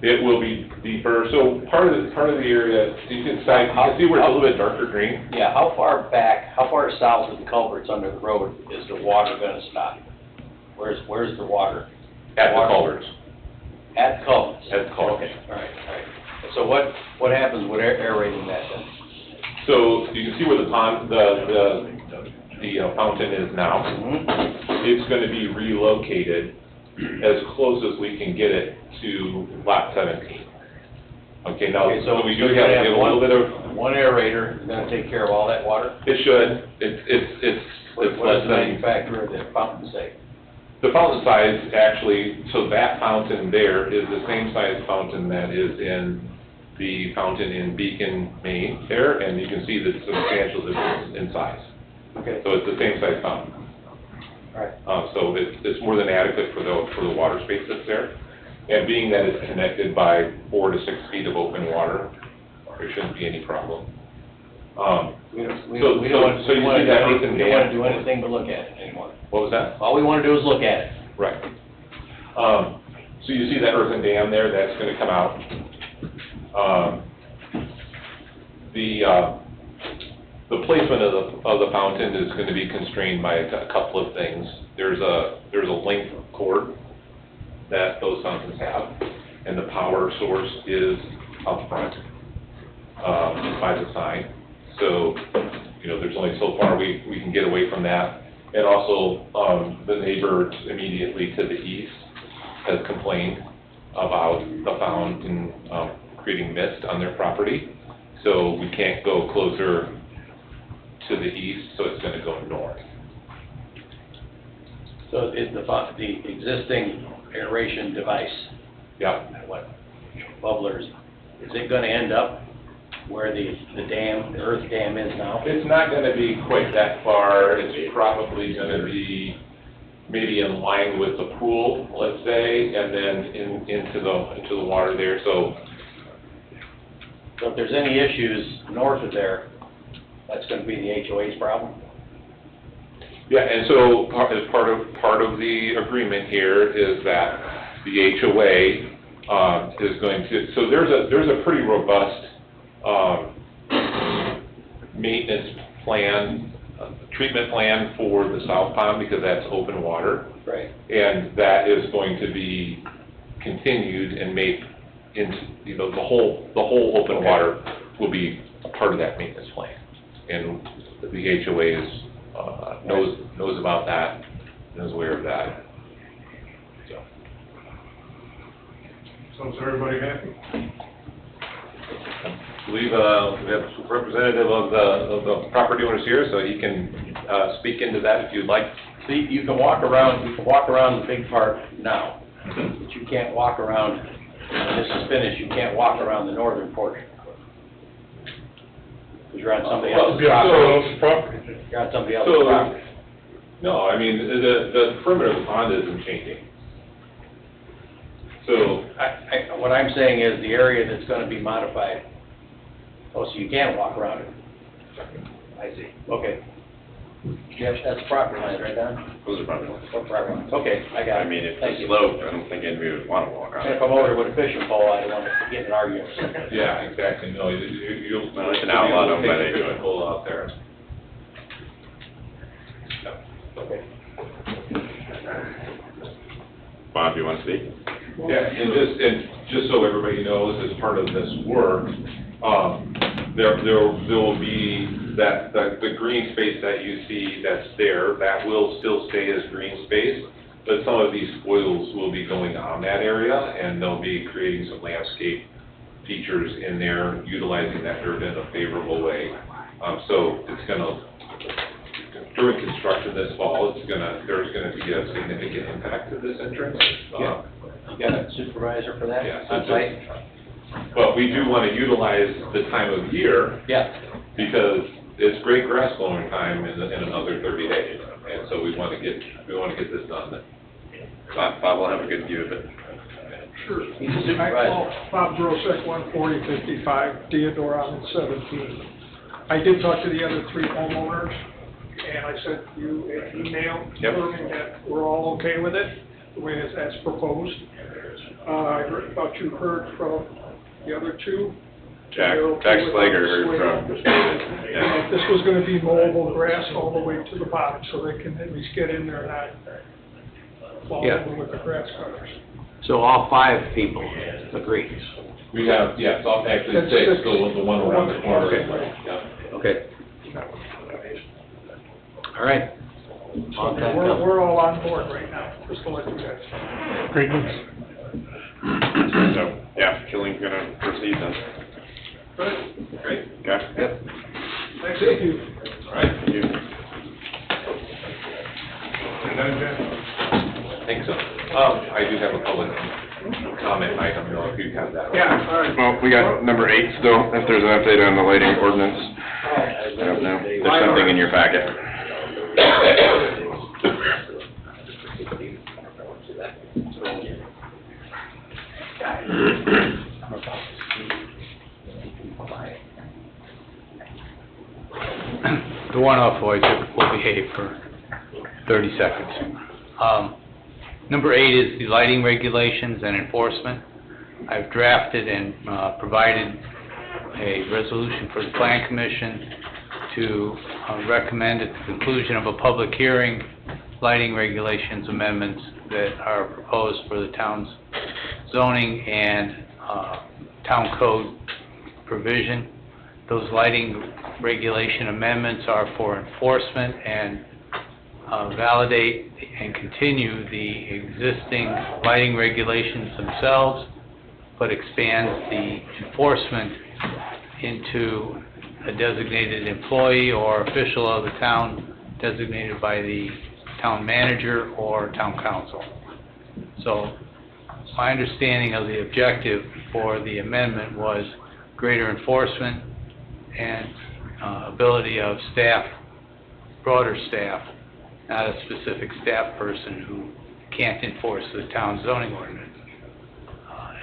It will be deeper. So part of the area, you can see where it's a little bit darker green. Yeah, how far south of the culverts under the road is the water going to stop? Where's the water? At the culverts. At the culverts? At the culverts. Okay, all right. So what happens with aerating that then? So you can see where the pond, the fountain is now. It's going to be relocated as close as we can get it to lot 17. Okay, now, so we do have a little bit of... One aerator is going to take care of all that water? It should. It's What does the manufacturer of the fountain say? The fountain size, actually, so that fountain there is the same size fountain that is in the fountain in Beacon, Maine there, and you can see the substantial difference in size. Okay. So it's the same size fountain. Right. So it's more than adequate for the water space that's there. And being that it's connected by 4 to 6 feet of open water, there shouldn't be any problem. We don't want to do anything but look at it anymore. What was that? All we want to do is look at it. Right. So you see that earthen dam there, that's going to come out. The placement of the fountain is going to be constrained by a couple of things. There's a length of cord that those fountains have, and the power source is up front by the sign. So, there's only so far we can get away from that. And also, the neighbor immediately to the east has complained about the fountain, creating mist on their property. So we can't go closer to the east, so it's gonna go north. So is the existing aeration device, Yeah. what, bubblers, is it gonna end up where the dam, the earth dam is now? It's not gonna be quite that far, it's probably gonna be maybe in line with the pool, let's say, and then into the water there, so. So if there's any issues north of there, that's gonna be the HOA's problem? Yeah, and so as part of the agreement here is that the HOA, is going to, so there's a pretty robust, maintenance plan, treatment plan for the South Pond because that's open water. Right. And that is going to be continued and made into, you know, the whole open water will be a part of that maintenance plan. And the HOA is, knows about that, and is aware of that. So is everybody happy? I believe, we have a representative of the property owners here, so he can, speak into that if you'd like. See, you can walk around the big park now, but you can't walk around, when this is finished, you can't walk around the northern portion. Because you're on somebody else's property. You're on somebody else's property. No, I mean, the perimeter of the pond isn't changing. So, What I'm saying is the area that's gonna be modified, oh, so you can walk around it. I see, okay. Yes, that's property lines, right, Don? Those are property lines. Oh, property lines, okay, I got it. I mean, if Thank it's you. sloped, I don't think anybody would want to walk on And it. if I'm over there with a fishing pole, I don't want to get in an argument. yeah, exactly, no, you'll. Well, it's an outlaw owned by the Take a HOA. fishing pole out there. Okay. Bob, you want to speak? Yeah, and just so everybody knows, as part of this work, there will be the green space that you see that's there, that will still stay as green space, but some of these spoils will be going on that area, and they'll be creating some landscape features in there, utilizing that dirt in a favorable way. So it's gonna, during construction this fall, there's gonna be a significant impact to this entrance. Yeah. You got a supervisor for that? Yeah, On site? But we do want to utilize the time of year. Yeah. Because it's great grass growing time in another 30 days. And so we want to get this done. Bob will have a good view of it. Sure. He's a supervisor. Bob Grosek, 14055, Theodore Island 17. I did talk to the other three homeowners, and I sent you an email confirming that we're all okay with it, the way it's as proposed. I thought you heard from the other two. Jack They're okay with Slager the heard from, And if this was gonna be mowable grass all the way to the bottom, so they can at least get in there and not fall Yeah. over with the grass cutters. So all 5 people agree? We have, yes, actually That's 6, six. the one around the corner. Okay. Yeah. Okay. All right. On time, Bill. We're all on board right now, just to let you guys know. Great news. So, yeah, killing's gonna proceed then. Great. Okay. Yep. Thank you. All right. Thank you. And then, Jen? I think so. I do have a public comment item, I don't know if you have that. Yeah, all right. Well, we got number 8 still, if there's an update on the lighting ordinance. I don't know, there's something in your packet. The one-off voice will behave for 30 seconds. Number 8 is the lighting regulations and enforcement. I've drafted and provided a resolution for the Plan Commission to recommend at the conclusion of a public hearing, lighting regulations amendments that are proposed for the town's zoning and town code provision. Those lighting regulation amendments are for enforcement and validate and continue the existing lighting regulations themselves, but expands the enforcement into a designated employee or official of the town designated by the town manager or town council. So my understanding of the objective for the amendment was greater enforcement and ability of staff, broader staff, not a specific staff person who can't enforce the town zoning ordinance.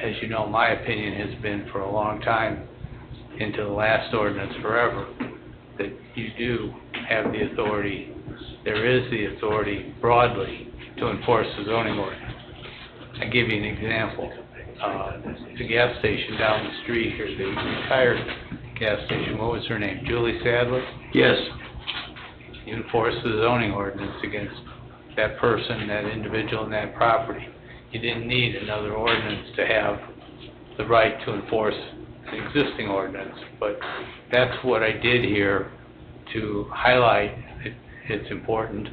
As you know, my opinion has been for a long time, into the last ordinance forever, that you do have the authority, there is the authority broadly to enforce the zoning ordinance. I'll give you an example. The gas station down the street here, the retired gas station, what was her name, Julie Sadler? Yes. You enforce the zoning ordinance against that person, that individual, and that property. You didn't need another ordinance to have the right to enforce the existing ordinance, but that's what I did here to highlight it's important,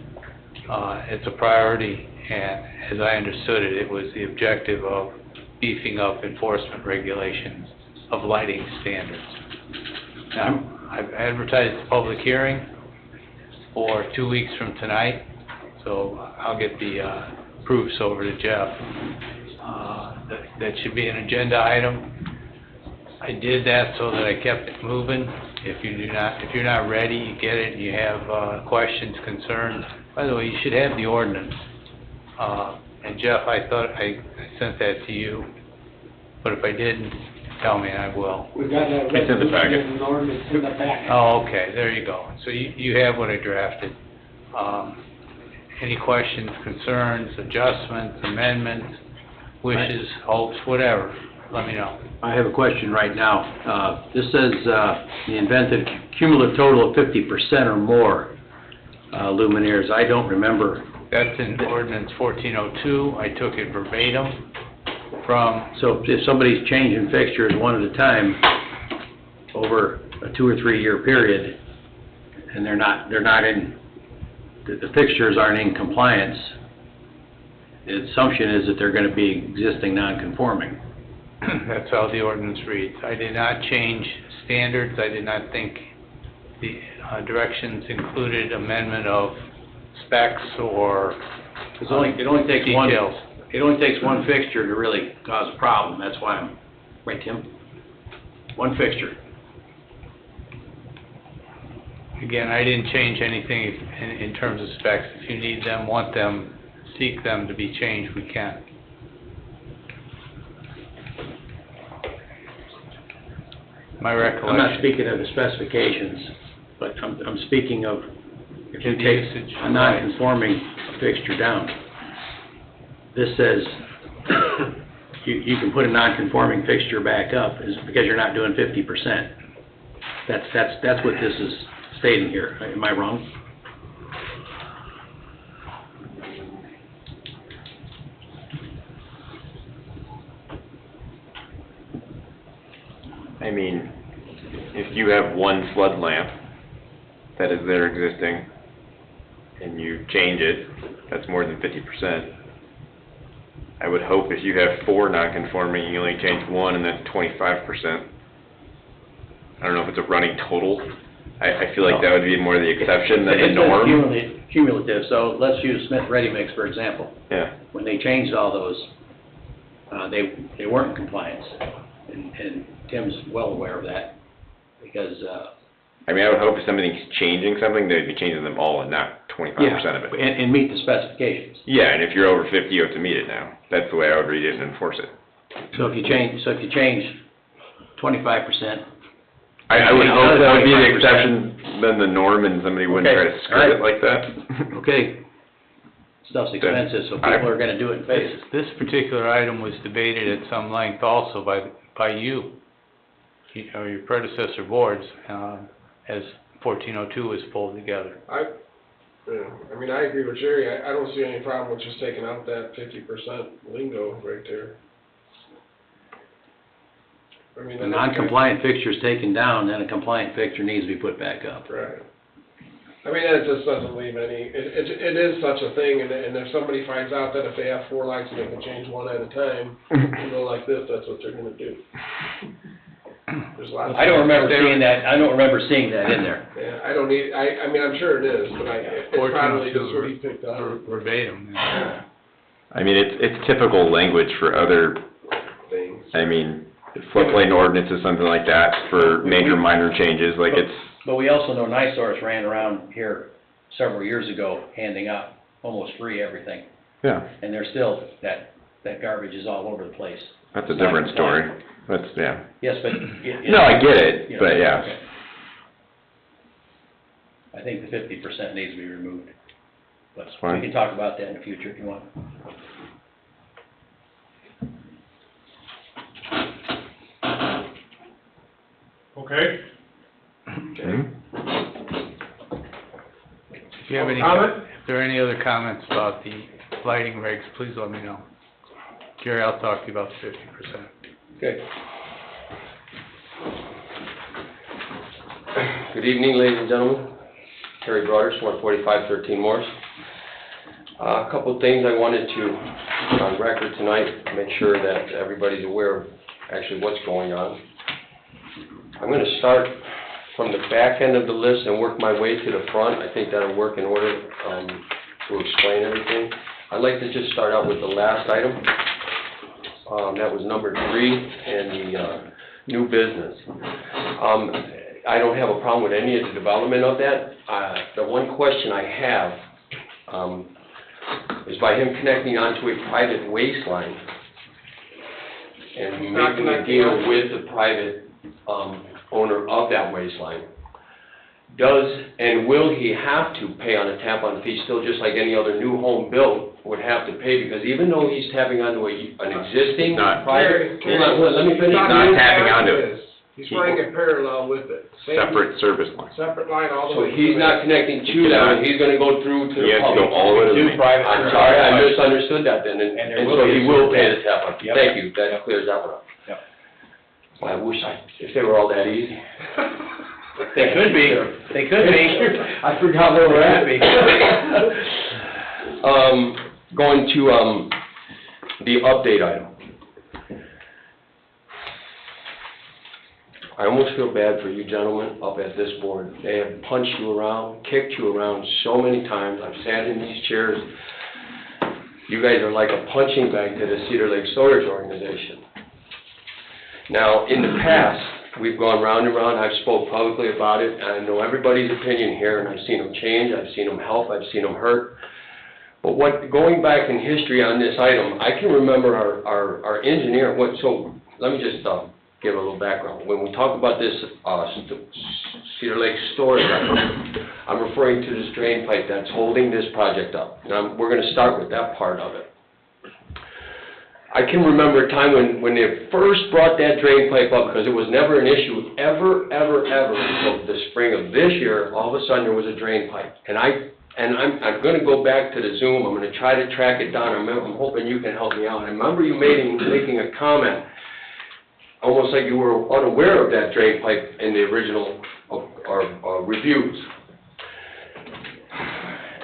it's a priority, and as I understood it, it was the objective of beefing up enforcement regulations of lighting standards. Now, I've advertised the public hearing for 2 weeks from tonight, so I'll get the proofs over to Jeff. That should be an agenda item. I did that so that I kept it moving. If you're not ready, you get it, you have questions, concerns. By the way, you should have the ordinance. And Jeff, I thought I sent that to you, but if I didn't, tell me and I will. We've got that It's in the packet. resolution and ordinance in the packet. Oh, okay, there you go. So you have what I drafted. Any questions, concerns, adjustments, amendments, wishes, hopes, whatever, let me know. I have a question right now. This says, the invented cumulative total of 50% or more luminaires. I don't remember. That's in ordinance 1402. I took it verbatim from... So if somebody's changing fixtures one at a time over a 2 or 3 year period, and they're not in, the fixtures aren't in compliance, the assumption is that they're going to be existing non-conforming. That's how the ordinance reads. I did not change standards. I did not think the directions included amendment of specs or It only takes details. It only takes one fixture to really cause a problem. That's why I'm, right, Tim? One fixture. Again, I didn't change anything in terms of specs. If you need them, want them, seek them to be changed, we can. My recollection... I'm not speaking of the specifications, but I'm speaking of if you take a non-conforming fixture down. This says you can put a non-conforming fixture back up is because you're not doing 50%. That's what this is stating here. Am I wrong? I mean, if you have one flood lamp that is there existing, and you change it, that's more than 50%. I would hope if you have 4 non-conforming, you only change 1, and that's 25%. I don't know if it's a running total. I feel like that would be more the exception than the norm. It's cumulative, so let's use Smith Ready Mix, for example. Yeah. When they changed all those, they weren't in compliance, and Tim's well aware of that, because... I mean, I would hope if somebody's changing something, they'd be changing them all and not 25% of it. And meet the specifications. Yeah, and if you're over 50, you have to meet it now. That's the way I would read it and enforce it. So if you change 25%. I would hope that would be the exception than the norm, and somebody wouldn't try to skirt it like that. Okay. Stuff's expensive, so people are gonna do it in phases. This particular item was debated at some length also by you, or your predecessor boards, as 1402 was pulled together. I mean, I agree with Jerry. I don't see any problem with just taking out that 50% lingo right there. I mean, A non-compliant fixture is taken down, then a compliant fixture needs to be put back up. Right. I mean, it just doesn't leave any, it is such a thing, and if somebody finds out that if they have 4 lights, they can change one at a time, you know, like this, that's what they're gonna do. There's lots of. I don't remember seeing that in there. Yeah, I don't need, I mean, I'm sure it is, but it's probably just what he picked up. Verbatim. I mean, it's typical language for other, Things. I mean, floodplain ordinances, something like that, for major, minor changes, like it's, But we also know NiSource ran around here several years ago handing out almost free everything. yeah, And they're still, that garbage is all over the place. that's a different story. That's, yeah. Yes, but. No, I get it, you know, but yeah. okay. I think the 50% needs to be removed. But fine. we can talk about that in the future if you want. Okay? If you have any, Comment? if there are any other comments about the lighting regs, please let me know. Jerry, I'll talk to you about the 50%. Okay. Good evening, ladies and gentlemen. Terry Broaders, 14513 Morris. A couple of things I wanted to put on record tonight, make sure that everybody's aware of actually what's going on. I'm going to start from the back end of the list and work my way to the front. I think that'll work in order to explain everything. I'd like to just start out with the last item. That was number 3, and the new business. I don't have a problem with any of the development of that. The one question I have is by him connecting onto a private waste line and making a deal with the private owner of that waste line. Does and will he have to pay on a tap-on fee still, just like any other new home built would have to pay? Because even though he's tapping onto an existing private, hold on, let me finish. He's not tapping onto it. He's running it parallel with it. Separate service line. Separate line all the So way. he's not connecting to that, he's gonna go through to He the has to public. go all the way to the main. I'm sorry, I misunderstood that then, and so he will pay the tap on fee. Yep. Thank you, that clears that one up. Yep. I wish if they were all that easy. They could be. They could be. I forgot where we're at. Going to, the update item. I almost feel bad for you gentlemen up at this board. They have punched you around, kicked you around so many times. I've sat in these chairs. You guys are like a punching bag to the Cedar Lake Storage Organization. Now, in the past, we've gone round and round. I've spoke publicly about it, and I know everybody's opinion here, and I've seen them change, I've seen them help, I've seen them hurt. But going back in history on this item, I can remember our engineer, so let me just give a little background. When we talk about this Cedar Lake storage, I'm referring to this drain pipe that's holding this project up. Now, we're going to start with that part of it. I can remember a time when they first brought that drain pipe up, because it was never an issue ever until the spring of this year. All of a sudden there was a drain pipe, and I'm going to go back to the Zoom. I'm going to try to track it down. I'm hoping you can help me out. I remember you making a comment, almost like you were unaware of that drain pipe in the original reviews.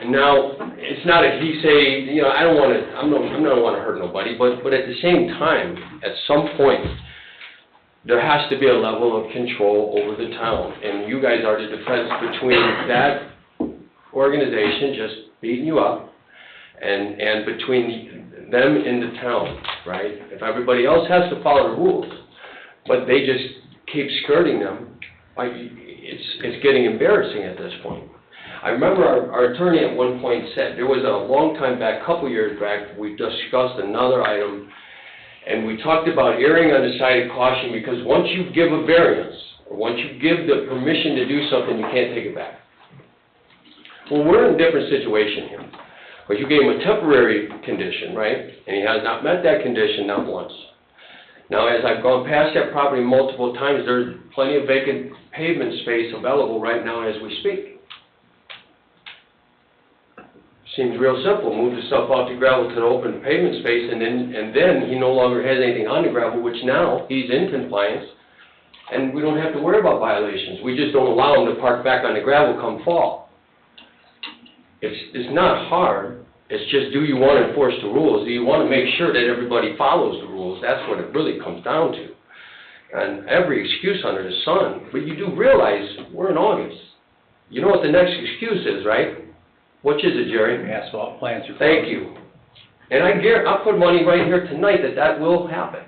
Now, it's not a he say, you know, I don't want to hurt nobody, but at the same time, at some point, there has to be a level of control over the town, and you guys are the defense between that organization just beating you up and between them and the town, right? If everybody else has to follow the rules, but they just keep skirting them, like, it's getting embarrassing at this point. I remember our attorney at one point said, there was a long time back, a couple years back, we discussed another item, and we talked about erring on the side of caution, because once you give a variance, or once you give the permission to do something, you can't take it back. Well, we're in a different situation here, because you gave him a temporary condition, right? And he has not met that condition, not once. Now, as I've gone past that property multiple times, there's plenty of vacant pavement space available right now as we speak. Seems real simple, move the stuff off the gravel to the open pavement space, and then he no longer has anything on the gravel, which now he's in compliance, and we don't have to worry about violations. We just don't allow him to park back on the gravel come fall. It's not hard, it's just, do you want to enforce the rules? Do you want to make sure that everybody follows the rules? That's what it really comes down to. And every excuse under the sun, but you do realize we're in August. You know what the next excuse is, right? Which is it, Jerry? Asphalt plants are. Thank you. And I'll put money right here tonight that will happen.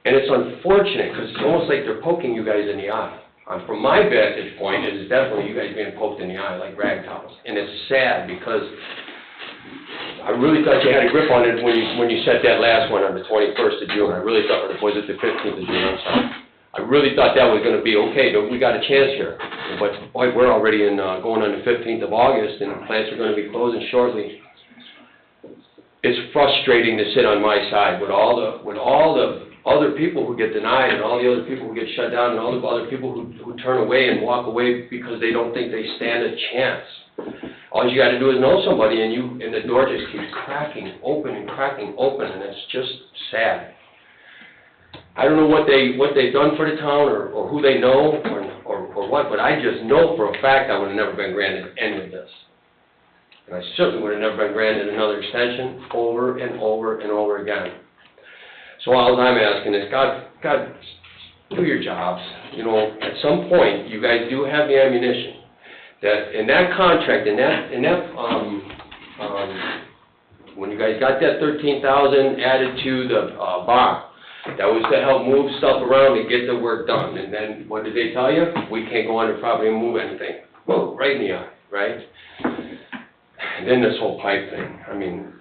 And it's unfortunate, because it's almost like they're poking you guys in the eye. From my vantage point, it is definitely you guys being poked in the eye like rag towels. And it's sad, because I really thought you had a grip on it when you set that last one on the 21st of June. I really thought, or was it the 15th of June, I'm sorry. I really thought that was gonna be okay, but we got a chance here. But boy, we're already going on the 15th of August, and the plants are gonna be closing shortly. It's frustrating to sit on my side with all the other people who get denied, and all the other people who get shut down, and all the other people who turn away and walk away because they don't think they stand a chance. All you gotta do is know somebody, and the door just keeps cracking open, and it's just sad. I don't know what they've done for the town, or who they know, or what, but I just know for a fact I would have never been granted any of this. And I certainly would have never been granted another extension over and over and over again. So all I'm asking is, God, do your jobs. You know, at some point, you guys do have the ammunition that in that contract, when you guys got that $13,000 added to the bond, that was to help move stuff around and get the work done. And then what did they tell you? We can't go on the property and move anything. Whoa, right in the eye, right? And then this whole pipe thing. I mean,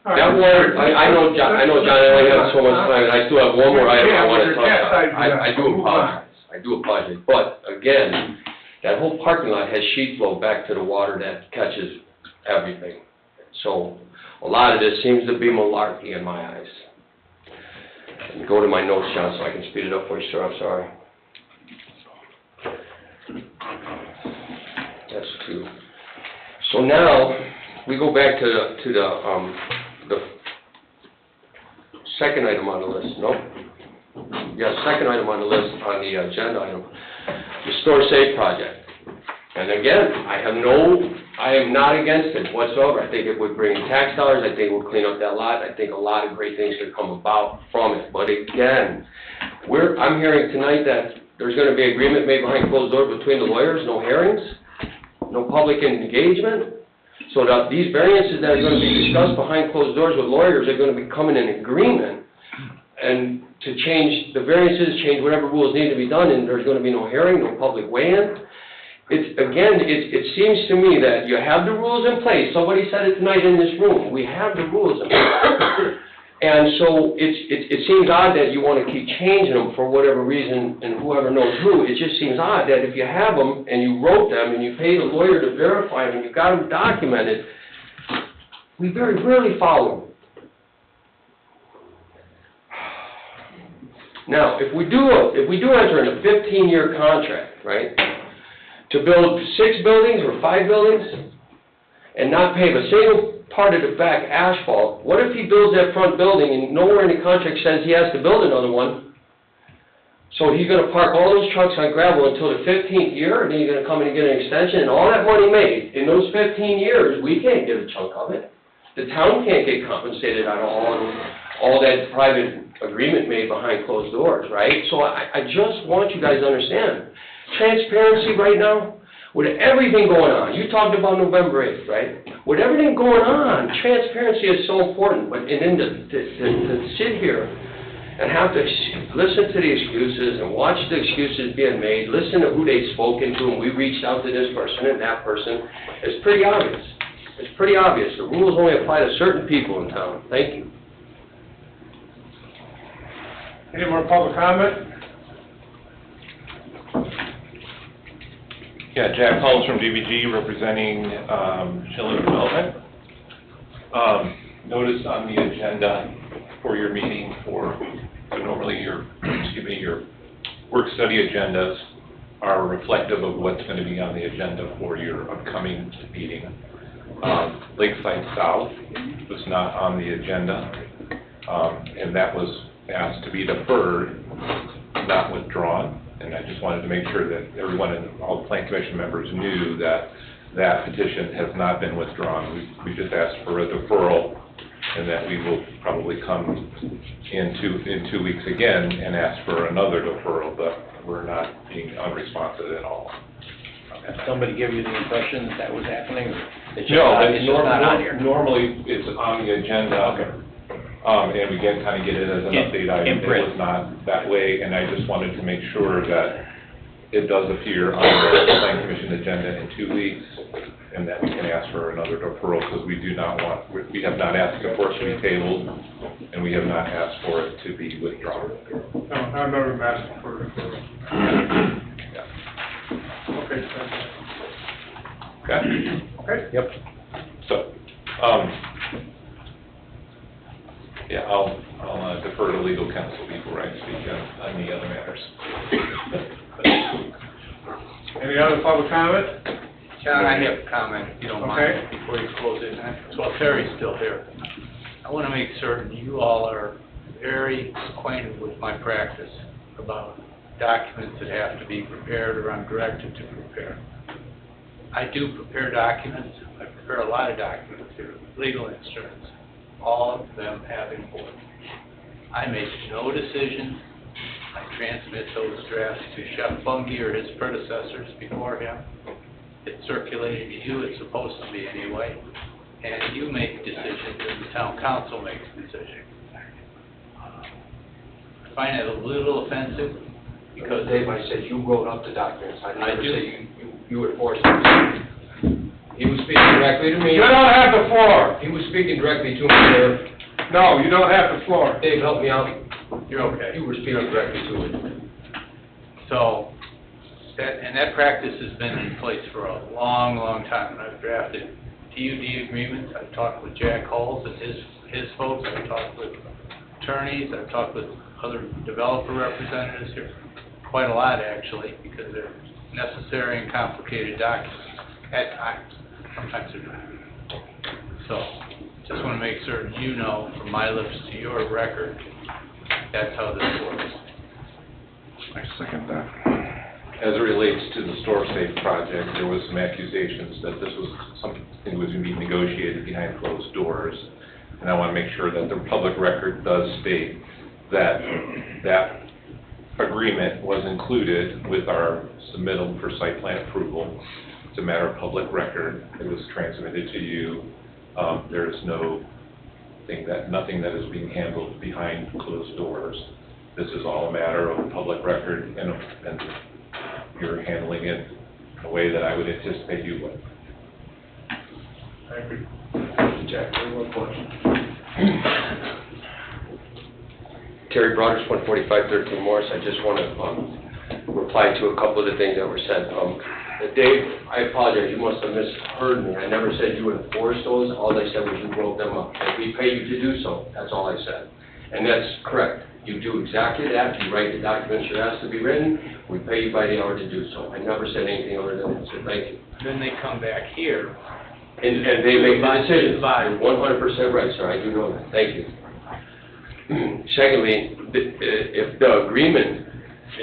that one, I know, John, I only have so much time, and I still have one more item I want to talk about. I do apologize. But again, that whole parking lot has sheet flow back to the water that catches everything. So a lot of this seems to be malarkey in my eyes. And go to my notes, John, so I can speed it up for you, sir. I'm sorry. That's two. So now we go back to the second item on the list. No? Yeah, second item on the list on the agenda item, the Store Safe project. And again, I am not against it whatsoever. I think it would bring tax dollars. I think it would clean up that lot. I think a lot of great things could come about from it. But again, I'm hearing tonight that there's going to be agreement made behind closed doors between the lawyers, no hearings, no public engagement. So that these variances that are going to be discussed behind closed doors with lawyers are going to be coming in agreement, and to change the variances, change whatever rules need to be done, and there's going to be no hearing, no public weigh-in. It seems to me that you have the rules in place. Somebody said it tonight in this room. We have the rules in place. And so it seems odd that you want to keep changing them for whatever reason, and whoever knows who. It just seems odd that if you have them, and you wrote them, and you paid a lawyer to verify them, and you got them documented, we very rarely follow them. Now, if we do enter in a 15-year contract, right, to build 6 buildings or 5 buildings and not pave a single part of the back asphalt, what if he builds that front building and nowhere in the contract says he has to build another one? So he's going to park all those trucks on gravel until the 15th year, and then he's going to come in and get an extension, and all that money made in those 15 years, we can't get a chunk of it. The town can't get compensated on all that private agreement made behind closed doors, right? So I just want you guys to understand. Transparency right now, with everything going on, you talked about November 8th, right? With everything going on, transparency is so important, but and then to sit here and have to listen to the excuses and watch the excuses being made, listen to who they've spoken to, and we reached out to this person and that person, it's pretty obvious. It's pretty obvious. The rules only apply to certain people in town. Thank you. Any more public comment? Yeah, Jack Holmes from DBG representing Schilling Development. Notice on the agenda for your meeting so normally your work study agendas are reflective of what's going to be on the agenda for your upcoming meeting. Lakeside South was not on the agenda, and that was asked to be deferred, not withdrawn. And I just wanted to make sure that everyone and all the Plan Commission members knew that that petition has not been withdrawn. We just asked for a deferral, and that we will probably come in 2 weeks again and ask for another deferral, but we're not being unresponsive at all. Did somebody give you the impression that that was happening? It's just No, not- but it's just not on here. normally it's on the agenda, and we can kind of get it as an update item. It was not that way, and I just wanted to make sure that it does appear on the Plan Commission agenda in 2 weeks, and that we can ask for another deferral, because we do not want, we have not asked for it to be tabled, and we have not asked for it to be withdrawn. No, I've never asked for it. Okay, Okay? okay. Yep. So, yeah, I'll defer to legal counsel before I speak on the other matters. Any other public comment? John, I have a comment, if you don't mind, Okay. before you close it. Well, Terry's still here. I want to make certain you all are very acquainted with my practice about documents that have to be prepared or I'm directed to prepare. I do prepare documents. I prepare a lot of documents here, legal instruments. All of them have import. I make no decision. I transmit those drafts to Chef Bungie or his predecessors before him. It's circulated to you, it's supposed to be anyway, and you make decisions and the town council makes decisions. I find it a little offensive because... Dave, I said you wrote up the documents. I never do. said you enforced them. He was speaking directly to me. You don't have the floor. He was speaking directly to me, sir. No, you don't have the floor. Dave, help me out. You're okay. You were speaking directly to me. So, that practice has been in place for a long, long time. And I've drafted TUD agreements. I've talked with Jack Halls and his folks. I've talked with attorneys. I've talked with other developer representatives here. Quite a lot, actually, because they're necessary and complicated documents at times. Sometimes they're not. So, just want to make certain you know, from my lips to your record, that's how this works. I second that. As it relates to the Store Safe project, there was some accusations that this was something that was going to be negotiated behind closed doors. And I want to make sure that the public record does state that that agreement was included with our submittal for site plan approval. It's a matter of public record. It was transmitted to you. There is nothing that is being handled behind closed doors. This is all a matter of public record, and you're handling it in a way that I would anticipate you would. Thank you. Jack, one question. Terry Broders, 14513 Morris. I just want to reply to a couple of the things that were said. Dave, I apologize, you must have misheard me. I never said you enforced those. All I said was you wrote them up. And we pay you to do so. That's all I said. And that's correct. You do exactly that. You write the documents you're asked to be written. We pay you by the hour to do so. I never said anything other than that. So thank you. Then they come back here. And they make the decision. You're 100% right, sir. I do know that. Thank you. Secondly, if the agreement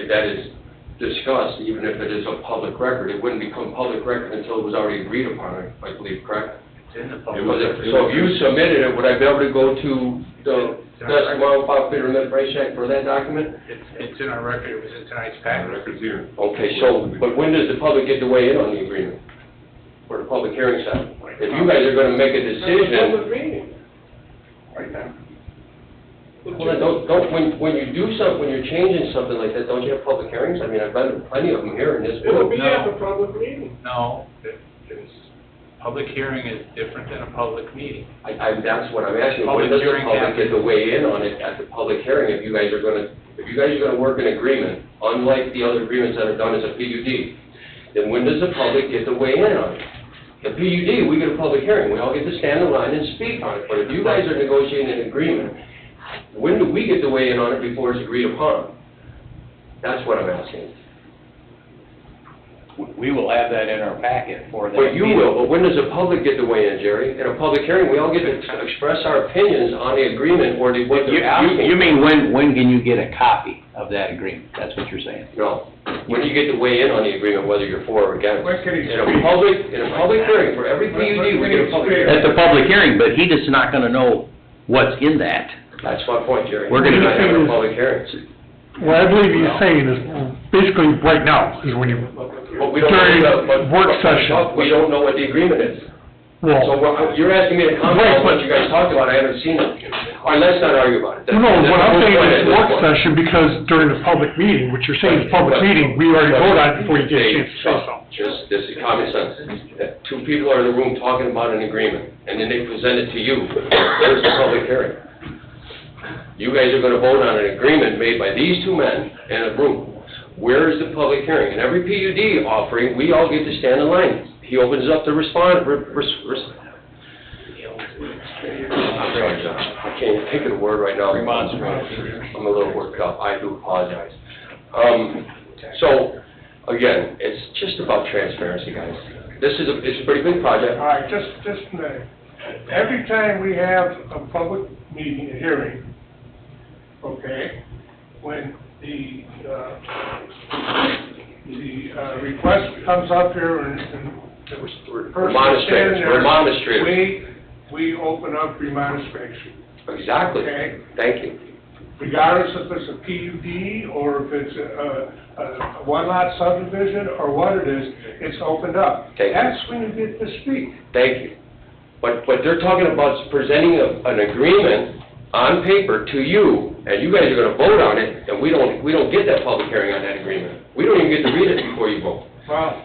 that is discussed, even if it is a public record, it wouldn't become public record until it was already agreed upon, I believe, correct? It's in the public So if you submitted it, would I be able to go to the Best Mile Bidder and Price Check for that document? It's in our record, it was in tonight's packet. Record's here. Okay, so, but when does the public get to weigh in on the agreement? For the public hearing side? If you guys are gonna make a decision. Right now. Well, then when you do something, when you're changing something like that, don't you have public hearings? I mean, I've been to plenty of them here in this It'll book. be at the public meeting. No, public hearing is different than a public meeting. That's what I'm asking. Public When does the hearing public get to happens. weigh in on it at the public hearing? If you guys are gonna work an agreement, unlike the other agreements that are done as a PUD, then when does the public get to weigh in on it? The PUD, we get a public hearing, we all get to stand in line and speak on it. But if you guys are negotiating an agreement, when do we get to weigh in on it before it's agreed upon? That's what I'm asking. We will have that in our packet for that But you meeting. will, but when does the public get to weigh in, Jerry? In a public hearing, we all get to express our opinions on the agreement or what they're asking. You mean when can you get a copy of that agreement? That's what you're saying? No, when do you get to weigh in on the agreement, whether you're for or against? When can he In a speak? public hearing, for every PUD, we get a public hearing. That's a public hearing, but he just not gonna know what's in that. That's my point, Jerry. We're gonna not have a public hearing. What I believe he's saying is, basically, right now, is when you, But we don't during know, but work session. we don't know what the agreement is. So Well, you're asking me to comment Right, on what but- you guys talked about, I haven't seen it. All right, let's not argue about it. no, what I'm saying That's is the whole work point at this session, because during the public meeting, what you're saying is public meeting, we already voted on it before you get a chance to say something. This is common sense. That two people are in the room talking about an agreement, and then they present it to you. There's the public hearing. You guys are gonna vote on an agreement made by these two men in a room. Where is the public hearing? In every PUD offering, we all get to stand in line. He opens up to respond, I'm sorry, John, I can't think of the word right now. I'm a little worked up, I do apologize. So, again, it's just about transparency, guys. It's a pretty big project. All right, just a minute. Every time we have a public meeting, a hearing, okay, when the request comes up here and the person standing there, Remonstrators. we open up remonstration. Exactly. Okay? Thank you. Regardless if it's a PUD or if it's a one-lot subdivision or what it is, it's opened up. Thank you. That's when you get to speak. Thank you. But they're talking about presenting an agreement on paper to you, and you guys are gonna vote on it, and we don't get that public hearing on that agreement. We don't even get to read it before you vote. Well,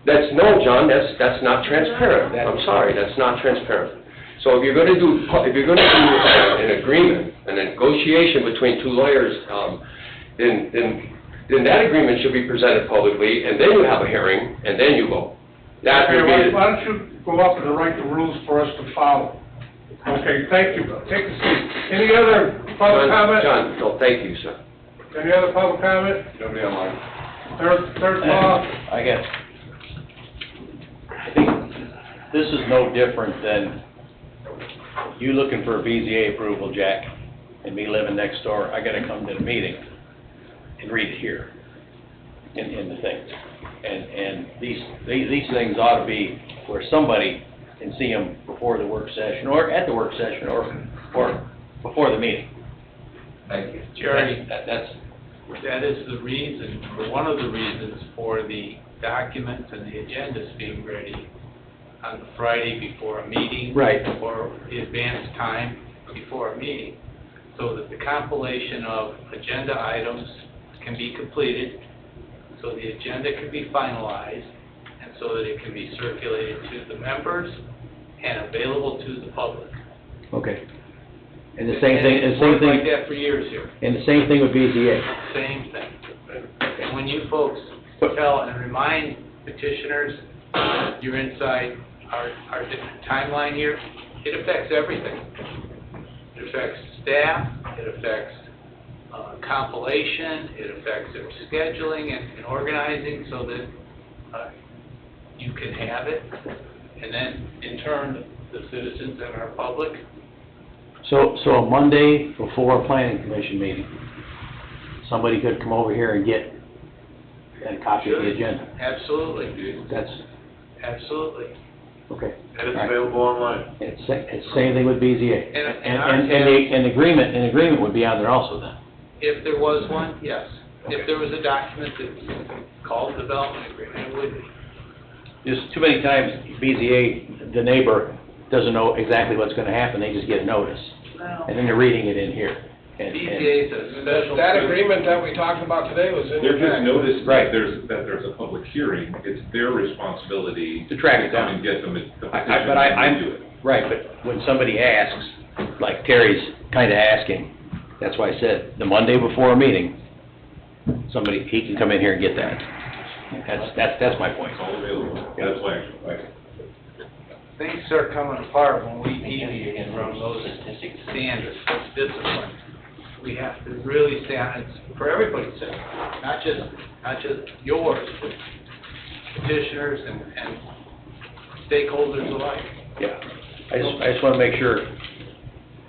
No, John, that's not transparent. I'm sorry, that's not transparent. So if you're gonna do an agreement, a negotiation between two lawyers, then that agreement should be presented publicly, and then you have a hearing, and then you vote. That would okay, be, why don't you go up and write the rules for us to follow? Okay, thank you. Take a seat. Any other public comment? John, no, thank you, sir. Any other public comment? Nobody online. Third call. I guess, I think this is no different than you looking for a BZA approval, Jack, and me living next door. I gotta come to the meeting and read it here in the thing. And these things ought to be where somebody can see them before the work session, or at the work session, or before the meeting. Thank you. Jerry, That's, that is the reason, or one of the reasons for the documents and the agendas being ready on the Friday before a meeting. Right. Or the advanced time before a meeting, so that the compilation of agenda items can be completed, so the agenda can be finalized, and so that it can be circulated to the members and available to the public. okay. And the same thing, It's worked like that for years here. and the same thing with BZA. Same thing. And when you folks tell and remind petitioners, you're inside our timeline here, it affects everything. It affects staff, it affects compilation, it affects their scheduling and organizing so that you can have it. And then, in turn, the citizens and our public. So a Monday before a planning commission meeting, somebody could come over here and get a copy of the agenda. Absolutely. That's, Absolutely. okay. And it's All right. available online. It's the same thing with BZA. And An agreement would be on there also then. if there was one, yes. If there was a document that called development agreement, it would be. Just too many times BZA, the neighbor, doesn't know exactly what's gonna happen, they just get a notice. And then they're reading it in here. BZA is a special. That agreement that we talked about today was in They're your just packet. noticed Right. that there's a public hearing, it's their responsibility To track it come down. and get them, the But petition and do it. right, but when somebody asks, like Terry's kinda asking, that's why I said, the Monday before a meeting, he can come in here and get that. That's my point. It's all available, that's why, Things start coming apart when we deviate from those standards, those disciplines. We have to really stand, it's for everybody's sake, not just yours, but petitioners and stakeholders alike. Yeah, I just wanna make sure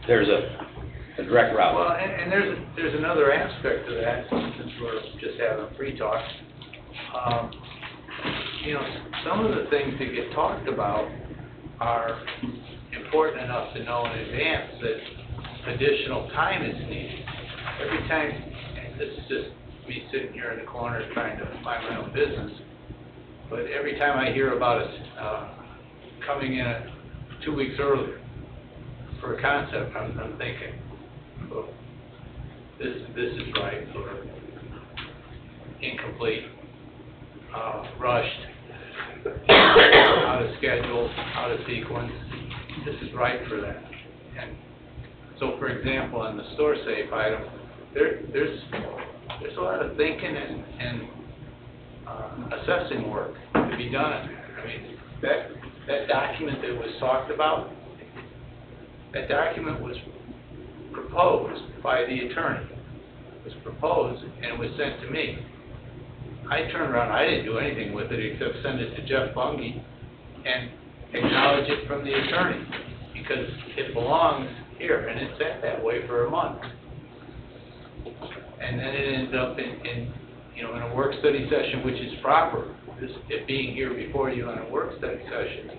there's a direct route. Well, and there's another aspect to that, since we're just having a free talk. You know, some of the things that get talked about are important enough to know in advance that additional time is needed. Every time, and this is just me sitting here in the corner trying to mind my own business, but every time I hear about us coming in 2 weeks earlier for a concept, I'm thinking, well, this is right, or incomplete, rushed, out of schedule, out of sequence. This is right for that. And so, for example, on the store safe item, there's a lot of thinking and assessing work to be done. I mean, that document that was talked about, that document was proposed by the attorney. It was proposed and it was sent to me. I turned around, I didn't do anything with it except send it to Jeff Bungie and acknowledge it from the attorney, because it belongs here, and it sat that way for a month. And then it ended up in a work study session, which is proper. It being here before you in a work study session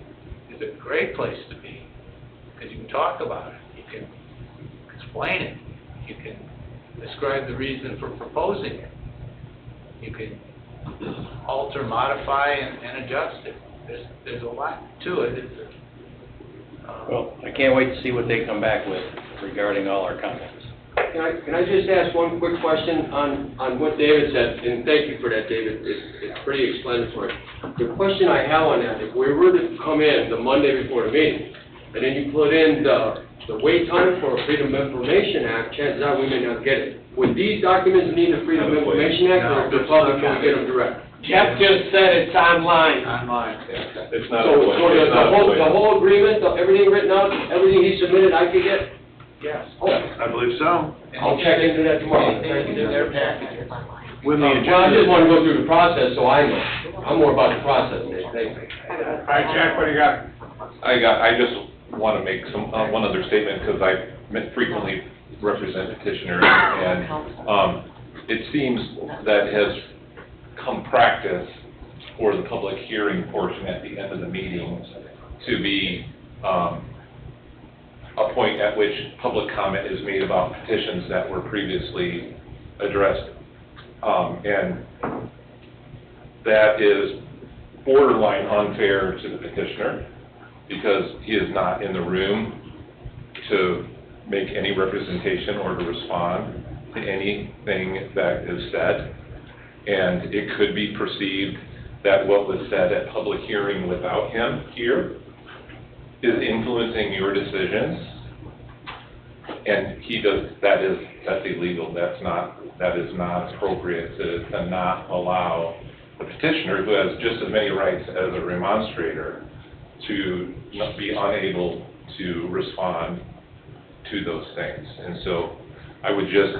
is a great place to be, because you can talk about it, you can explain it, you can describe the reason for proposing it, you can alter, modify, and adjust it. There's a lot to it. Well, I can't wait to see what they come back with regarding all our comments. Can I just ask one quick question on what David said, and thank you for that, David, it's pretty explanatory. The question I have on that, if we were to come in the Monday before the meeting, and then you put in the wait time for a Freedom of Information Act, chances are we may not get it. Would these documents need a Freedom of Information Act, or if the public can get them direct? Jeff just said it's online. Online. It's not. So the whole agreement, everything written out, everything he submitted, I could get? Yes. Oh, I believe so. I'll check into that tomorrow. Anything in their package. When the Well, I just want to go through the process, so I know. I'm more about the process, Dave. Thank you. All right, Jack, what do you got? I just want to make one other statement, because I frequently represent petitioners, and it seems that has come practice for the public hearing portion at the end of the meeting to be a point at which public comment is made about petitions that were previously addressed. And that is borderline unfair to the petitioner, because he is not in the room to make any representation or to respond to anything that is said. And it could be perceived that what was said at public hearing without him here is influencing your decisions. And that's illegal. That is not appropriate to not allow the petitioner, who has just as many rights as a remonstrator, to not be unable to respond to those things. And so I would just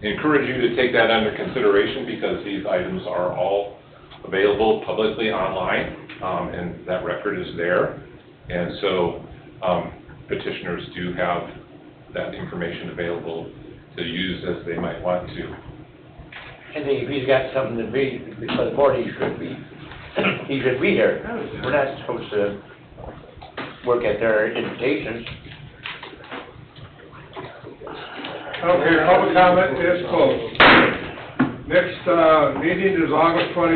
encourage you to take that under consideration, because these items are all available publicly online, and that record is there. And so petitioners do have that information available to use as they might want to. I think if he's got something to read before the board, he should be here. We're not supposed to work at their invitations. Okay, public comment is closed. Next meeting is August 20.